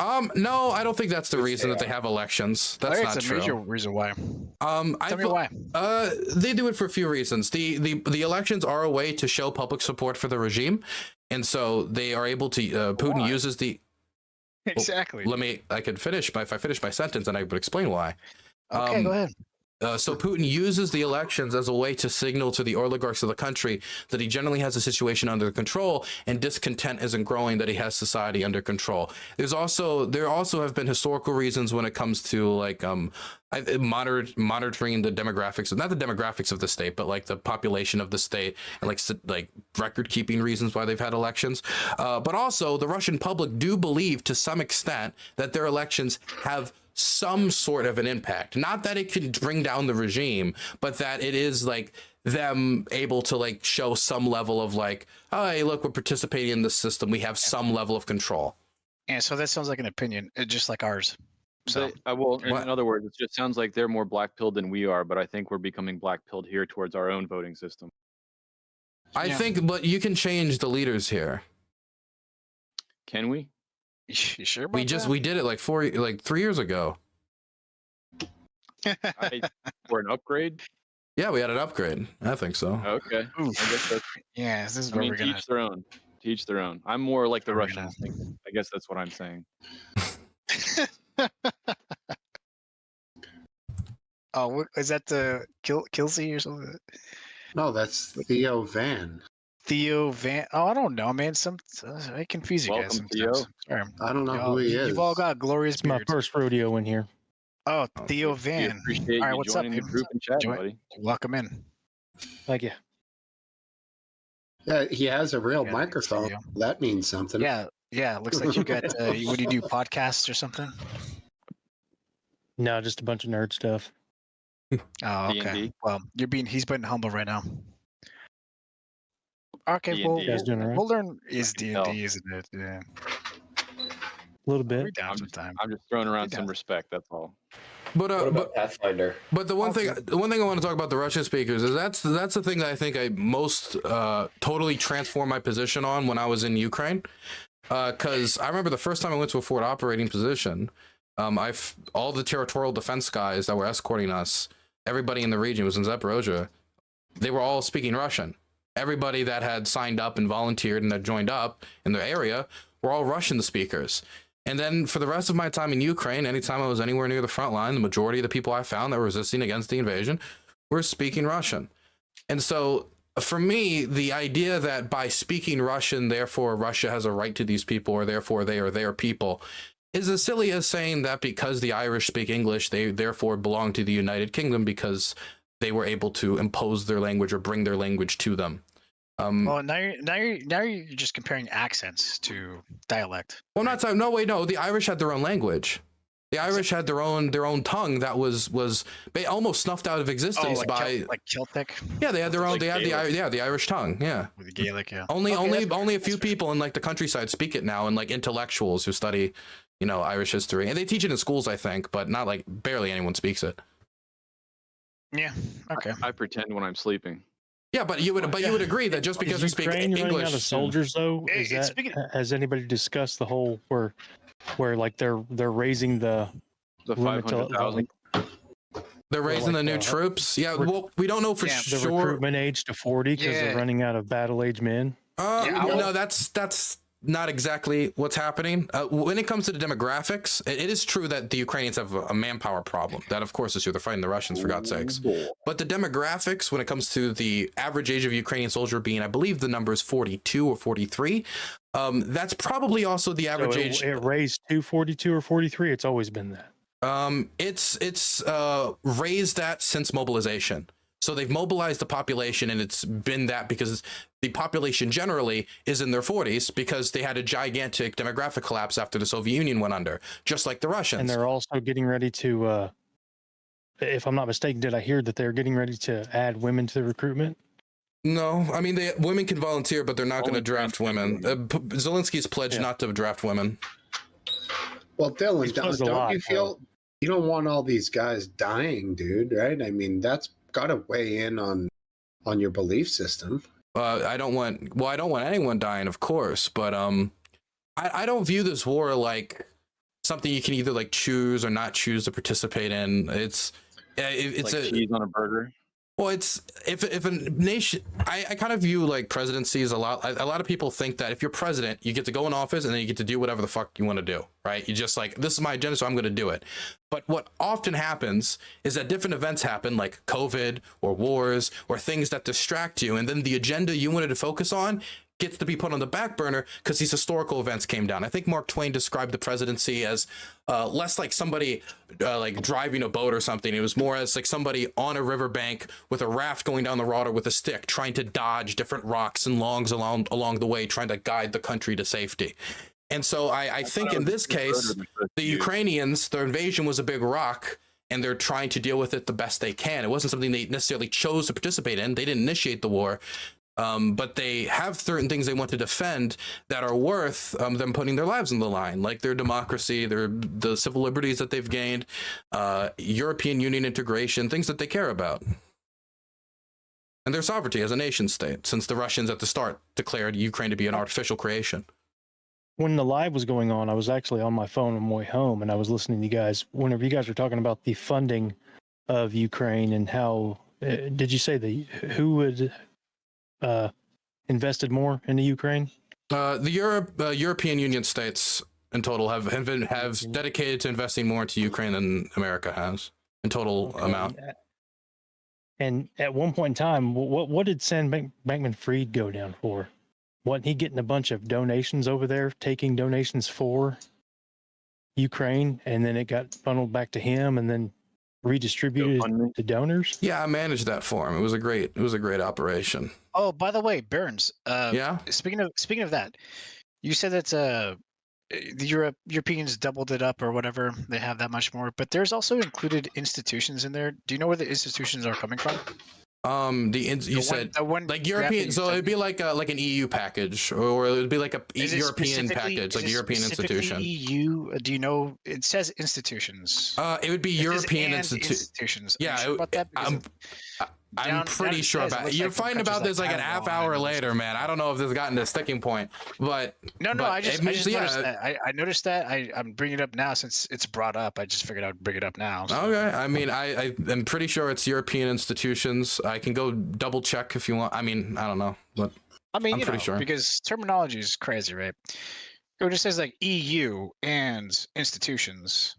No, I don't think that's the reason that they have elections. That's not true. It's a major reason why. Tell me why. They do it for a few reasons. The elections are a way to show public support for the regime, and so they are able to. Putin uses the. Exactly. I could finish. If I finish my sentence, then I would explain why. Okay, go ahead. So Putin uses the elections as a way to signal to the oligarchs of the country that he generally has the situation under control, and discontent isn't growing, that he has society under control. There also have been historical reasons when it comes to like monitoring the demographics, not the demographics of the state, but like the population of the state, and like record keeping reasons why they've had elections. But also the Russian public do believe to some extent that their elections have some sort of an impact. Not that it can bring down the regime, but that it is like them able to like show some level of like, oh, hey, look, we're participating in the system. We have some level of control. Yeah, so that sounds like an opinion, just like ours. So I will. In other words, it just sounds like they're more black-pilled than we are, but I think we're becoming black-pilled here towards our own voting system. I think, but you can change the leaders here. Can we? You sure about we did it like 3 years ago. For an upgrade? Yeah, we had an upgrade. I think so. Okay. I guess that's, yeah, this is I mean, teach their own. Teach their own. I'm more like the Russians think. I guess that's what I'm saying. Oh, what, is that the Kelsey or something? No, that's Theo Van. Theo Van. Oh, I don't know, man. I confuse you guys sometimes. Theo. Sorry. I don't know who he is. You've all got glorious It's my beards. first rodeo in here. Oh, Theo Van. Appreciate all right, you what's up, joining the dude? group and chat, buddy. Welcome in. Thank you. Yeah, he has a real Yeah, microphone. thanks, That means something. Yeah. Looks like you got. What do you do? Podcasts or something? No, just a bunch of nerd stuff. Oh, okay. D&D? Well, he's being humble right now. Okay, D&D. well, You guys doing all right? we'll learn. Is Hell. D&D, isn't it? Yeah. A little bit. We're down sometime. I'm just throwing around He some does. respect. That's all. What about Pathfinder? But the one thing I want to talk about the Russian speakers is that's the thing that I think I most totally transformed my position on when I was in Ukraine. Because I remember the first time I went to a forward operating position, all the territorial defense guys that were escorting us, everybody in the region was in Zaporozhye, they were all speaking Russian. Everybody that had signed up and volunteered and that joined up in the area were all Russian speakers. And then for the rest of my time in Ukraine, anytime I was anywhere near the front line, the majority of the people I found that were resisting against the invasion were speaking Russian. And so for me, the idea that by speaking Russian, therefore Russia has a right to these people, or therefore they are their people, is as silly as saying that because the Irish speak English, they therefore belong to the United Kingdom because they were able to impose their language or bring their language to them. Well, now you're just comparing accents to dialect. Well, not no way. No, the Irish had their own language. The Irish had their own tongue that was almost snuffed out of existence by like Celtic. Yeah, they had their own. Like They had the Irish tongue. Yeah. With the Gaelic, yeah. Only a few people in like the countryside speak it now, and like intellectuals who study, Irish history, and they teach it in schools, I think, but not like barely anyone speaks it. Yeah. Okay. I pretend when I'm sleeping. Yeah, but you would agree that just because they speak Ukraine running English, out of soldiers though, has anybody discussed the whole where like they're raising the 500,000. they're raising the new troops? Yeah, well, we don't know for the sure. recruitment age to 40 because they're running out of battle age men. No, that's not exactly what's happening. When it comes to the demographics, it is true that the Ukrainians have a manpower problem. That, of course, is true. They're fighting the Russians, for God's sakes. But the demographics, when it comes to the average age of a Ukrainian soldier being, I believe the number is 42 or 43, that's probably also the average age. It raised to 42 or 43. It's always been that. It's raised that since mobilization. So they've mobilized the population, and it's been that because the population generally is in their 40s because they had a gigantic demographic collapse after the Soviet Union went under, just like the Russians. And they're also getting ready to, if I'm not mistaken, did I hear that they're getting ready to add women to the recruitment? No, I mean, women can volunteer, but they're not going to draft women. Zelensky's pledged not to draft women. Well, Dylan, don't you feel you don't want all these guys dying, dude, right? I mean, that's got to weigh in on your belief system. I don't want anyone dying, of course, but I don't view this war like something you can either like choose or not choose to participate in. It's like cheese on a burger. Well, it's if a nation, I kind of view like presidencies a lot. A lot of people think that if you're president, you get to go in office and then you get to do whatever the fuck you want to do, right? You just like, this is my agenda, so I'm going to do it. But what often happens is that different events happen, like COVID or wars or things that distract you, and then the agenda you wanted to focus on gets to be put on the back burner because these historical events came down. I think Mark Twain described the presidency as less like somebody like driving a boat or something. It was more as like somebody on a riverbank with a raft going down the water with a stick, trying to dodge different rocks and logs along the way, trying to guide the country to safety. And so I think in this case, the Ukrainians, their invasion was a big rock, and they're trying to deal with it the best they can. It wasn't something they necessarily chose to participate in. They didn't initiate the war. But they have certain things they want to defend that are worth them putting their lives on the line, like their democracy, the civil liberties that they've gained, European Union integration, things that they care about, and their sovereignty as a nation state, since the Russians at the start declared Ukraine to be an artificial creation. When the live was going on, I was actually on my phone on my way home, and I was listening to you guys. Whenever you guys were talking about the funding of Ukraine and how, did you say who would invested more into Ukraine? The European Union states in total have dedicated to investing more into Ukraine than America has in total amount. And at one point in time, what did Sam Bankman-Fried go down for? Wasn't he getting a bunch of donations over there, taking donations for Ukraine, and then it got funneled back to him, and then redistributed to donors? Yeah, I managed that for him. It was a great operation. Oh, by the way, Burns. Yeah. Speaking of that, you said that the Europeans doubled it up or whatever. They have that much more, but there's also included institutions in there. Do you know where the institutions are coming from? You said European, so it'd be like an EU package, or it would be like a European package, like a European institution. EU? Do you know? It says institutions. It would be European institutions. Yeah, I'm pretty sure about it. You're fighting about this like an half hour later, man. I don't know if this has gotten to a sticking point, but I just noticed that. I noticed that. I'm bringing it up now since it's brought up. I just figured I'd bring it up now. So. Okay. I mean, I'm pretty sure it's European institutions. I can go double check if you want. I mean, I don't know, but I'm pretty sure because terminology is crazy, right? It just says like EU and institutions.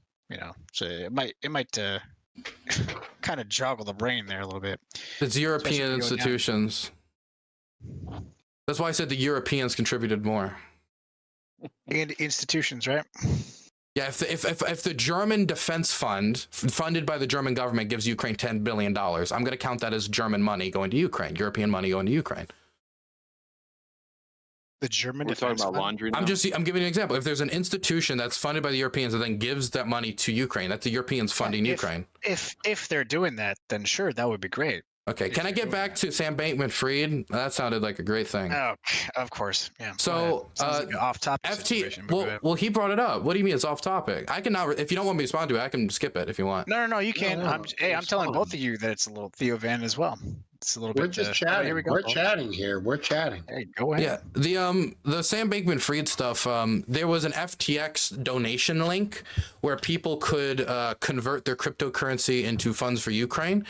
So it might kind of joggle the brain there a little bit. It's European institutions. That's why I said the Europeans contributed more. And institutions, right? Yeah, if the German defense fund, funded by the German government, gives Ukraine $10 billion, I'm going to count that as German money going to Ukraine, European money going to Ukraine. The German. We're talking about laundry now? I'm giving you an example. If there's an institution that's funded by the Europeans and then gives that money to Ukraine, that's the Europeans funding Ukraine. If they're doing that, then sure, that would be great. Okay, can I get back to Sam Bankman-Fried? That sounded like a great thing. Oh, of course, yeah. So, like off topic. Well, he brought it up. What do you mean it's off topic? I can now, if you don't want me to respond to it, I can skip it if you want. No, you can. I'm telling both of you that it's a little Theo Van as well. It's a little bit. We're just chatting. We're chatting here. We're chatting. Hey, go ahead. Yeah, the Sam Bankman-Fried stuff. There was an FTX donation link where people could convert their cryptocurrency into funds for Ukraine.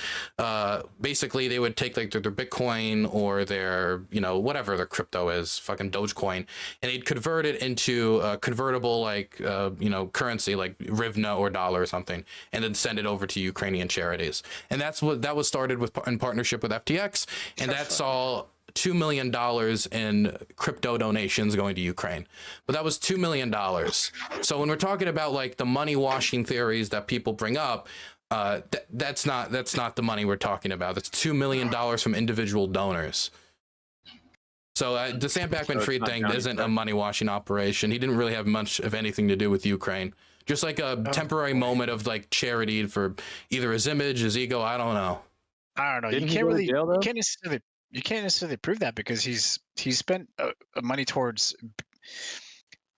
Basically, they would take like their Bitcoin or their whatever their crypto is, fucking Dogecoin, and they'd convert it into a convertible currency like hryvnia or dollar or something, and then send it over to Ukrainian charities. And that was started in partnership with FTX, and that saw $2 million in crypto donations going to Ukraine. But that was $2 million. So when we're talking about like the money washing theories that people bring up, that's not the money we're talking about. That's $2 million from individual donors. So the Sam Bankman-Fried thing isn't a money washing operation. He didn't really have much of anything to do with Ukraine. Just like a temporary moment of like charity for either his image, his ego. I don't know. You can't necessarily prove that because he's spent money towards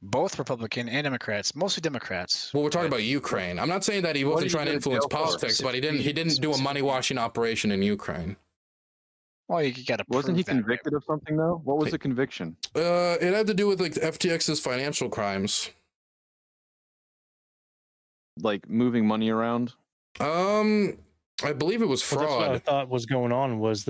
both Republican and Democrats, mostly Democrats. Well, we're talking about Ukraine. I'm not saying that he wasn't trying to influence politics, but he didn't do a money washing operation in Ukraine. Well, you got to. Wasn't he convicted of something though? What was the conviction? It had to do with like FTX's financial crimes, like moving money around. I believe it was fraud. Well, that's what I thought was going on was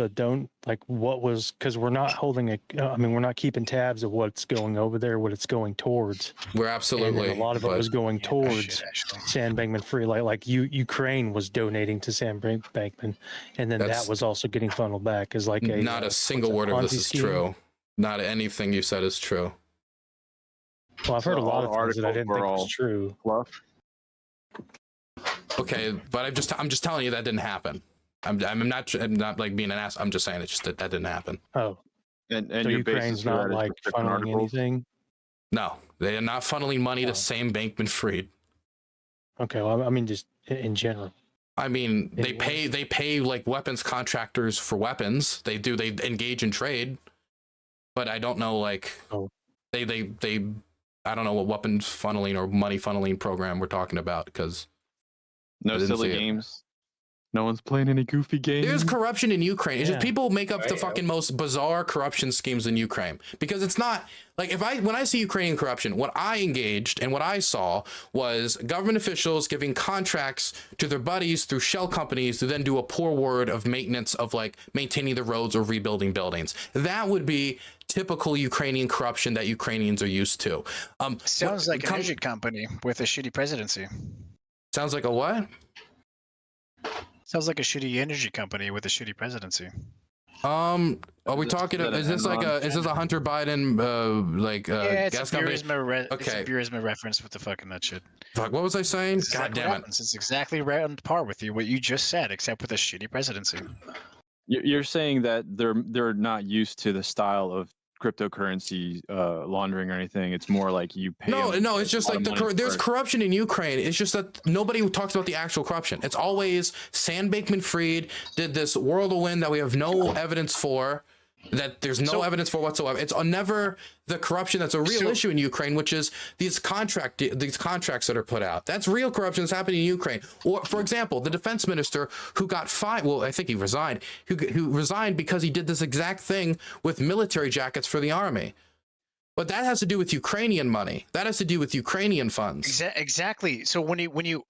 what was, because we're not holding we're not keeping tabs of what's going over there, what it's going towards. We're absolutely. And a lot of it was going towards Sam Bankman-Fried. Ukraine was donating to Sam Bankman, and then that was also getting funneled back as like a. Not a single word of this is true. Not anything you said is true. Well, I've heard a lot of things that I didn't think was true. Okay, but I'm just telling you that didn't happen. I'm not like being an ass. I'm just saying it's just that didn't happen. Oh, and so Ukraine's not like funneling anything. No, they are not funneling money to Sam Bankman-Fried. Okay, well, I mean just in general. I mean, they pay like weapons contractors for weapons. They engage in trade, but I don't know they I don't know what weapons funneling or money funneling program we're talking about because. No silly games. No one's playing any goofy games. There's corruption in Ukraine. It's just people make up the fucking most bizarre corruption schemes in Ukraine because it's not like when I see Ukrainian corruption, what I engaged and what I saw was government officials giving contracts to their buddies through shell companies to then do a poor word of maintenance of like maintaining the roads or rebuilding buildings. That would be typical Ukrainian corruption that Ukrainians are used to. Sounds like an energy company with a shitty presidency. Sounds like a what? Sounds like a shitty energy company with a shitty presidency. Are we talking? Is this a Hunter Biden gas company? It's a Burisma reference with the fucking that shit. Fuck, what was I saying? God damn it! It's exactly right on par with what you just said, except with a shitty presidency. You're saying that they're not used to the style of cryptocurrency laundering or anything. It's more like you pay. No, it's just like there's corruption in Ukraine. It's just that nobody talks about the actual corruption. It's always Sam Bankman-Fried did this whirlwind that we have no evidence for, that there's no evidence for whatsoever. It's never the corruption that's a real issue in Ukraine, which is these contracts that are put out. That's real corruption that's happening in Ukraine. Or, for example, the defense minister who got fired, well, I think he resigned, who resigned because he did this exact thing with military jackets for the army. But that has to do with Ukrainian money. That has to do with Ukrainian funds. Exactly. So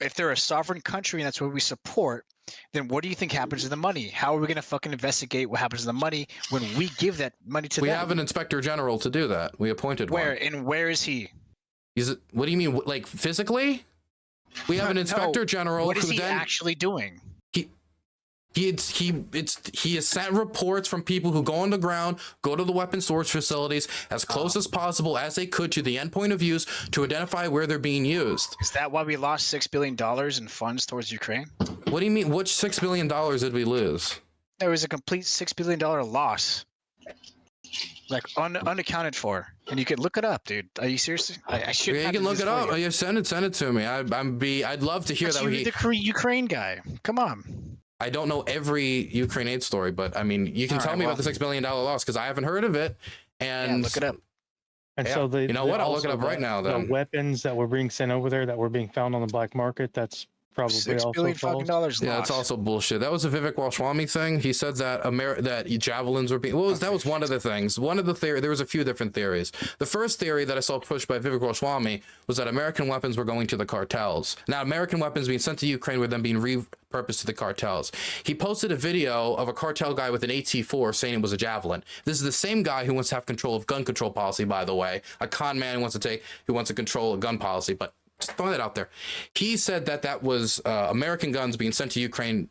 if they're a sovereign country and that's what we support, then what do you think happens to the money? How are we going to fucking investigate what happens to the money when we give that money to them? We have an inspector general to do that. We appointed one. Where is he? What do you mean, like physically? We have an inspector general. What is he actually doing? He has sent reports from people who go on the ground, go to the weapon storage facilities as close as possible as they could to the endpoint of use to identify where they're being used. Is that why we lost $6 billion in funds towards Ukraine? What do you mean? Which $6 billion did we lose? There was a complete $6 billion loss, like unaccounted for, and you could look it up, dude. Are you serious? I should. Yeah, you can look it up. You send it to me. I'd love to hear that. You're the Ukraine guy. Come on. I don't know every Ukraine aid story, but I mean, you can tell me about the $6 billion loss because I haven't heard of it. And look it up. And so you know what? I'll look it up right now. Then the weapons that were being sent over there that were being found on the black market. That's probably $6 billion fucking dollars. Yeah, it's also bullshit. That was a Vivek Ramaswamy thing. He said that that javelins were being. That was one of the things. One of the theory. There was a few different theories. The first theory that I saw pushed by Vivek Ramaswamy was that American weapons were going to the cartels. Now, American weapons being sent to Ukraine were then being repurposed to the cartels. He posted a video of a cartel guy with an AT-4 saying it was a javelin. This is the same guy who wants to have control of gun control policy, by the way. A con man who wants to control a gun policy, but. Just throw that out there. He said that was American guns being sent to Ukraine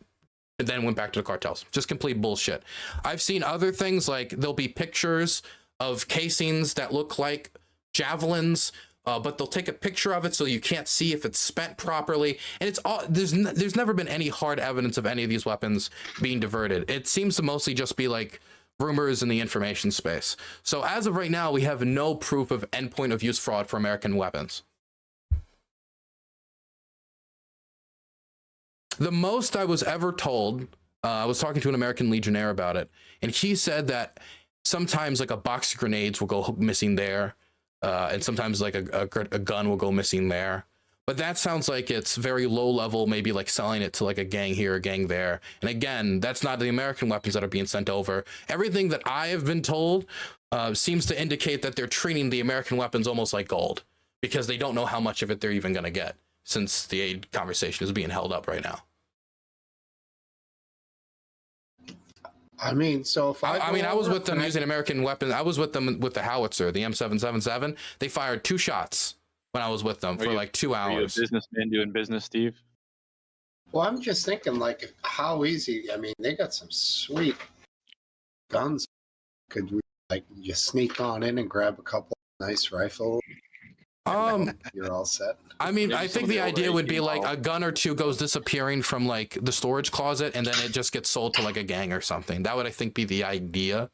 and then went back to the cartels. Just complete bullshit. I've seen other things like there'll be pictures of casings that look like javelins, but they'll take a picture of it so you can't see if it's spent properly. And it's all there's never been any hard evidence of any of these weapons being diverted. It seems to mostly just be like rumors in the information space. So as of right now, we have no proof of endpoint of use fraud for American weapons. The most I was ever told, I was talking to an American Legionnaire about it, and he said that sometimes like a box of grenades will go missing there, and sometimes like a gun will go missing there. But that sounds like it's very low level, maybe like selling it to like a gang here, a gang there. And again, that's not the American weapons that are being sent over. Everything that I have been told seems to indicate that they're treating the American weapons almost like gold because they don't know how much of it they're even going to get since the aid conversation is being held up right now. I mean, so if I was with them using American weapons. I was with them with the howitzer, the M777. They fired 2 shots when I was with them for like 2 hours. Are you a businessman doing business, Steve? Well, I'm just thinking, like, how easy. I mean, they got some sweet guns. Could we, like, just sneak on in and grab a couple of nice rifles? You're all set. I mean, I think the idea would be like a gun or 2 goes disappearing from like the storage closet, and then it just gets sold to like a gang or something. That would, I think, be the idea.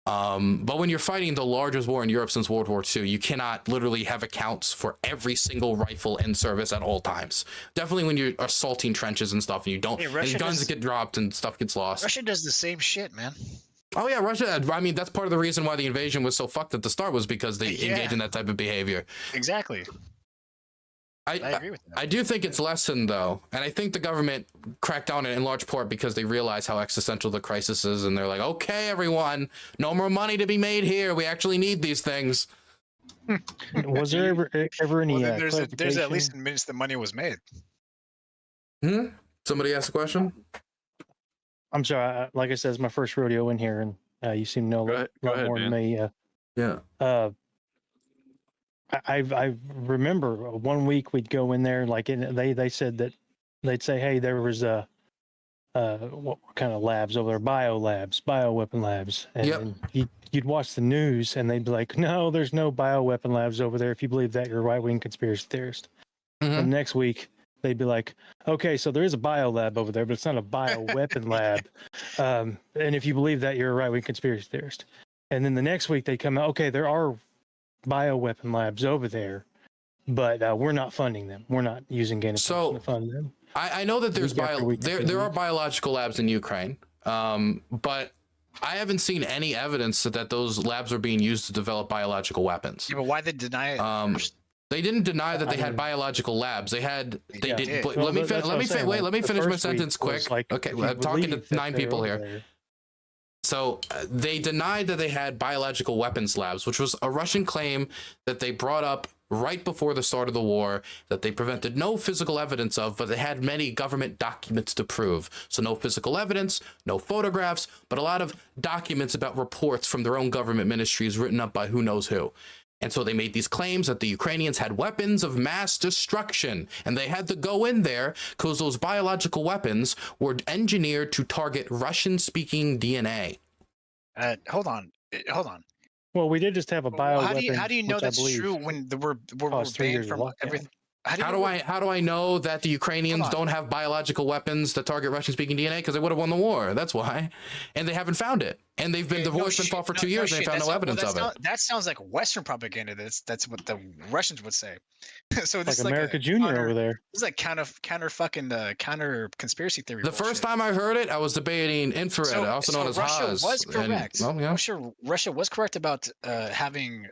But when you're fighting the largest war in Europe since World War II, you cannot literally have accounts for every single rifle in service at all times. Definitely when you're assaulting trenches and stuff, and you don't, and guns get dropped and stuff gets lost. Russia does the same shit, man. Oh yeah, Russia. I mean, that's part of the reason why the invasion was so fucked at the start, was because they engage in that type of behavior. Exactly. I agree with that. I do think it's lessened though, and I think the government cracked down in large part because they realize how existential the crisis is, and they're like, okay, everyone, no more money to be made here. We actually need these things. Was there ever any? Well, there's at least admits the money was made. Somebody asked a question. I'm sorry. Like I said, it's my first rodeo in here, and you seem to know a lot more than me. Yeah. I remember one week we'd go in there, like they said that they'd say, hey, there was what kind of labs over there? Bioweapon labs. And you'd watch the news, and they'd be like, no, there's no bioweapon labs over there. If you believe that, you're a right-wing conspiracy theorist. And next week, they'd be like, okay, so there is a bio lab over there, but it's not a bioweapon lab. And if you believe that, you're a right-wing conspiracy theorist. And then the next week they come out, okay, there are bioweapon labs over there, but we're not funding them. We're not using gain of function to fund them. I know that there are biological labs in Ukraine, but I haven't seen any evidence that those labs are being used to develop biological weapons. Yeah, but why they deny it? They didn't deny that they had biological labs. They did. Let me finish my sentence quick. Like, okay, I'm talking to 9 people here. So they denied that they had biological weapons labs, which was a Russian claim that they brought up right before the start of the war, that they prevented no physical evidence of, but they had many government documents to prove. So no physical evidence, no photographs, but a lot of documents about reports from their own government ministries written up by who knows who. And so they made these claims that the Ukrainians had weapons of mass destruction, and they had to go in there because those biological weapons were engineered to target Russian-speaking DNA. Hold on. Well, we did just have a bioweapon. How do you know that's true when we're banned from everything? How do I know that the Ukrainians don't have biological weapons that target Russian-speaking DNA? Because they would have won the war. That's why. And they haven't found it. And they've been divorced and fought for 2 years, and they found no evidence of it. That sounds like Western propaganda. That's what the Russians would say. So this like America Junior over there. This is like counter conspiracy theory. The first time I heard it, I was debating infrared, also known as Russia Haas. Was correct. Russia was correct about having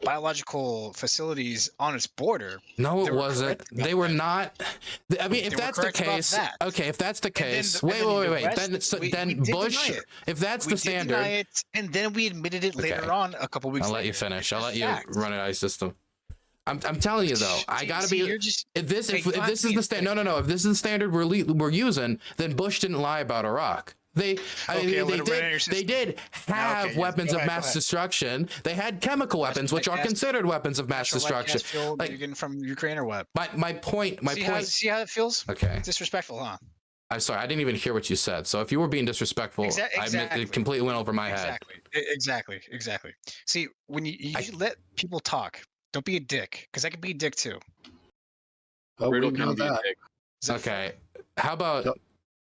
biological facilities on its border. No, it wasn't. They were not. I mean, if that's the case, okay. If that's the case, wait. Then Bush. If that's the standard, deny it, and then we admitted it later on, a couple weeks. I'll let you finish. I'll let you run an ice system. I'm telling you though, I gotta be. If this is the standard, no. If this is the standard we're using, then Bush didn't lie about Iraq. They did have weapons of mass destruction. They had chemical weapons, which are considered weapons of mass destruction. Like you're getting from Ukraine or what? My point. See how it feels? Okay. It's disrespectful, huh? I'm sorry, I didn't even hear what you said. So if you were being disrespectful, it completely went over my head. Exactly. See, when you let people talk, don't be a dick, because I can be a dick too. Oh, we know that. Okay. How about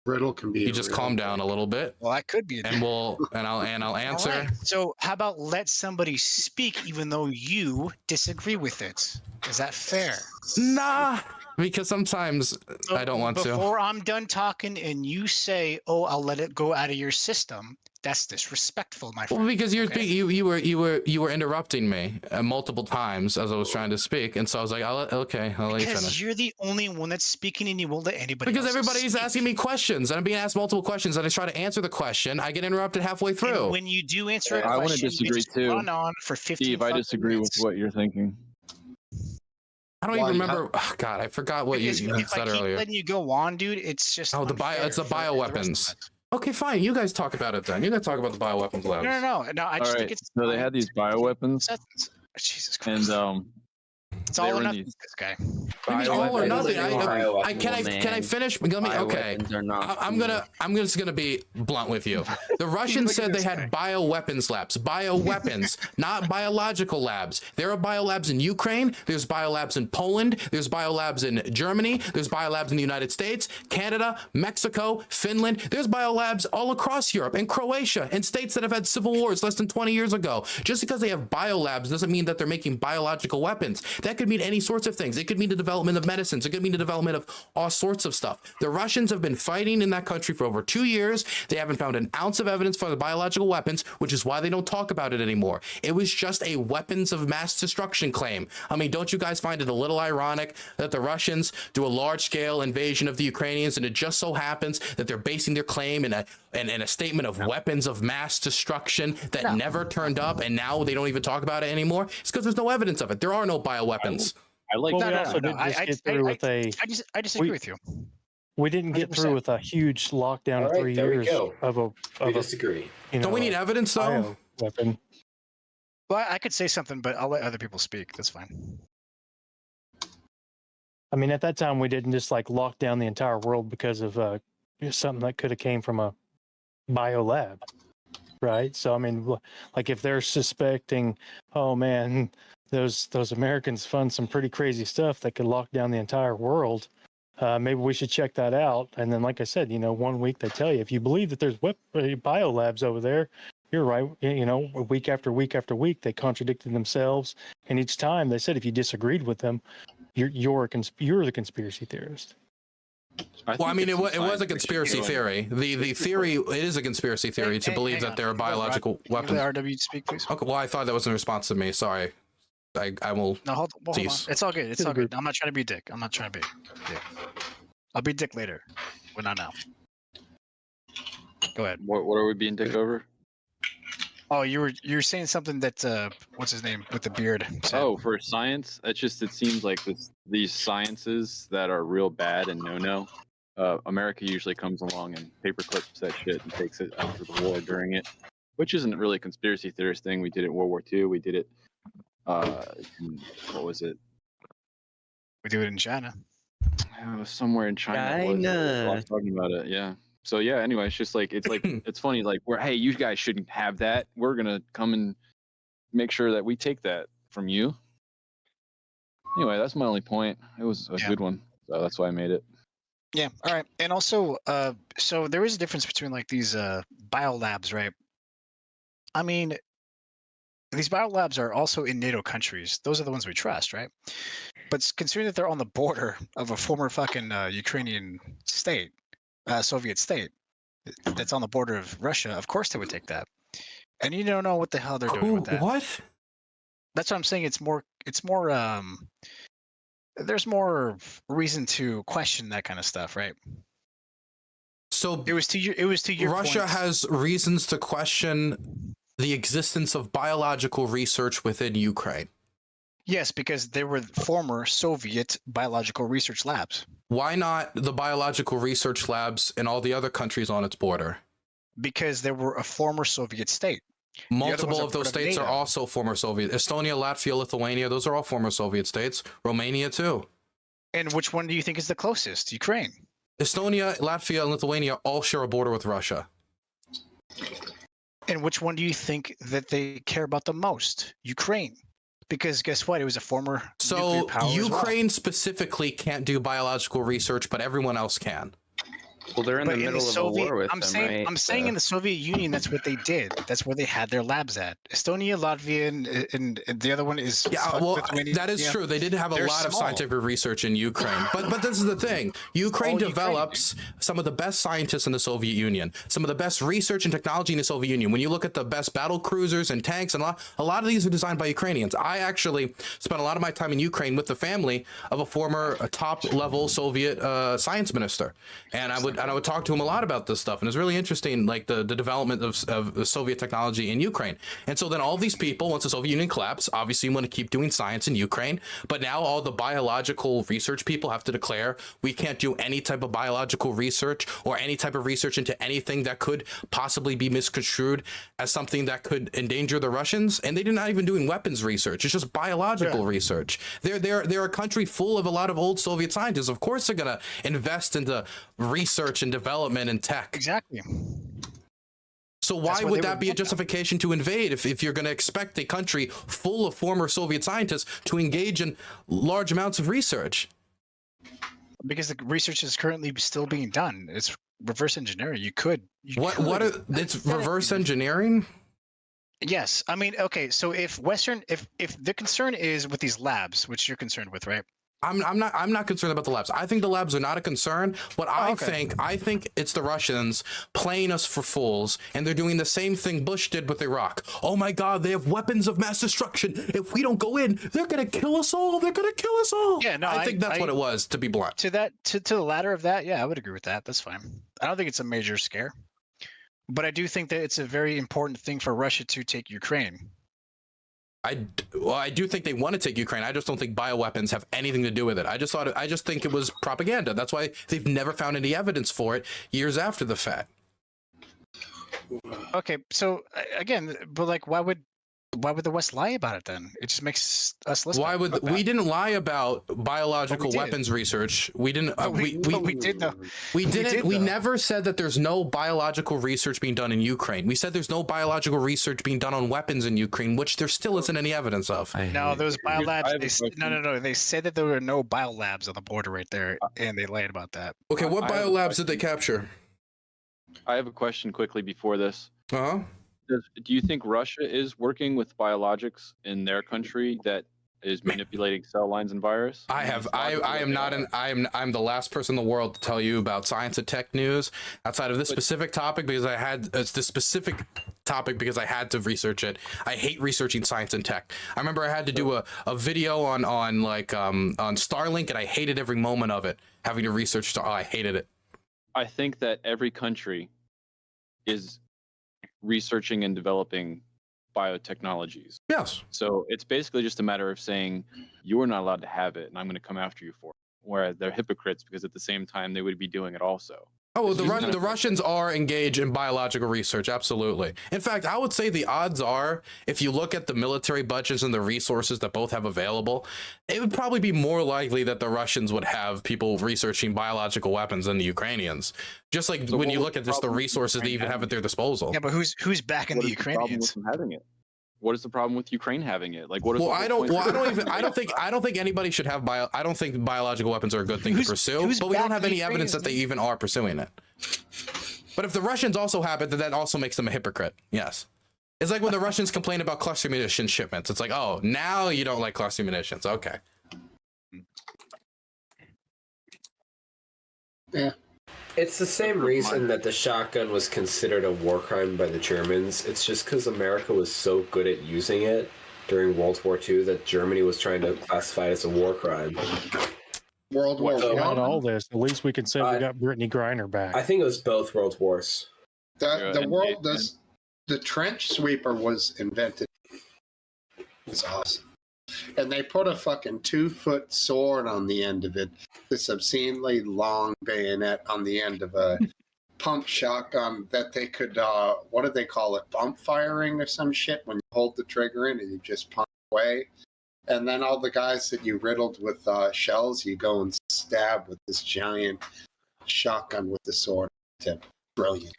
Riddle can be. You just calm down a little bit. Well, I could be a dick. And I'll answer. Right. So how about let somebody speak even though you disagree with it? Is that fair? Nah, because sometimes I don't want to. Before I'm done talking and you say, "Oh, I'll let it go out of your system," that's disrespectful, my friend. Well, because you were interrupting me multiple times as I was trying to speak, and so I was like, I'll let you finish. Because you're the only one that's speaking, and you won't let anybody. Because else everybody's asking me questions, and I'm being asked multiple questions, and I try to answer the question, I get interrupted halfway through. And when you do answer a question, I want to disagree too. Run on for 15 Steve, I disagree with what you're thinking. I don't even remember. Oh, God, I forgot what you said earlier. Letting you go on, dude. It's just it's the bioweapons. Okay, fine. You guys talk about it then. You guys talk about the bioweapons labs. No. I just think it's. So they had these bioweapons. Jesus Christ. And it's all or nothing. This guy. All or nothing. Can I finish? Let me. Okay. I'm just gonna be blunt with you. The Russians said they had bioweapons labs. Bioweapons, not biological labs. There are biolabs in Ukraine. There's biolabs in Poland. There's biolabs in Germany. There's biolabs in the United States, Canada, Mexico, Finland. There's biolabs all across Europe and Croatia and states that have had civil wars less than 20 years ago. Just because they have biolabs doesn't mean that they're making biological weapons. That could mean any sorts of things. It could mean the development of medicines. It could mean the development of all sorts of stuff. The Russians have been fighting in that country for over 2 years. They haven't found an ounce of evidence for the biological weapons, which is why they don't talk about it anymore. It was just a weapons of mass destruction claim. I mean, don't you guys find it a little ironic that the Russians do a large-scale invasion of the Ukrainians, and it just so happens that they're basing their claim in a statement of weapons of mass destruction that never turned up, and now they don't even talk about it anymore? It's because there's no evidence of it. There are no bioweapons. I disagree with you. We didn't get 100%. Through with a huge lockdown of 3 years of a disagree. Don't we need evidence though? Weapon. Well, I could say something, but I'll let other people speak. That's fine. I mean, at that time, we didn't just like lock down the entire world because of something that could have came from a biolab, right? So I mean, like if they're suspecting, oh man, those Americans fund some pretty crazy stuff that could lock down the entire world. Maybe we should check that out. And then, like I said, 1 week they tell you, if you believe that there's biolabs over there, you're right. Week after week after week, they contradicted themselves. And each time they said, if you disagreed with them, you're the conspiracy theorist. Well, I mean, it was a conspiracy theory. The theory, it is a conspiracy theory to believe that there are biological weapons. RW speak, please. Okay, well, I thought that was in response to me. Sorry. I will. No, hold on. It's all good. It's all good. I'm not trying to be dick. I'm not trying to be dick. I'll be dick later, but not now. Go ahead. What are we being dick over? Oh, you're saying something that what's his name with the beard said. Oh, for science, it seems like these sciences that are real bad and no. America usually comes along and paperclips that shit and takes it after the war during it, which isn't really a conspiracy theorist thing. We did it in World War II. We did it. What was it? We do it in China. It was somewhere in China. I was talking about it. Yeah. So yeah. Anyway, it's just like it's funny. Like hey, you guys shouldn't have that. We're gonna come and make sure that we take that from you. Anyway, that's my only point. It was a good one, so that's why I made it. Yeah. All right. And also, so there is a difference between like these biolabs, right? I mean, these biolabs are also in NATO countries. Those are the ones we trust, right? But considering that they're on the border of a former fucking Ukrainian state, Soviet state, that's on the border of Russia, of course they would take that. And you don't know what the hell they're doing with that. What? That's what I'm saying. It's more. There's more reason to question that kind of stuff, right? So it was to your. Russia point. has reasons to question the existence of biological research within Ukraine. Yes, because they were former Soviet biological research labs. Why not the biological research labs in all the other countries on its border? Because they were a former Soviet state. Multiple of those states are also former Soviet. Estonia, Latvia, Lithuania, those are all former Soviet states. Romania too. And which one do you think is the closest? Ukraine. Estonia, Latvia, and Lithuania all share a border with Russia. And which one do you think that they care about the most? Ukraine. Because guess what? It was a former. So Ukraine specifically can't do biological research, but everyone else can. Well, they're in the middle of a war with them, right? I'm saying in the Soviet Union, that's what they did. That's where they had their labs at. Estonia, Latvia, and the other one is. Yeah, well, that is true. They did have a lot of scientific research in Ukraine. But this is the thing. Ukraine develops some of the best scientists in the Soviet Union, some of the best research and technology in the Soviet Union. When you look at the best battle cruisers and tanks, and a lot of these are designed by Ukrainians. I actually spent a lot of my time in Ukraine with the family of a former top-level Soviet science minister. And I would would talk to him a lot about this stuff, and it's really interesting, like the development of Soviet technology in Ukraine. And so then all these people, once the Soviet Union collapsed, obviously want to keep doing science in Ukraine, but now all the biological research people have to declare we can't do any type of biological research or any type of research into anything that could possibly be misconstrued as something that could endanger the Russians. And they're not even doing weapons research; it's just biological research. They're a country full of a lot of old Soviet scientists. Of course, they're gonna invest into research and development and tech. Exactly. So why would that be a justification to invade if you're going to expect a country full of former Soviet scientists to engage in large amounts of research? Because the research is currently still being done. It's reverse engineering. It's reverse engineering? Yes. I mean, okay, so if the concern is with these labs, which you're concerned with, right? I'm not concerned about the labs. I think the labs are not a concern. What I think it's the Russians playing us for fools, and they're doing the same thing Bush did with Iraq. Oh my God, they have weapons of mass destruction. If we don't go in, they're gonna kill us all. They're gonna kill us all. Yeah, no, I think that's what it was, to be blunt. To the latter of that, yeah, I would agree with that. That's fine. I don't think it's a major scare, but I do think that it's a very important thing for Russia to take Ukraine. I do think they want to take Ukraine. I just don't think bioweapons have anything to do with it. I just think it was propaganda. That's why they've never found any evidence for it years after the fact. Okay, so again, but like, why would the West lie about it then? It just makes us listen. Why would we didn't lie about biological weapons research? We didn't. We did though. We didn't. We never said that there's no biological research being done in Ukraine. We said there's no biological research being done on weapons in Ukraine, which there still isn't any evidence of. No, those biolabs. No. They said that there were no biolabs on the border right there, and they lied about that. Okay, what biolabs did they capture? I have a question quickly before this. Uh-huh. Do you think Russia is working with biologics in their country that is manipulating cell lines and virus? I'm the last person in the world to tell you about science and tech news outside of this specific topic because I had to research it. I hate researching science and tech. I remember I had to do a video on Starlink, and I hated every moment of it. Having to research I hated it. I think that every country is researching and developing biotechnologies. Yes. So it's basically just a matter of saying you are not allowed to have it, and I'm going to come after you for it. Whereas they're hypocrites because at the same time they would be doing it also. Oh, well, the Russians are engaged in biological research, absolutely. In fact, I would say the odds are, if you look at the military budgets and the resources that both have available, it would probably be more likely that the Russians would have people researching biological weapons than the Ukrainians. Just like when you look at just the resources they even have at their disposal. Yeah, but who's backing the Ukrainians? Having it? What is the problem with Ukraine having it? Like, what is? I don't think anybody should have I don't think biological weapons are a good thing to pursue. But we don't have any evidence that they even are pursuing it. But if the Russians also have it, then that also makes them a hypocrite. Yes, it's like when the Russians complain about cluster munition shipments. It's like, oh, now you don't like cluster munitions. Okay. Yeah. It's the same reason that the shotgun was considered a war crime by the Germans. It's just because America was so good at using it during World War II that Germany was trying to classify it as a war crime. World War I. Not all this. At least we can say we got Brittany Griner back. I think it was both World Wars. The trench sweeper was invented. It's awesome. And they put a fucking 2-foot sword on the end of it, this obscenely long bayonet on the end of a pump shotgun that they could, what do they call it, bump firing or some shit when you hold the trigger in and you just pump away. And then all the guys that you riddled with shells, you go and stab with this giant shotgun with the sword tip. Brilliant.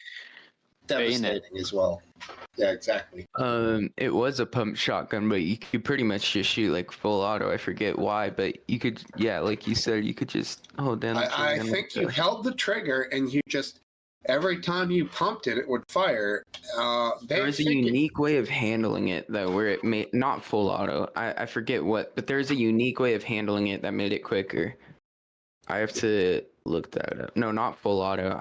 Devastating as well. Yeah, exactly. It was a pump shotgun, but you could pretty much just shoot like full auto. I forget why, but you could, yeah, like you said, you could just hold down. I think you held the trigger and you just, every time you pumped it, it would fire. There was a unique way of handling it though, where it made not full auto. I forget what, but there's a unique way of handling it that made it quicker. I have to look that up. No, not full auto.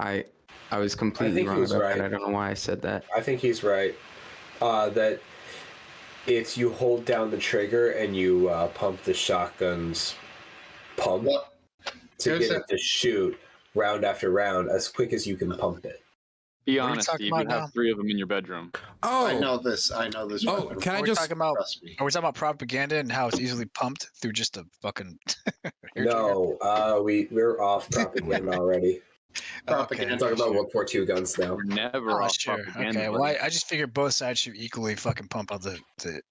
I was completely wrong about that. I don't know why I said that. I think he's right. That it's you hold down the trigger and you pump the shotgun's pump to get it to shoot. round after round as quick as you can pump it. Be What are you honest, talking Steve. You about have 3 of them in your bedroom. Oh, I know this. I know this. Oh, weapon. can I Are we just? talking about? Trust me. Are we talking about propaganda and how it's easily pumped through just a fucking? hair trigger? No, we're off propaganda already. Propaganda. We're talking about World War II guns now. We're never Oh, off sure. propaganda. Okay. buddy. Well, I just figured both sides should equally fucking pump out the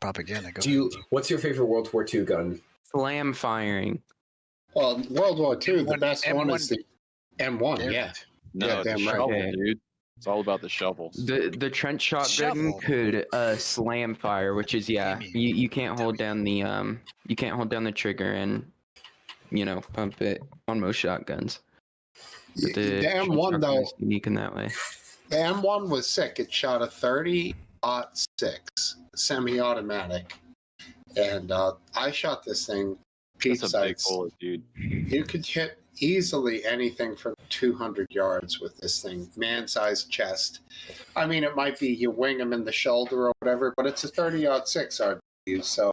propaganda. What's your favorite World War II gun? Slam firing. Well, World War II, the M1 best one is the M1. Damn Yeah. it. No, Yeah, it's a damn right. shovel, Okay. dude. It's all about the shovels. The trench shotgun Shovel. could slam fire, which is Damn you can't hold down the you can't hold down the trigger and pump it on most shotguns. But The trench M1 shotgun though, is unique in that way. the M1 was sick. It shot a 30-06 semi-automatic, and I shot this thing. Peep That's a big sights. bullet, dude. You could hit easily anything from 200 yards with this thing, man-sized chest. I mean, it might be you wing them in the shoulder or whatever, but it's a 30-06 RW, so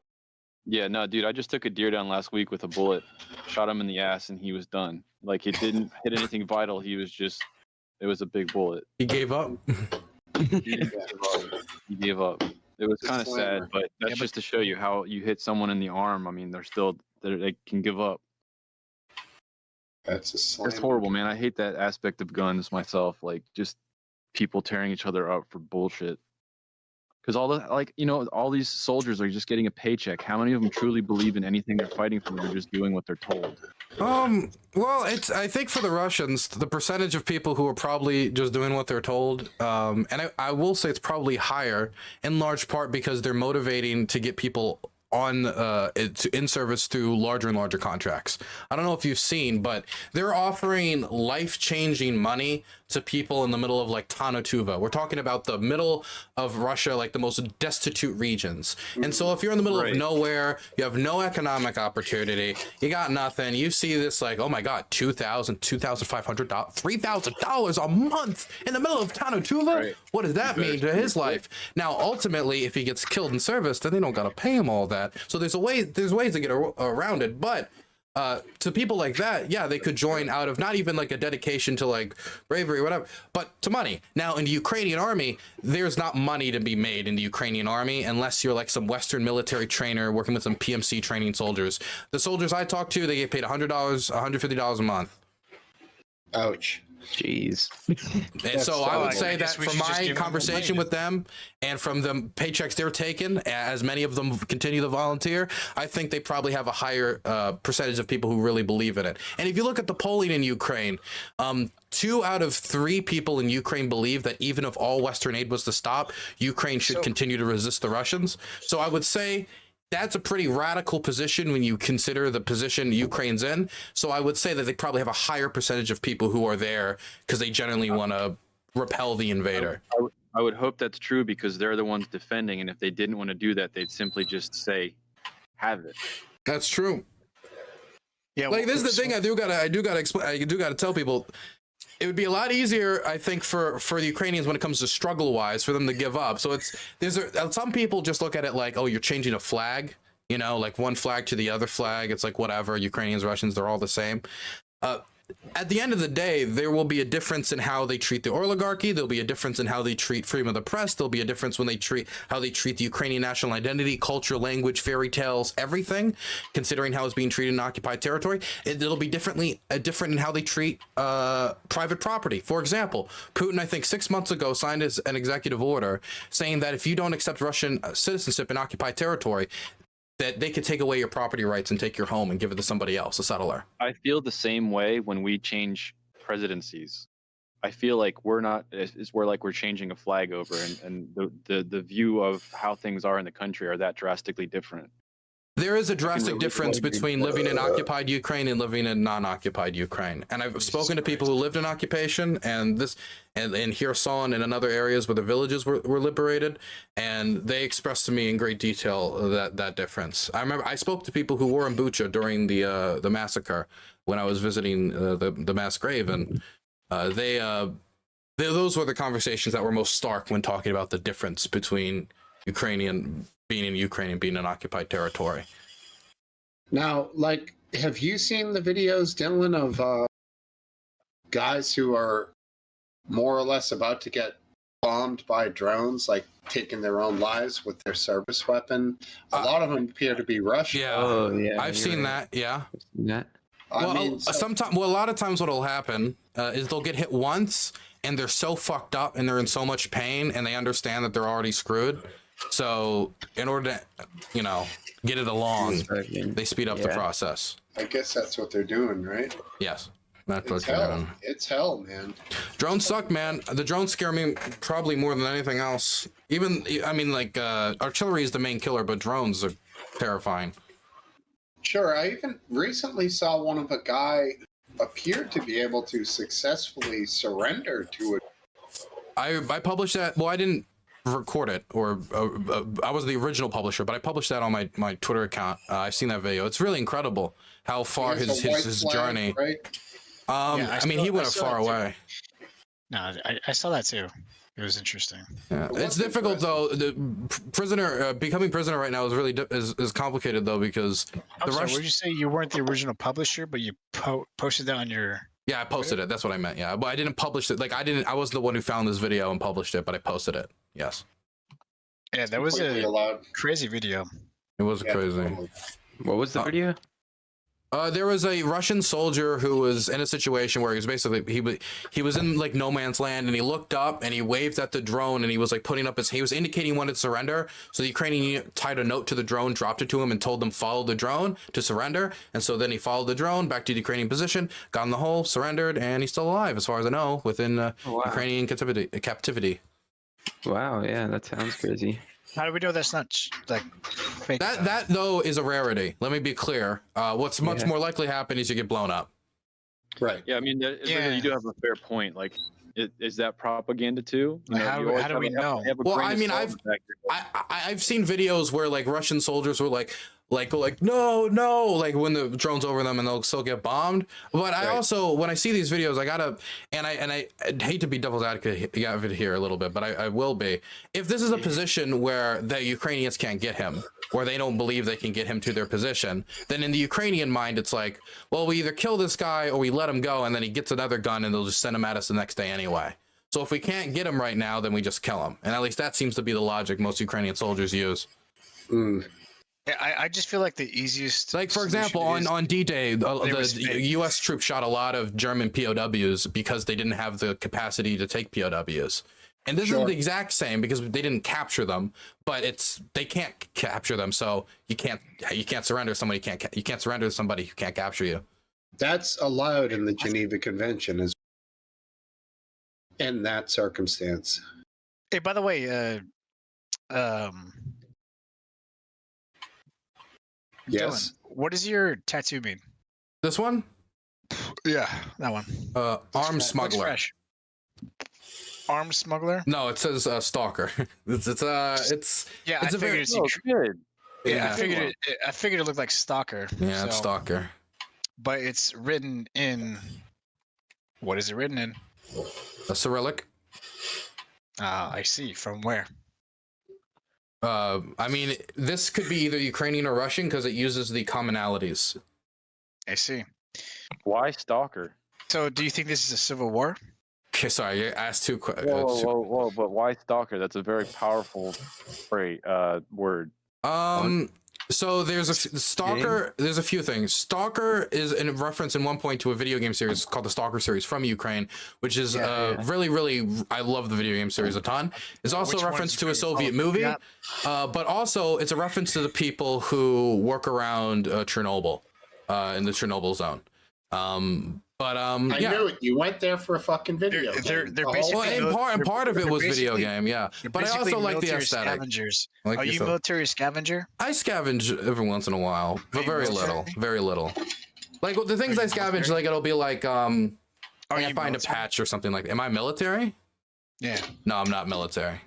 Yeah, no, dude. I just took a deer down last week with a bullet, shot him in the ass, and he was done. Like it didn't hit anything vital. He was just. It was a big bullet. He gave up. He gave up. It was kind of sad, but that's just to show you how you hit someone in the arm. I mean, they can give up. that's a slam. It's horrible, man. I hate that aspect of guns myself. Like just people tearing each other up for bullshit. Because all these soldiers are just getting a paycheck. How many of them truly believe in anything they're fighting for? They're just doing what they're told. Well, I think for the Russians, the percentage of people who are probably just doing what they're told, and I will say it's probably higher in large part because they're motivating to get people on in service through larger and larger contracts. I don't know if you've seen, but they're offering life-changing money to people in the middle of like Tanotuva. We're talking about the middle of Russia, like the most destitute regions. And so if you're in the middle of nowhere, you have no economic opportunity, you got nothing, you see this like, oh my God, $2,000, $2,500, $3,000 a month in the middle of Tanotuva? What does that mean to his life? Now, ultimately, if he gets killed in service, then they don't got to pay him all that. So there's ways to get around it, but to people like that, yeah, they could join out of not even like a dedication to like bravery or whatever, but to money. Now in the Ukrainian army, there's not money to be made in the Ukrainian army unless you're like some Western military trainer working with some PMC training soldiers. The soldiers I talked to, they get paid $100, $150 a month. Ouch. Jeez. And so I would say that guess we from should just my give them conversation money. with them and from the paychecks they're taking, as many of them continue to volunteer, I think they probably have a higher percentage of people who really believe in it. And if you look at the polling in Ukraine, 2 out of 3 people in Ukraine believe that even if all Western aid was to stop, Ukraine should continue to resist the Russians. So I would say that's a pretty radical position when you consider the position Ukraine's in. So I would say that they probably have a higher percentage of people who are there because they generally want to repel the invader. I would hope that's true because they're the ones defending, and if they didn't want to do that, they'd simply just say, "Have it." That's true. Yeah. Like this is the thing I do gotta tell people. It would be a lot easier, I think, for the Ukrainians when it comes to struggle-wise, for them to give up. So some people just look at it like, oh, you're changing a flag, like one flag to the other flag. It's like whatever, Ukrainians, Russians, they're all the same. At the end of the day, there will be a difference in how they treat the oligarchy. There'll be a difference in how they treat freedom of the press. There'll be a difference when how they treat the Ukrainian national identity, culture, language, fairy tales, everything, considering how it's being treated in occupied territory. It'll be different in how they treat private property. For example, Putin, I think 6 months ago, signed an executive order saying that if you don't accept Russian citizenship in occupied territory, that they could take away your property rights and take your home and give it to somebody else, a settler. I feel the same way when we change presidencies. I feel like we're changing a flag over, and the view of how things are in the country are that drastically different. There is a drastic difference between living in occupied Ukraine and living in non-occupied Ukraine. And I've spoken to people who lived in occupation and Kherson and in other areas where the villages were liberated, and they expressed to me in great detail that difference. I remember I spoke to people who were in Bucha during the massacre when I was visiting the mass grave, and those were the conversations that were most stark when talking about the difference between being in Ukraine and being in occupied territory. Now, like, have you seen the videos, Dylan, of guys who are more or less about to get bombed by drones, like taking their own lives with their service weapon. A lot of them appear to be Russian. Yeah, I've seen that. Yeah. I mean, sometimes, a lot of times, what'll happen is they'll get hit once, and they're so fucked up, and they're in so much pain, and they understand that they're already screwed. So, in order to, get it along, they speed up the process. I guess that's what they're doing, right? Yes. That's It's hell. It's hell, man. Drones suck, man. The drones scare me probably more than anything else. Artillery is the main killer, but drones are terrifying. Sure. I even recently saw one of a guy appeared to be able to successfully surrender to it. I published that. Well, I didn't record it, or I was the original publisher, but I published that on my Twitter account. I've seen that video. It's really incredible how far his journey. Right? He went far away. No, I saw that too. It was interesting. Yeah. It's difficult though. The prisoner becoming prisoner right now is really is complicated though, because what did you say? You weren't the original publisher, but you posted that on your. Yeah, I posted it. That's what I meant. Yeah, but I didn't publish it. I wasn't the one who found this video and published it, but I posted it. Yes. Yeah, that was a crazy video. It was crazy. Totally. What was the video? There was a Russian soldier who was in a situation where he was basically he was in like no man's land, and he looked up and he waved at the drone, and he was like he was indicating he wanted to surrender. So the Ukrainian unit tied a note to the drone, dropped it to him, and told them follow the drone to surrender. And so then he followed the drone back to the Ukrainian position, got in the hole, surrendered, and he's still alive as far as I know within Ukrainian captivity. Wow, yeah, that sounds crazy. How do we know that's not like fake? That though is a rarity. Let me be clear. What's much more likely to happen is you get blown up. Right. Yeah, I mean, you do have a fair point. Like, is that propaganda too? How do we know? Well, I mean, I've seen videos where like Russian soldiers were like no, like when the drone's over them and they'll still get bombed. But I also, when I see these videos, I hate to be devil's advocate here a little bit, but I will be. If this is a position where the Ukrainians can't get him, or they don't believe they can get him to their position, then in the Ukrainian mind, it's like, well, we either kill this guy or we let him go, and then he gets another gun and they'll just send him at us the next day anyway. So if we can't get him right now, then we just kill him. And at least that seems to be the logic most Ukrainian soldiers use. Yeah, I just feel like the easiest. Like, for example, on D-Day, the U.S. troops shot a lot of German POWs because they didn't have the capacity to take POWs. And this isn't the exact same because they didn't capture them, but they can't capture them, so you can't surrender somebody you can't surrender to somebody who can't capture you. That's allowed in the Geneva Convention in that circumstance. Hey, by the way, yes. Dylan, what does your tattoo mean? This one? Yeah, that one. Arms smuggler. Arms smuggler? No, it says stalker. It's I figured it looked like stalker. Yeah, it's stalker. But it's written in. What is it written in? A Cyrillic. I see. From where? I mean, this could be either Ukrainian or Russian because it uses the commonalities. I see. Why stalker? So, do you think this is a civil war? Okay, sorry, you asked two questions. Whoa! But why stalker? That's a very powerful word. So there's a stalker. There's a few things. Stalker is in reference in one point to a video game series called the Stalker series from Ukraine, which is really, really. I love the video game series a ton. It's also a reference to a Soviet movie, but also it's a reference to the people who work around Chernobyl, in the Chernobyl zone. I knew it. You went there for a fucking video. They're basically part of it was video game, yeah. But I also like the aesthetic. Scavengers. Are you military scavenger? I scavenge every once in a while, but very little. Like the things I scavenge, like it'll be like I find a patch or something like that. Am I military? Yeah. No, I'm not military.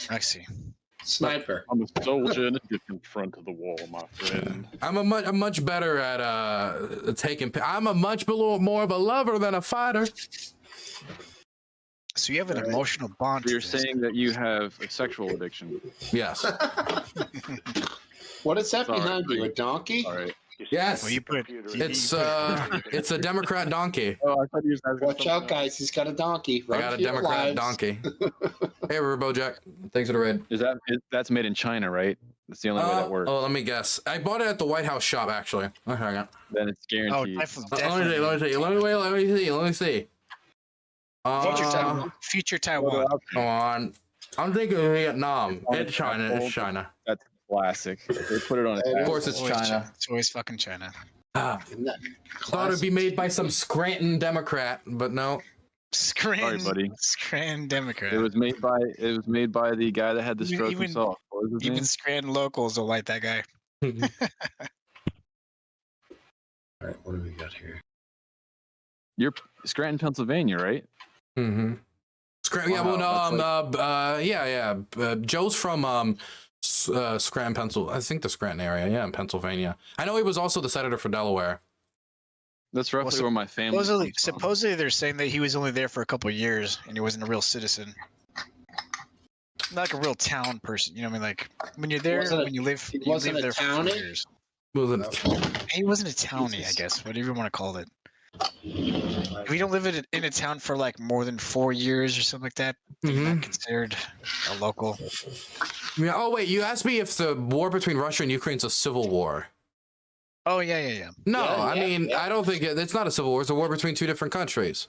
I see. Sniper. I'm a soldier in a different front of the wall, my friend. I'm much better at taking. I'm a much more of a lover than a fighter. So you have an emotional bond. So you're saying that you have a sexual addiction? Yes. What is that behind you? A donkey? All right. Yes. Well, you put It's it's a Democrat donkey. Oh, I thought you were Watch out, guys. He's got a donkey. I got a Democrat donkey. Hey, River Bojack. Thanks for the raid. That's made in China, right? That's the only way that works. Oh, let me guess. I bought it at the White House shop, actually. Okay. Then it's guaranteed. definitely. Let me see. Future Taiwan. Come on. I'm thinking of Vietnam. It's China. It's China. That's classic. They put it on. Of course, it's China. It's always fucking China. Thought it'd be made by some Scranton Democrat, but no. Scranton, Sorry, buddy. Scranton Democrat. It was made by the guy that had the stroke himself. What was his name? Scranton locals will like that guy. All right, what do we got here? You're Scranton, Pennsylvania, right? Mm-hmm. Joe's from Scranton, Pennsylvania. I think the Scranton area, in Pennsylvania. I know he was also the senator for Delaware. That's roughly where my family. Supposedly, they're saying that he was only there for a couple of years and he wasn't a real citizen, not like a real town person. You know what I mean? Like when you're there, when you live, he wasn't a townie. He wasn't a townie, I guess, whatever you want to call it. If you don't live in a town for like more than 4 years or something like that, you're not considered a local. Yeah. Oh wait, you asked me if the war between Russia and Ukraine is a civil war. Oh yeah. No, I mean I don't think it's not a civil war. It's a war between two different countries.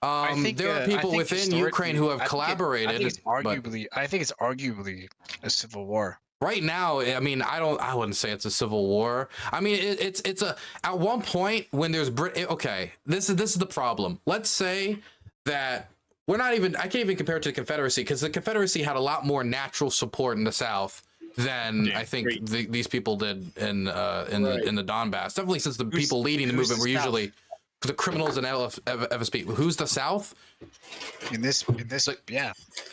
There are people within Ukraine who have collaborated. I think it's arguably a civil war. Right now, I mean, I wouldn't say it's a civil war. I mean, it's a, at one point when there's okay, this is the problem. Let's say that I can't even compare it to the Confederacy, because the Confederacy had a lot more natural support in the South than I think these people did in the Donbas. Definitely, since the people leading the movement were usually the criminals and FSB. Who's the South? In this, yeah.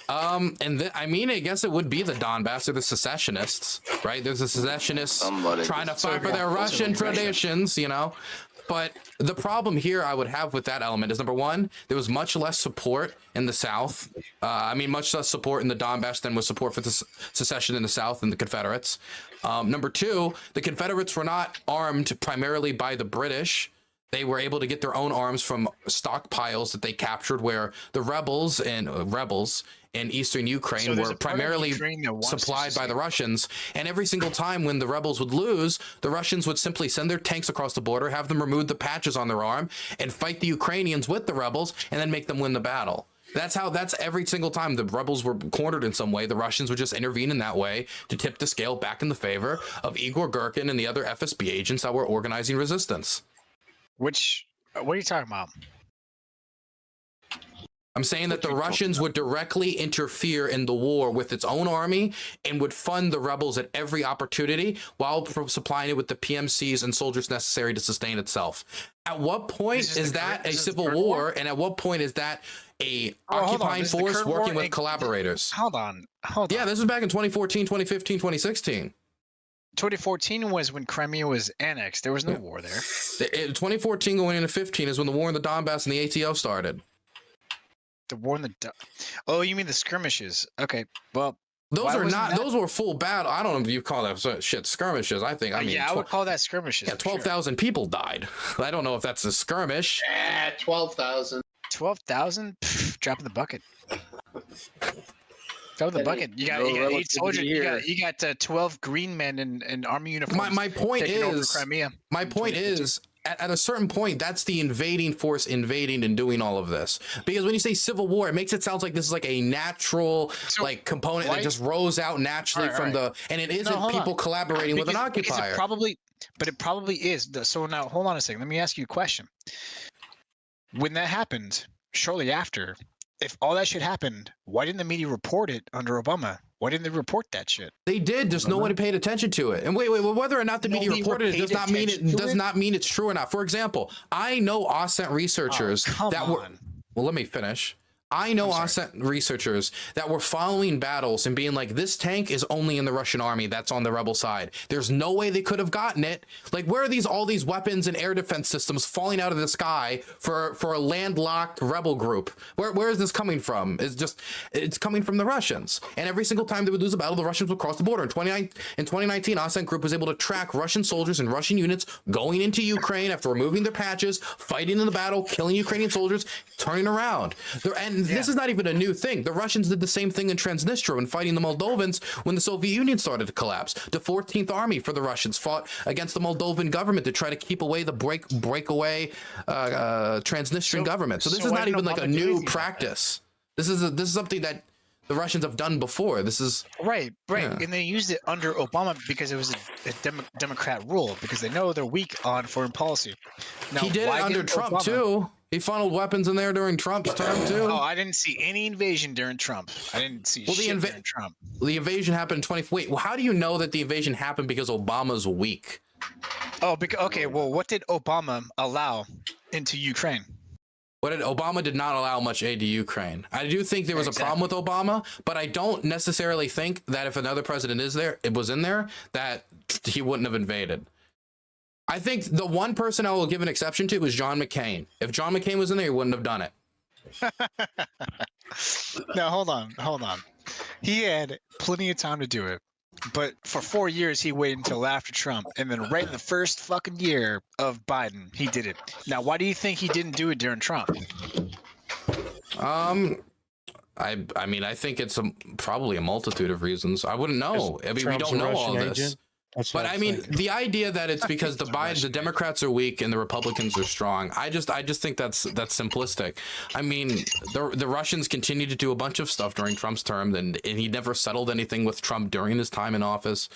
I mean, I guess it would be the Donbas or the secessionists, right? There's the secessionists trying to fight for their Russian traditions, you know. But the problem here I would have with that element is, number one, there was much less support in the South. Much less support in the Donbass than was support for the secession in the South and the Confederates. Number two, the Confederates were not armed primarily by the British. They were able to get their own arms from stockpiles that they captured, where the rebels in eastern Ukraine were primarily supplied by the Russians. And every single time when the rebels would lose, the Russians would simply send their tanks across the border, have them remove the patches on their arm, and fight the Ukrainians with the rebels, and then make them win the battle. That's every single time the rebels were cornered in some way, the Russians would just intervene in that way to tip the scale back in the favor of Igor Girkin and the other FSB agents that were organizing resistance. What are you talking about? I'm saying that the Russians would directly interfere in the war with its own army and would fund the rebels at every opportunity while supplying it with the PMCs and soldiers necessary to sustain itself. At what point is that a civil war? And at what point is that a occupying force working with collaborators? Hold on. Yeah, this was back in 2014, 2015, 2016. 2014 was when Crimea was annexed. There was no war there. 2014 going into 15 is when the war in the Donbas and the ATO started. The war in the oh, you mean the skirmishes? Okay, well, those were full battle. I don't know if you call that shit skirmishes. I would call that skirmishes. Yeah, 12,000 people died. I don't know if that's a skirmish. Yeah, 12,000. 12,000? Drop in the bucket. Drop in the bucket. You got 8 soldiers. You got 12 green men in army uniforms. My point is, at a certain point, that's the invading force invading and doing all of this. Because when you say civil war, it makes it sound like this is like a natural component that just rose out naturally and it isn't people collaborating with an occupier. It probably is. So now, hold on a second. Let me ask you a question. When that happened, shortly after, if all that shit happened, why didn't the media report it under Obama? Why didn't they report that shit? They did. Just no one paid attention to it. And wait, whether or not the media reported it does not mean it's true or not. For example, I know OSCENT researchers that were. Well, let me finish. I know OSCENT researchers that were following battles and being like, this tank is only in the Russian army that's on the rebel side. There's no way they could have gotten it. Like, where are all these weapons and air defense systems falling out of the sky for a landlocked rebel group? Where is this coming from? It's coming from the Russians. And every single time they would lose a battle, the Russians would cross the border. In 2019, OSCENT Group was able to track Russian soldiers and Russian units going into Ukraine after removing their patches, fighting in the battle, killing Ukrainian soldiers, turning around. This is not even a new thing. The Russians did the same thing in Transnistria when fighting the Moldovans when the Soviet Union started to collapse. The 14th Army for the Russians fought against the Moldovan government to try to keep away the breakaway Transnistrian government. So this is not even like a new practice. This is something that the Russians have done before. This is right, and they used it under Obama because it was a Democrat rule because they know they're weak on foreign policy. Now, he did it under Trump too. He funneled weapons in there during Trump's term too. Oh, I didn't see any invasion during Trump. I didn't see shit during Trump. The invasion happened in 20. Wait, well, how do you know that the invasion happened because Obama's weak? Oh, okay. Well, what did Obama allow into Ukraine? Obama did not allow much aid to Ukraine. I do think there was a problem with Obama, but I don't necessarily think that if another president was in there, that he wouldn't have invaded. I think the one person I will give an exception to was John McCain. If John McCain was in there, he wouldn't have done it. Now, hold on. He had plenty of time to do it. But for 4 years, he waited until after Trump. And then right in the first fucking year of Biden, he did it. Now, why do you think he didn't do it during Trump? I mean, I think it's probably a multitude of reasons. I wouldn't know. I mean, we don't know all this. But I mean, the idea that it's because the Democrats are weak and the Republicans are strong, I just think that's simplistic. I mean, the Russians continued to do a bunch of stuff during Trump's term, and he never settled anything with Trump during his time in office.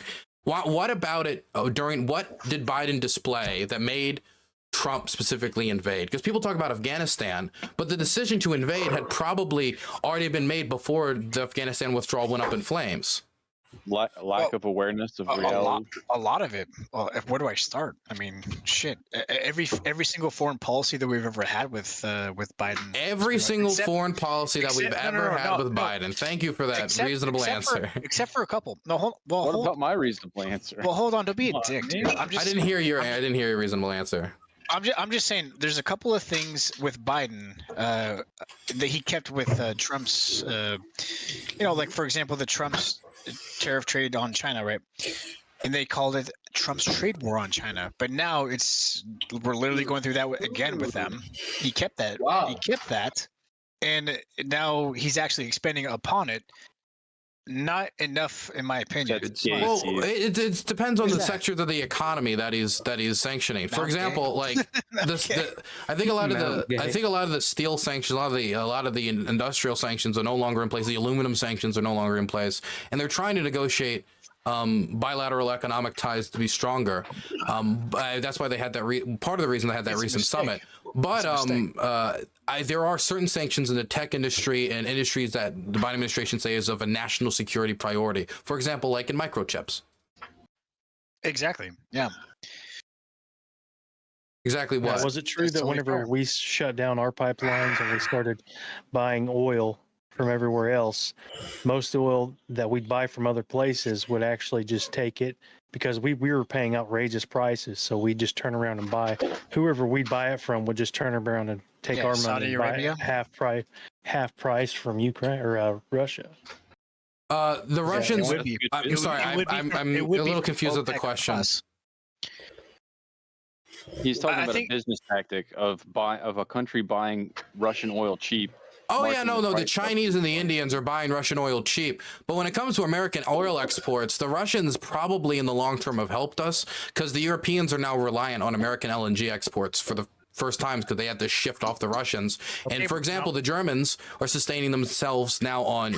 What about it what did Biden display that made Trump specifically invade? Because people talk about Afghanistan, but the decision to invade had probably already been made before the Afghanistan withdrawal went up in flames. Lack of awareness of reality. A lot of it. Well, where do I start? I mean, shit. Every single foreign policy that we've ever had with Biden. Every single foreign policy that we've ever had with Biden. Thank you for that reasonable answer. Except for a couple. No, what about my reasonable answer? Well, hold on. Don't be a dick, dude. I didn't hear your reasonable answer. I'm just saying. There's a couple of things with Biden that he kept with Trump's. Like for example, the Trump's tariff trade on China, right? And they called it Trump's trade war on China. But now we're literally going through that again with them. He kept that. Wow. He kept that, and now he's actually expanding upon it. Not enough, in my opinion. Well, it depends on the sectors of the economy that he's sanctioning. For example, like I think a lot of the steel sanctions, a lot of the industrial sanctions are no longer in place. The aluminum sanctions are no longer in place, and they're trying to negotiate bilateral economic ties to be stronger. That's why they had that. Part of the reason they had that recent summit. But there are certain sanctions in the tech industry and industries that the Biden administration say is of a national security priority. For example, like in microchips. Exactly. Yeah. Exactly what? Was it true that whenever we shut down our pipelines and we started buying oil from everywhere else, most oil that we'd buy from other places would actually just take it because we were paying outrageous prices, so we'd just turn around and buy. Whoever we'd buy it from would just turn around and take our money and buy it half price from Ukraine or Russia. The Russians. I'm sorry, I'm a little confused with the question. He's talking about a business tactic of a country buying Russian oil cheap. Oh yeah, no, the Chinese and the Indians are buying Russian oil cheap. But when it comes to American oil exports, the Russians probably in the long term have helped us because the Europeans are now reliant on American LNG exports for the first time because they had to shift off the Russians. And for example, the Germans are sustaining themselves now on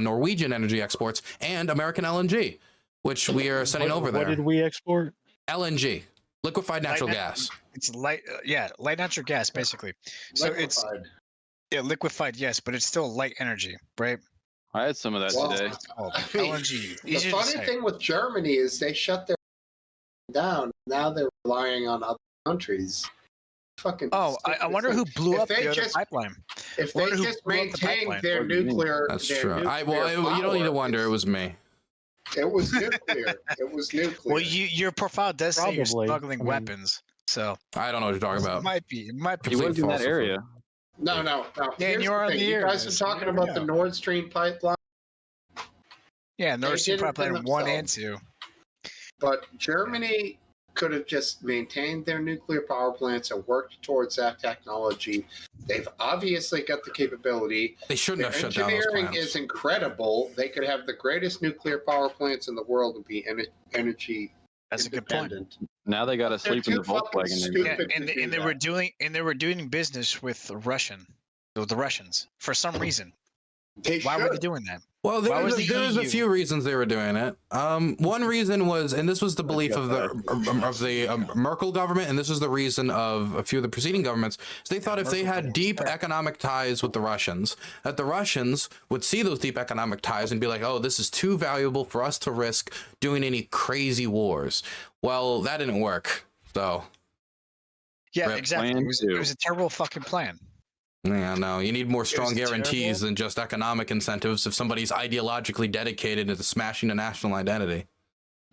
Norwegian energy exports and American LNG, which we are sending over there. What did we export? LNG. Liquefied natural gas. It's light natural gas, basically. So liquefied, yes, but it's still light energy, right? I had some of that today. LNG. The funny thing with Germany is they shut their down. Now they're relying on other countries. fucking. I wonder who blew up the other pipeline. If they just maintained their nuclear, that's true. You don't need to wonder. It was me. It was nuclear. It was nuclear. Well, your profile does say you're smuggling weapons, so I don't know what you're talking about. It might be. He was in that area. No. Yeah, and you're on the air. You guys are talking about the Nord Stream pipeline. Yeah, Nord Stream pipeline 1 and 2. But Germany could have just maintained their nuclear power plants and worked towards that technology. They've obviously got the capability. They shouldn't have shut down those plants. Engineering is incredible. They could have the greatest nuclear power plants in the world and be energy. That's a good point. Now they got to sleep in the Volkswagen. Yeah, and they were doing business with the Russians for some reason. Why were they doing that? Well, there was a few reasons they were doing it. One reason was, and this was the belief of the Merkel government, and this was the reason of a few of the preceding governments, is they thought if they had deep economic ties with the Russians, that the Russians would see those deep economic ties and be like, oh, this is too valuable for us to risk doing any crazy wars. Well, that didn't work, so. Yeah, exactly. It was a terrible fucking plan. Yeah, no, you need more strong guarantees than just economic incentives if somebody's ideologically dedicated to smashing the national identity.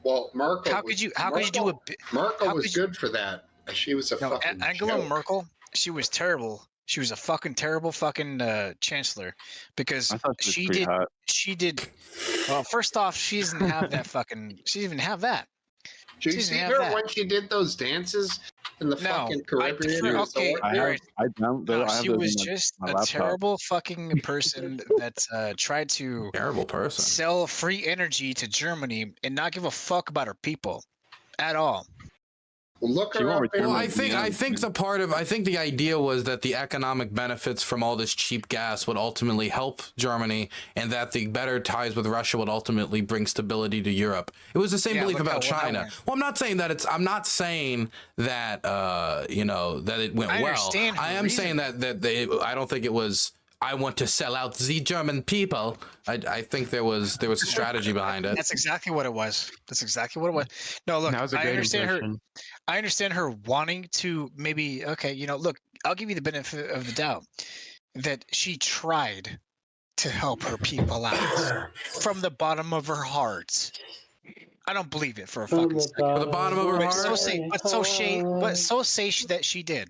Well, Merkel. How could you do it? Merkel was good for that. She was a fucking Angela joke. Merkel. She was terrible. She was a fucking terrible fucking chancellor because she did. Well, first off, she doesn't have that fucking. She didn't even have that. Did you see her when she did those dances in the fucking Caribbean? She was just a terrible fucking person that tried to sell free energy to Germany and not give a fuck about her people at all. Well, look her up. Well, I think the idea was that the economic benefits from all this cheap gas would ultimately help Germany, and that the better ties with Russia would ultimately bring stability to Europe. It was the same belief about China. Well, I'm not saying that that that it went well. I am saying that I don't think it was. I want to sell out the German people. I think there was a strategy behind it. That's exactly what it was. No, look, I understand her wanting to maybe, look, I'll give you the benefit of the doubt that she tried to help her people out from the bottom of her heart. I don't believe it for a fucking second. From the bottom of her heart? So say that she did.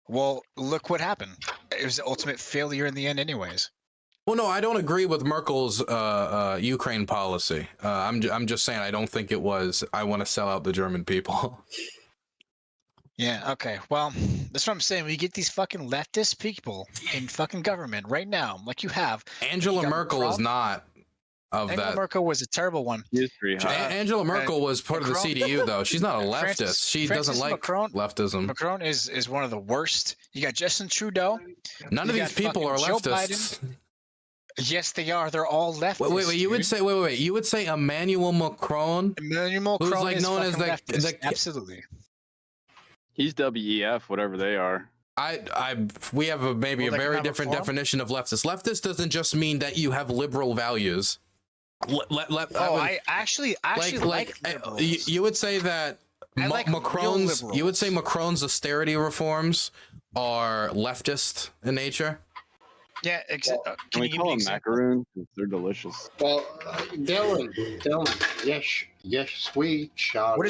Well, look what happened. It was the ultimate failure in the end anyways. Well, no, I don't agree with Merkel's Ukraine policy. I'm just saying I don't think it was, I want to sell out the German people. Yeah, okay. Well, that's what I'm saying. When you get these fucking leftist people in fucking government right now, like you have. Angela Merkel is not of Angela that. Merkel was a terrible one. Angela Merkel was part of the CDU, though. She's not a leftist. She doesn't like leftism. Macron is one of the worst. You got Justin Trudeau. None of these people are leftists. Yes, they are. They're all leftists. Wait. You would say You would say Emmanuel Macron? Emmanuel Macron who's like is known as the absolutely. He's WEF, whatever they are. We have maybe a very different definition of leftist. Leftist doesn't just mean that you have liberal values. I actually like liberals. You would say that Macron's. You would say Macron's austerity reforms are leftist in nature. Yeah, can we call them macaroons? They're delicious. Well, Dylan, yes, sweet Charlie. What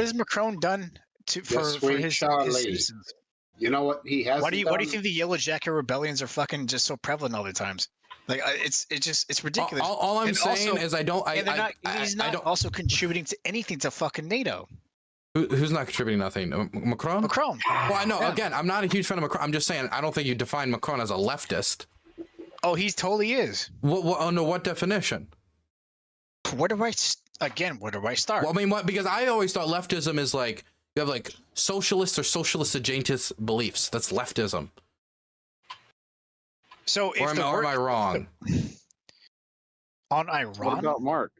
has Macron done for his citizens? You know what he has. Why do you think the Yellow Jacket rebellions are fucking just so prevalent all the times? Like it's ridiculous. All I'm saying is he's not also contributing to anything to fucking NATO. Who's not contributing nothing? Macron? Macron. Well, I know. Yeah. Again, I'm not a huge fan of Macron. I'm just saying I don't think you define Macron as a leftist. Oh, he totally is. Under what definition? Where do I start? Well, I mean, because I always thought leftism is like you have like socialist or socialist agentist beliefs. That's leftism. So, or am I wrong? On Iran? What about Mark?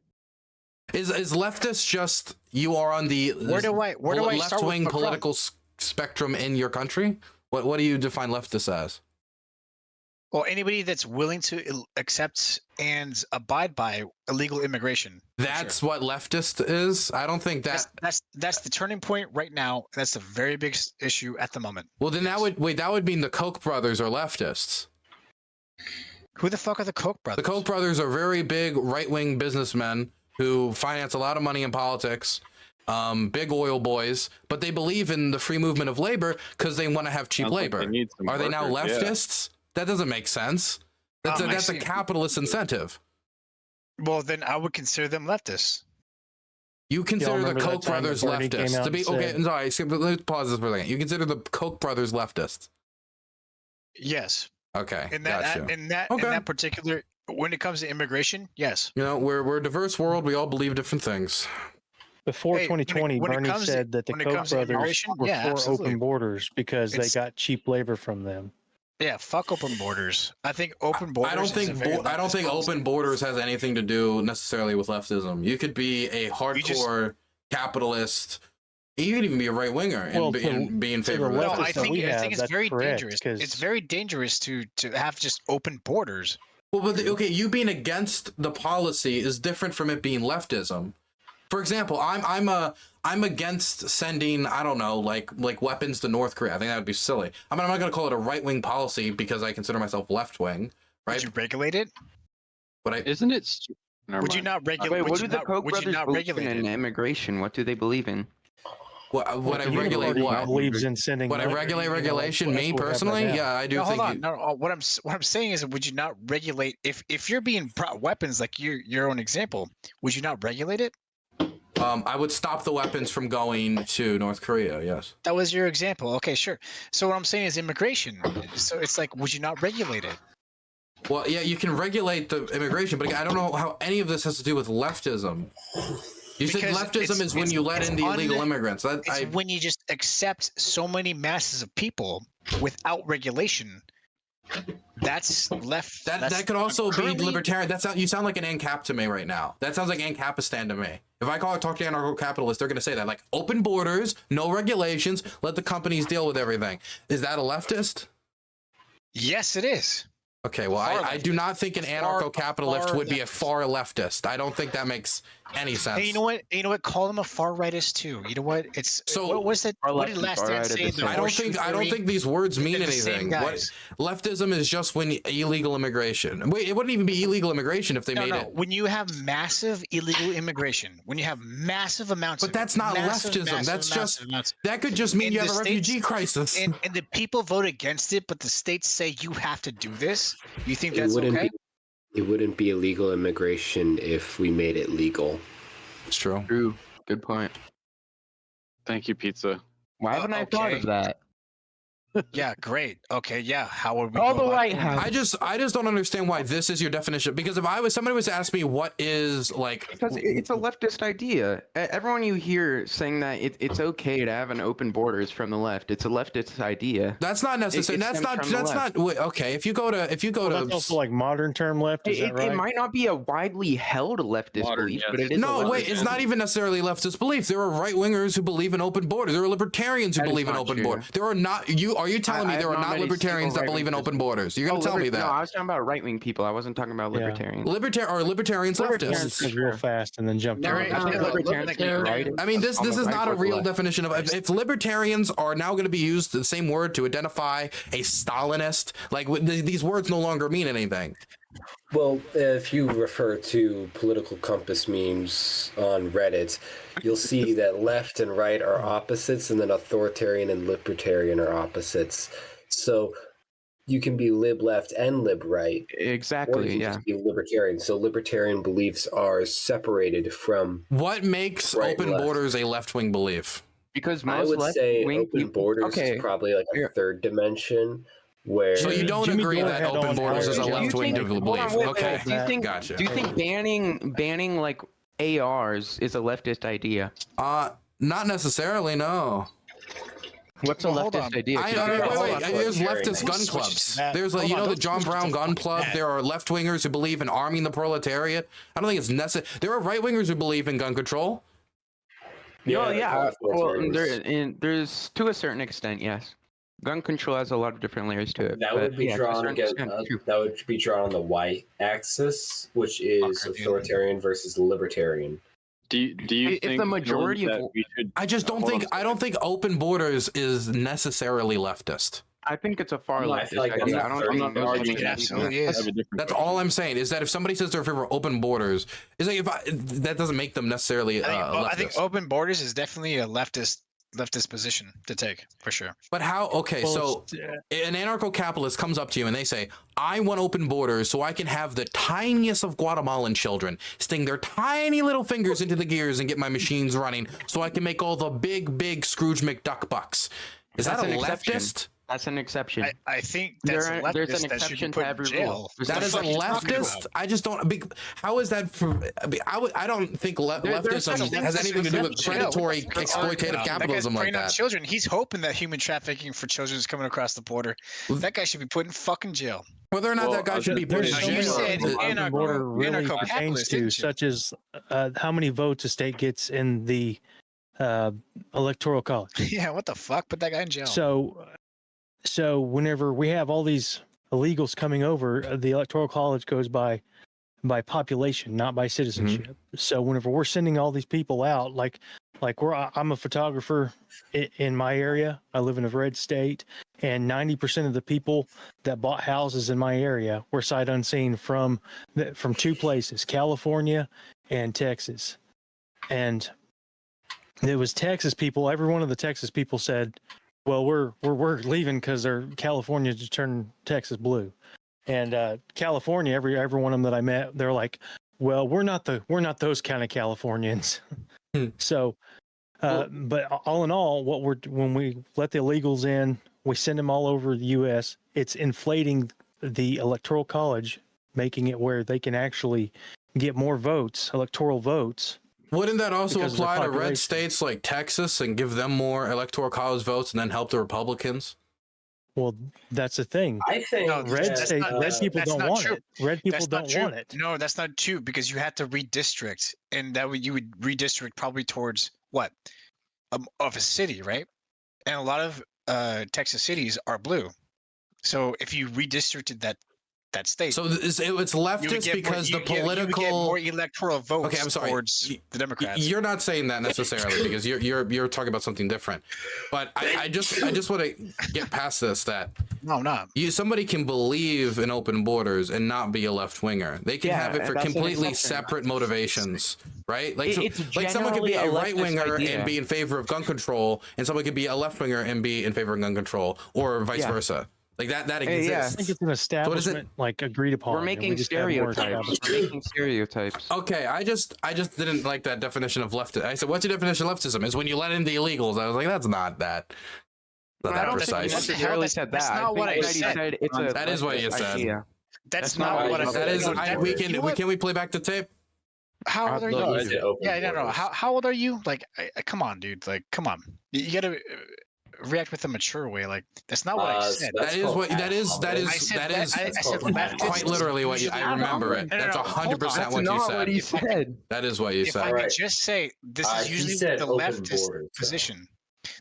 Is leftist just you are on the left-wing political spectrum in your country? What do you define leftist as? Well, anybody that's willing to accept and abide by illegal immigration. That's what leftist is. I don't think that. That's the turning point right now. That's a very big issue at the moment. Well, then that would mean the Koch brothers are leftists. Who the fuck are the Koch brothers? The Koch brothers are very big right-wing businessmen who finance a lot of money in politics, big oil boys, but they believe in the free movement of labor because they want to have cheap labor. Are they now leftists? Yeah. That doesn't make sense. That's a capitalist incentive. Well, then I would consider them leftists. You consider the Koch brothers leftists to be okay? Sorry, let's pause this for a second. You consider the Koch brothers leftists? Yes. Okay. In that particular, when it comes to immigration, yes. You know, we're a diverse world. We all believe different things. Before 2020, Bernie said that the Koch brothers were for open borders because they got cheap labor from them. Yeah, fuck open borders. I think open borders. I don't think open borders has anything to do necessarily with leftism. You could be a hardcore capitalist. You could even be a right winger and be in favor of that. No, I think it's very dangerous. It's very dangerous to have just open borders. Well, but okay, you being against the policy is different from it being leftism. For example, I'm against sending, I don't know, like weapons to North Korea. I think that would be silly. I mean, I'm not going to call it a right-wing policy because I consider myself left-wing, right? Would you regulate it? Isn't it? Would you not regulate? What do the Koch brothers believe in immigration? What do they believe in? What I regulate? What believes in sending? What I regulate regulation? Me personally, yeah, I do. No, hold on. No, what I'm saying is, would you not regulate if you're being brought weapons like your own example? Would you not regulate it? I would stop the weapons from going to North Korea. Yes. That was your example. Okay, sure. So what I'm saying is immigration. So it's like, would you not regulate it? Well, yeah, you can regulate the immigration, but I don't know how any of this has to do with leftism. You said leftism is when you let in the illegal immigrants. When you just accept so many masses of people without regulation. That's left. That could also be libertarian. You sound like an ANCAP to me right now. That sounds like ANCAPistan to me. If I talk to anarcho-capitalists, they're going to say that, like, open borders, no regulations, let the companies deal with everything. Is that a leftist? Yes, it is. Okay, well, I do not think an anarcho-capitalist would be a far leftist. I don't think that makes any sense. Hey, you know what? Call them a far rightist too. You know what? It's so. What was it? What did Last Stand say? I don't think these words mean anything. What leftism is just when illegal immigration. Wait, it wouldn't even be illegal immigration if they made it. When you have massive illegal immigration, when you have massive amounts. But that's not leftism. That's just that could just mean you have a refugee crisis. And the people vote against it, but the states say you have to do this. You think that's okay? It wouldn't be illegal immigration if we made it legal. It's true. True. Good point. Thank you, pizza. Why haven't I thought of that? Yeah, great. Okay, yeah. How would we all the White House? I just don't understand why this is your definition. Because if somebody was to ask me what is like, because it's a leftist idea. Everyone you hear saying that it's okay to have an open borders from the left, it's a leftist idea. That's not necessary. That's not okay. If you go to that's also like modern term left. Is that right? It might not be a widely held leftist belief, but it is. No, wait, it's not even necessarily leftist belief. There are right wingers who believe in open borders. There are libertarians who believe in open borders. There are not Are you telling me there are not libertarians that believe in open borders? You're going to tell me that? No, I was talking about right-wing people. I wasn't talking about libertarians. Libertarians leftists? Real fast and then jump. I mean, this is not a real definition of. If libertarians are now going to be used the same word to identify a Stalinist, like these words no longer mean anything. Well, if you refer to political compass memes on Reddit, you'll see that left and right are opposites, and then authoritarian and libertarian are opposites. So you can be lib left and lib right. Exactly. Or you can just be libertarian. So libertarian beliefs are separated from. What makes open borders a left wing belief? Because I would say open borders is probably like a third dimension. So you don't agree that open borders is a left-wing belief? Okay, gotcha. Do you think banning like ARs is a leftist idea? Not necessarily. No. What's a leftist idea? Wait. There's leftist gun clubs. There's like the John Brown gun club. There are left-wingers who believe in arming the proletariat. I don't think it's necessary. There are right-wingers who believe in gun control. Yeah. Well, there's to a certain extent, yes. gun control has a lot of different layers to it. That would be drawn against. That would be drawn on the y-axis, which is authoritarian versus libertarian. Do you think the majority of I just don't think open borders is necessarily leftist. I think it's a far left. I'm not arguing it absolutely is. That's all I'm saying is that if somebody says they're in favor of open borders, it's like that doesn't make them necessarily leftist. I think open borders is definitely a leftist position to take for sure. But how? Okay, so an anarcho-capitalist comes up to you and they say, "I want open borders so I can have the tiniest of Guatemalan children sting their tiny little fingers into the gears and get my machines running, so I can make all the big Scrooge McDuck bucks." Is that a leftist? That's an exception. I think that's a leftist there's an exception to every rule. That is a leftist. I just don't. How is that? I don't think leftism has anything to do with predatory, exploitative capitalism like that. Children. He's hoping that human trafficking for children is coming across the border. That guy should be put in fucking jail. Whether or not that guy should be put in jail. You said the border really pertains to, such as how many votes a state gets in the electoral college. Yeah, what the fuck? Put that guy in jail. So whenever we have all these illegals coming over, the electoral college goes by population, not by citizenship. Mm-hmm. So whenever we're sending all these people out, like I'm a photographer in my area. I live in a red state, and 90% of the people that bought houses in my area were sight unseen from two places, California and Texas. And it was Texas people. Every one of the Texas people said, "Well, we're leaving because they're California to turn Texas blue," and California. Every one of them that I met, they're like, "Well, we're not those kind of Californians." So, but all in all, when we let the illegals in, we send them all over the U.S. It's inflating the electoral college, making it where they can actually get more votes, electoral votes. Wouldn't that also apply to red states like Texas and give them more electoral college votes and then help the Republicans? Well, that's the thing. I think red people don't want it. Red people don't want it. No, that's not true, because you had to redistrict, and you would redistrict probably towards what of a city, right? And a lot of Texas cities are blue. So if you redistricted that state, so it's leftist because the political you would get more electoral votes. Okay, I'm sorry. Towards the Democrats. You're not saying that necessarily because you're talking about something different. But I just want to get past this. That no, I'm not. Somebody can believe in open borders and not be a left winger. They can have it for completely separate motivations, right? Like someone could be a right winger and be in favor of gun control, and someone could be a left winger and be in favor of gun control, or vice versa. Like that exists. Yeah. I think it's an establishment like agreed upon. We're making stereotypes. Okay, I just didn't like that definition of leftism. I said, "What's your definition of leftism?" Is when you let in the illegals. I was like, "That's not that. Not that precise." That's not what I said. That is what you said. Yeah. That's not what I said. That is. Can we play back the tape? How old are you? Yeah, no. How old are you? Like, come on, dude. Like, come on. You gotta react with a mature way. Like, that's not what I said. That is quite literally what I remember it. That's 100% what you said. That is what you said. If I could just say, this is usually the leftist position.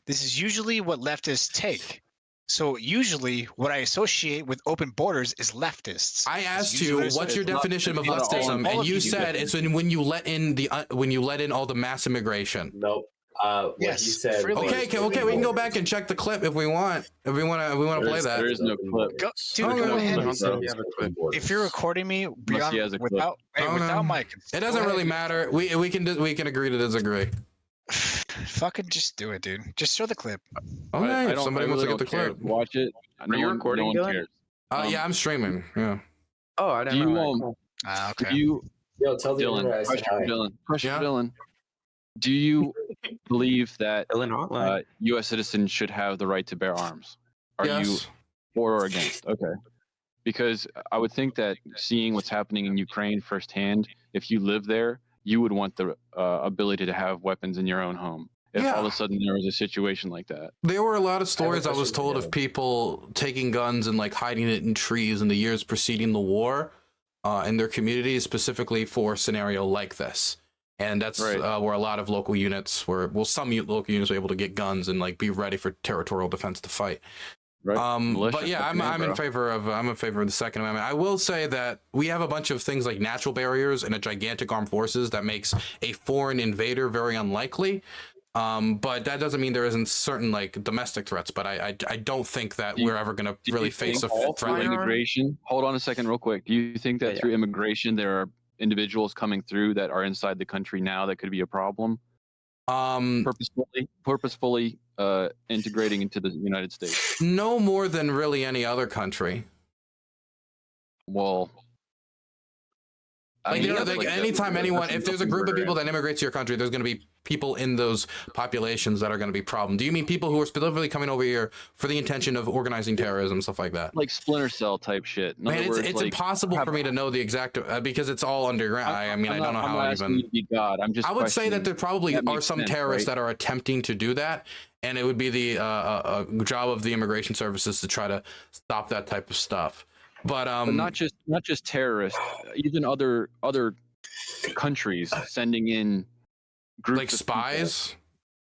This is usually what leftists take. So usually what I associate with open borders is leftists. I asked you, what's your definition of leftism? And you said it's when you let in all the mass immigration. Nope. What he said. Okay, we can go back and check the clip if we want. If we want to play that. There is no clip. Go ahead. If you're recording me without my consent, it doesn't really matter. We can agree to disagree. Fucking just do it, dude. Just show the clip. Okay, if somebody wants to get the clip, watch it. Are you recording? Yeah, I'm streaming. Yeah. Oh, I don't know. Okay. Tell Dylan. Question for Dylan. Do you believe that U.S. citizens should have the right to bear arms? Are you for or against? Okay. Because I would think that seeing what's happening in Ukraine firsthand, if you live there, you would want the ability to have weapons in your own home. If all of a sudden there was a situation like that. There were a lot of stories I was told of people taking guns and like hiding it in trees in the years preceding the war in their communities, specifically for a scenario like this. And that's where a lot of local units some local units were able to get guns and like be ready for territorial defense to fight. Right. But yeah, I'm in favor of the Second Amendment. I will say that we have a bunch of things like natural barriers and a gigantic armed forces that makes a foreign invader very unlikely. But that doesn't mean there isn't certain like domestic threats. But I don't think that we're ever going to really face a threat like immigration. Hold on a second, real quick. Do you think that through immigration there are individuals coming through that are inside the country now that could be a problem? Purposefully integrating into the United States. No more than really any other country. Well, like, anytime anyone, if there's a group of people that immigrate to your country, there's going to be people in those populations that are going to be a problem. Do you mean people who are specifically coming over here for the intention of organizing terrorism, stuff like that? Like Splinter Cell type shit. Man, it's impossible for me to know the exact because it's all underground. I don't know how I even. I would say that there probably are some terrorists that are attempting to do that, and it would be the job of the immigration services to try to stop that type of stuff. But not just terrorists, even other countries sending in groups like spies.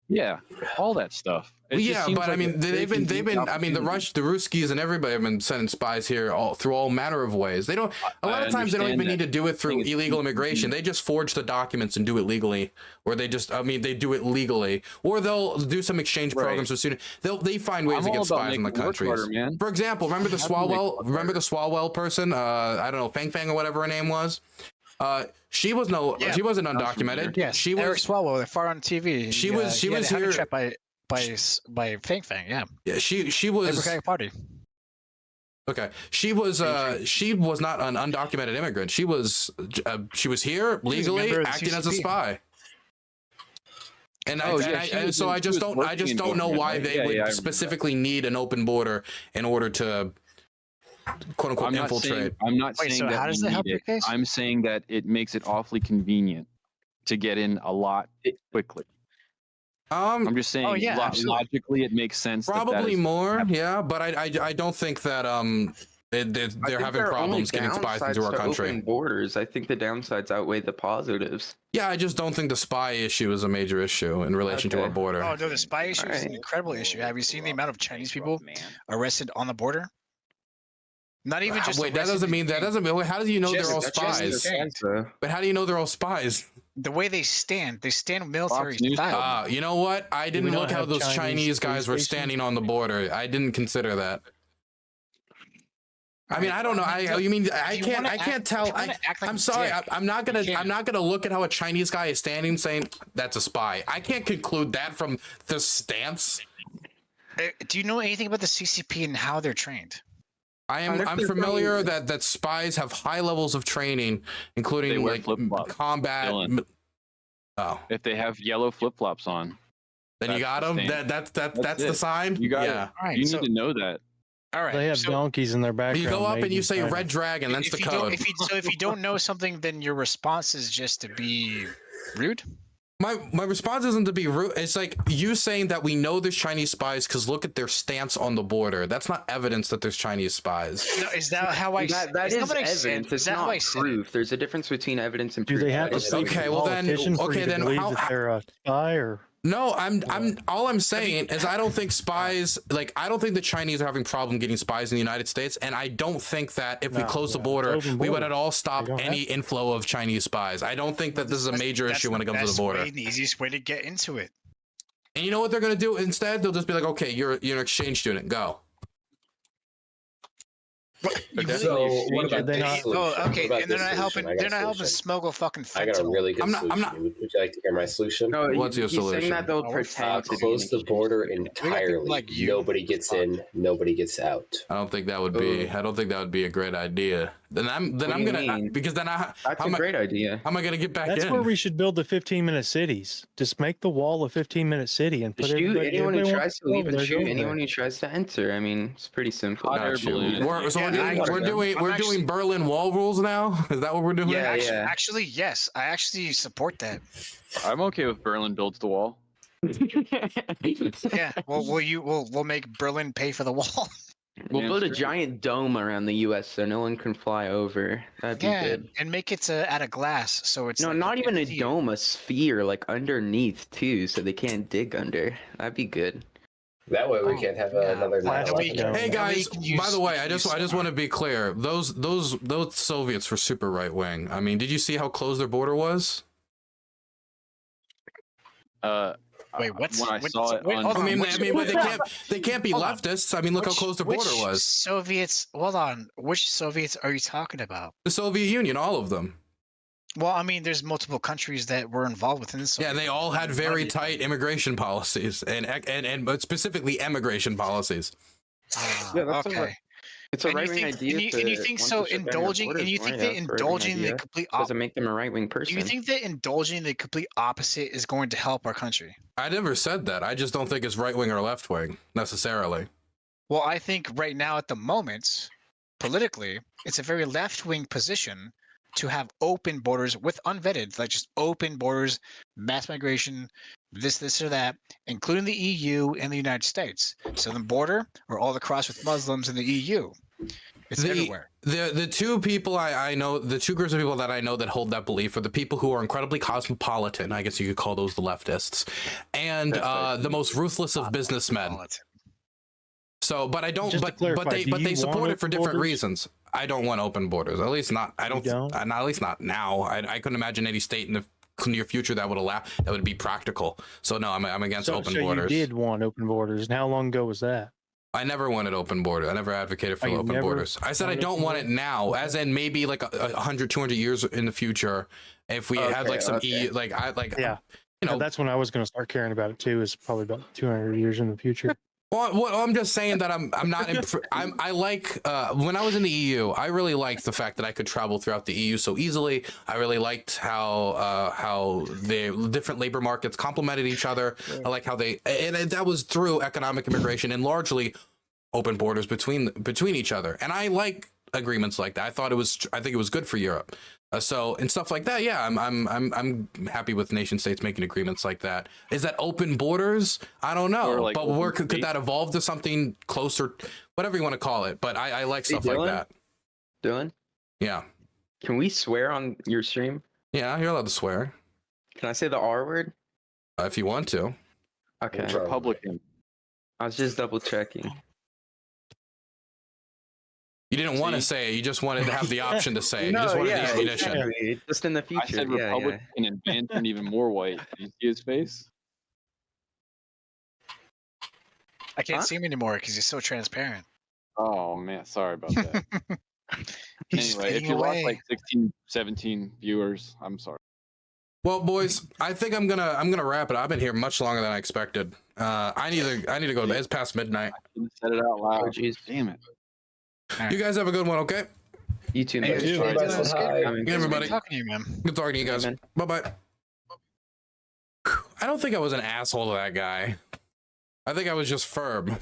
Yeah, all that stuff. But I mean, they've been. I mean, the Ruskies and everybody have been sending spies here through all manner of ways. They don't. A lot of times they don't even need to do it through illegal immigration. They just forge the documents and do it legally, or they just. I mean, they do it legally, or they'll do some exchange programs with students. They find ways to get spies in the countries. For example, remember the Swalwell person? I don't know, Fang Fang or whatever her name was. She wasn't undocumented. Yes, she was Eric Swalwell, far on TV. She was here trapped by Fang Fang. Yeah. Yeah, she was. Democratic Party. Okay, she was not an undocumented immigrant. She was here legally acting as a spy. And so I just don't know why they would specifically need an open border in order to quote unquote infiltrate. I'm not saying that. How does that help your case? I'm saying that it makes it awfully convenient to get in a lot quickly. I'm just saying logically it makes sense. Probably more, yeah, but I don't think that they're having problems getting spies into our country. Open borders. I think the downsides outweigh the positives. Yeah, I just don't think the spy issue is a major issue in relation to our border. Oh no, the spy issue is an incredible issue. Have you seen the amount of Chinese people arrested on the border? Not even just. Wait, that doesn't mean. How do you know they're all spies? But how do you know they're all spies? The way they stand military style. You know what? I didn't look how those Chinese guys were standing on the border. I didn't consider that. I mean, I don't know. I can't tell. I'm sorry. I'm not gonna look at how a Chinese guy is standing saying that's a spy. I can't conclude that from the stance. Do you know anything about the CCP and how they're trained? I'm familiar that spies have high levels of training, including like combat. Oh, if they have yellow flip-flops on, then you got them. That's the sign. You got it. Right, you need to know that. All right. They have donkeys in their background. You go up and you say Red Dragon. That's the code. If you don't know something, then your response is just to be rude. My response isn't to be rude. It's like you saying that we know there's Chinese spies because look at their stance on the border. That's not evidence that there's Chinese spies. No, is that how I? That is evidence. It's not proof. There's a difference between evidence and proof. Do they have to say how they're a spy or? No, all I'm saying is I don't think spies, like I don't think the Chinese are having a problem getting spies in the United States, and I don't think that if we close the border, we would at all stop any inflow of Chinese spies. I don't think that this is a major issue when it comes to the border. That's the easiest way to get into it. And you know what they're going to do instead? They'll just be like, okay, you're an exchange student, go. So what about this? Okay, and they're not helping. They're not helping smuggle fucking fentanyl. I got a really good solution. Would you like to hear my solution? No, what's your solution? Saying that they'll close the border entirely. Nobody gets in. Nobody gets out. I don't think that would be. I don't think that would be a great idea. Then I'm gonna because then that's a great idea. How am I gonna get back in? That's where we should build the 15-minute cities. Just make the wall a 15-minute city and put shoot anyone who tries to leave and shoot anyone who tries to enter. I mean, it's pretty simple. We're doing Berlin Wall rules now. Is that what we're doing? Yeah, actually, yes. I actually support that. I'm okay with Berlin builds the wall. Yeah. Well, we'll make Berlin pay for the wall. We'll build a giant dome around the U.S. so no one can fly over. That'd be good. And make it out of glass, so it's not even a dome, a sphere, like underneath too, so they can't dig under. That'd be good. That way we can't have another plastic 9/11. dome. Hey guys, by the way, I just use want to be clear. Those Soviets were super right wing. I mean, did you see how close their border was? Wait, what's when I saw it on, I mean, but they can't be leftists. I mean, look how close their border was. Soviets? Hold on. Which Soviets are you talking about? The Soviet Union, all of them. Well, I mean, there's multiple countries that were involved within this. Yeah, they all had very tight immigration policies and but specifically immigration policies. Okay. It's a right wing idea. And you think so indulging? And you think that indulging the complete opposite doesn't make them a right wing person? Do you think that indulging the complete opposite is going to help our country? I never said that. I just don't think it's right wing or left wing necessarily. Well, I think right now at the moment, politically, it's a very left wing position to have open borders with unvetted, like just open borders, mass migration, this or that, including the EU and the United States. Southern border or all across with Muslims in the EU. It's everywhere. The two people I know, the two groups of people that I know that hold that belief are the people who are incredibly cosmopolitan. I guess you could call those the leftists, and the most ruthless of businessmen. So, but I don't. But they support it for different reasons. I don't want open borders. At least not. I don't. Not at least not now. I couldn't imagine any state in the near future that would allow that would be practical. So no, I'm against open borders. You did want open borders, and how long ago was that? I never wanted open borders. I never advocated for open borders. I said I don't want it now, as in maybe like 100, 200 years in the future, if we had like some EU, yeah, you know, that's when I was going to start caring about it too. Is probably about 200 years in the future. Well, I'm just saying that I'm not. I like when I was in the EU, I really liked the fact that I could travel throughout the EU so easily. I really liked how the different labor markets complemented each other. I like how and that was through economic immigration and largely open borders between each other. And I like agreements like that. I think it was good for Europe. So and stuff like that. Yeah, I'm happy with nation states making agreements like that. Is that open borders? I don't know, like, but where could that evolve to something closer, whatever you want to call it? But I like stuff like that. Dylan? Yeah. Can we swear on your stream? Yeah, you're allowed to swear. Can I say the R word? If you want to. Okay. Republican. I was just double checking. You didn't want to say it. You just wanted to have the option to say it. You just wanted the ammunition. Exactly. Just in the future. I said Republican and Banton even more white. Did you see his face? I can't see him anymore because he's so transparent. Oh man, sorry about that. Anyway, if you lost like 16, 17 viewers, I'm sorry. Well, boys, I think I'm gonna wrap it. I've been here much longer than I expected. I need to go to bed. It's past midnight. I said it out loud. Oh, geez. Damn it. Right. You guys have a good one, okay? You too, man. Good, everybody. Good talking to you, man. Good talking to you guys. Bye-bye. I don't think I was an asshole to that guy. I think I was just firm.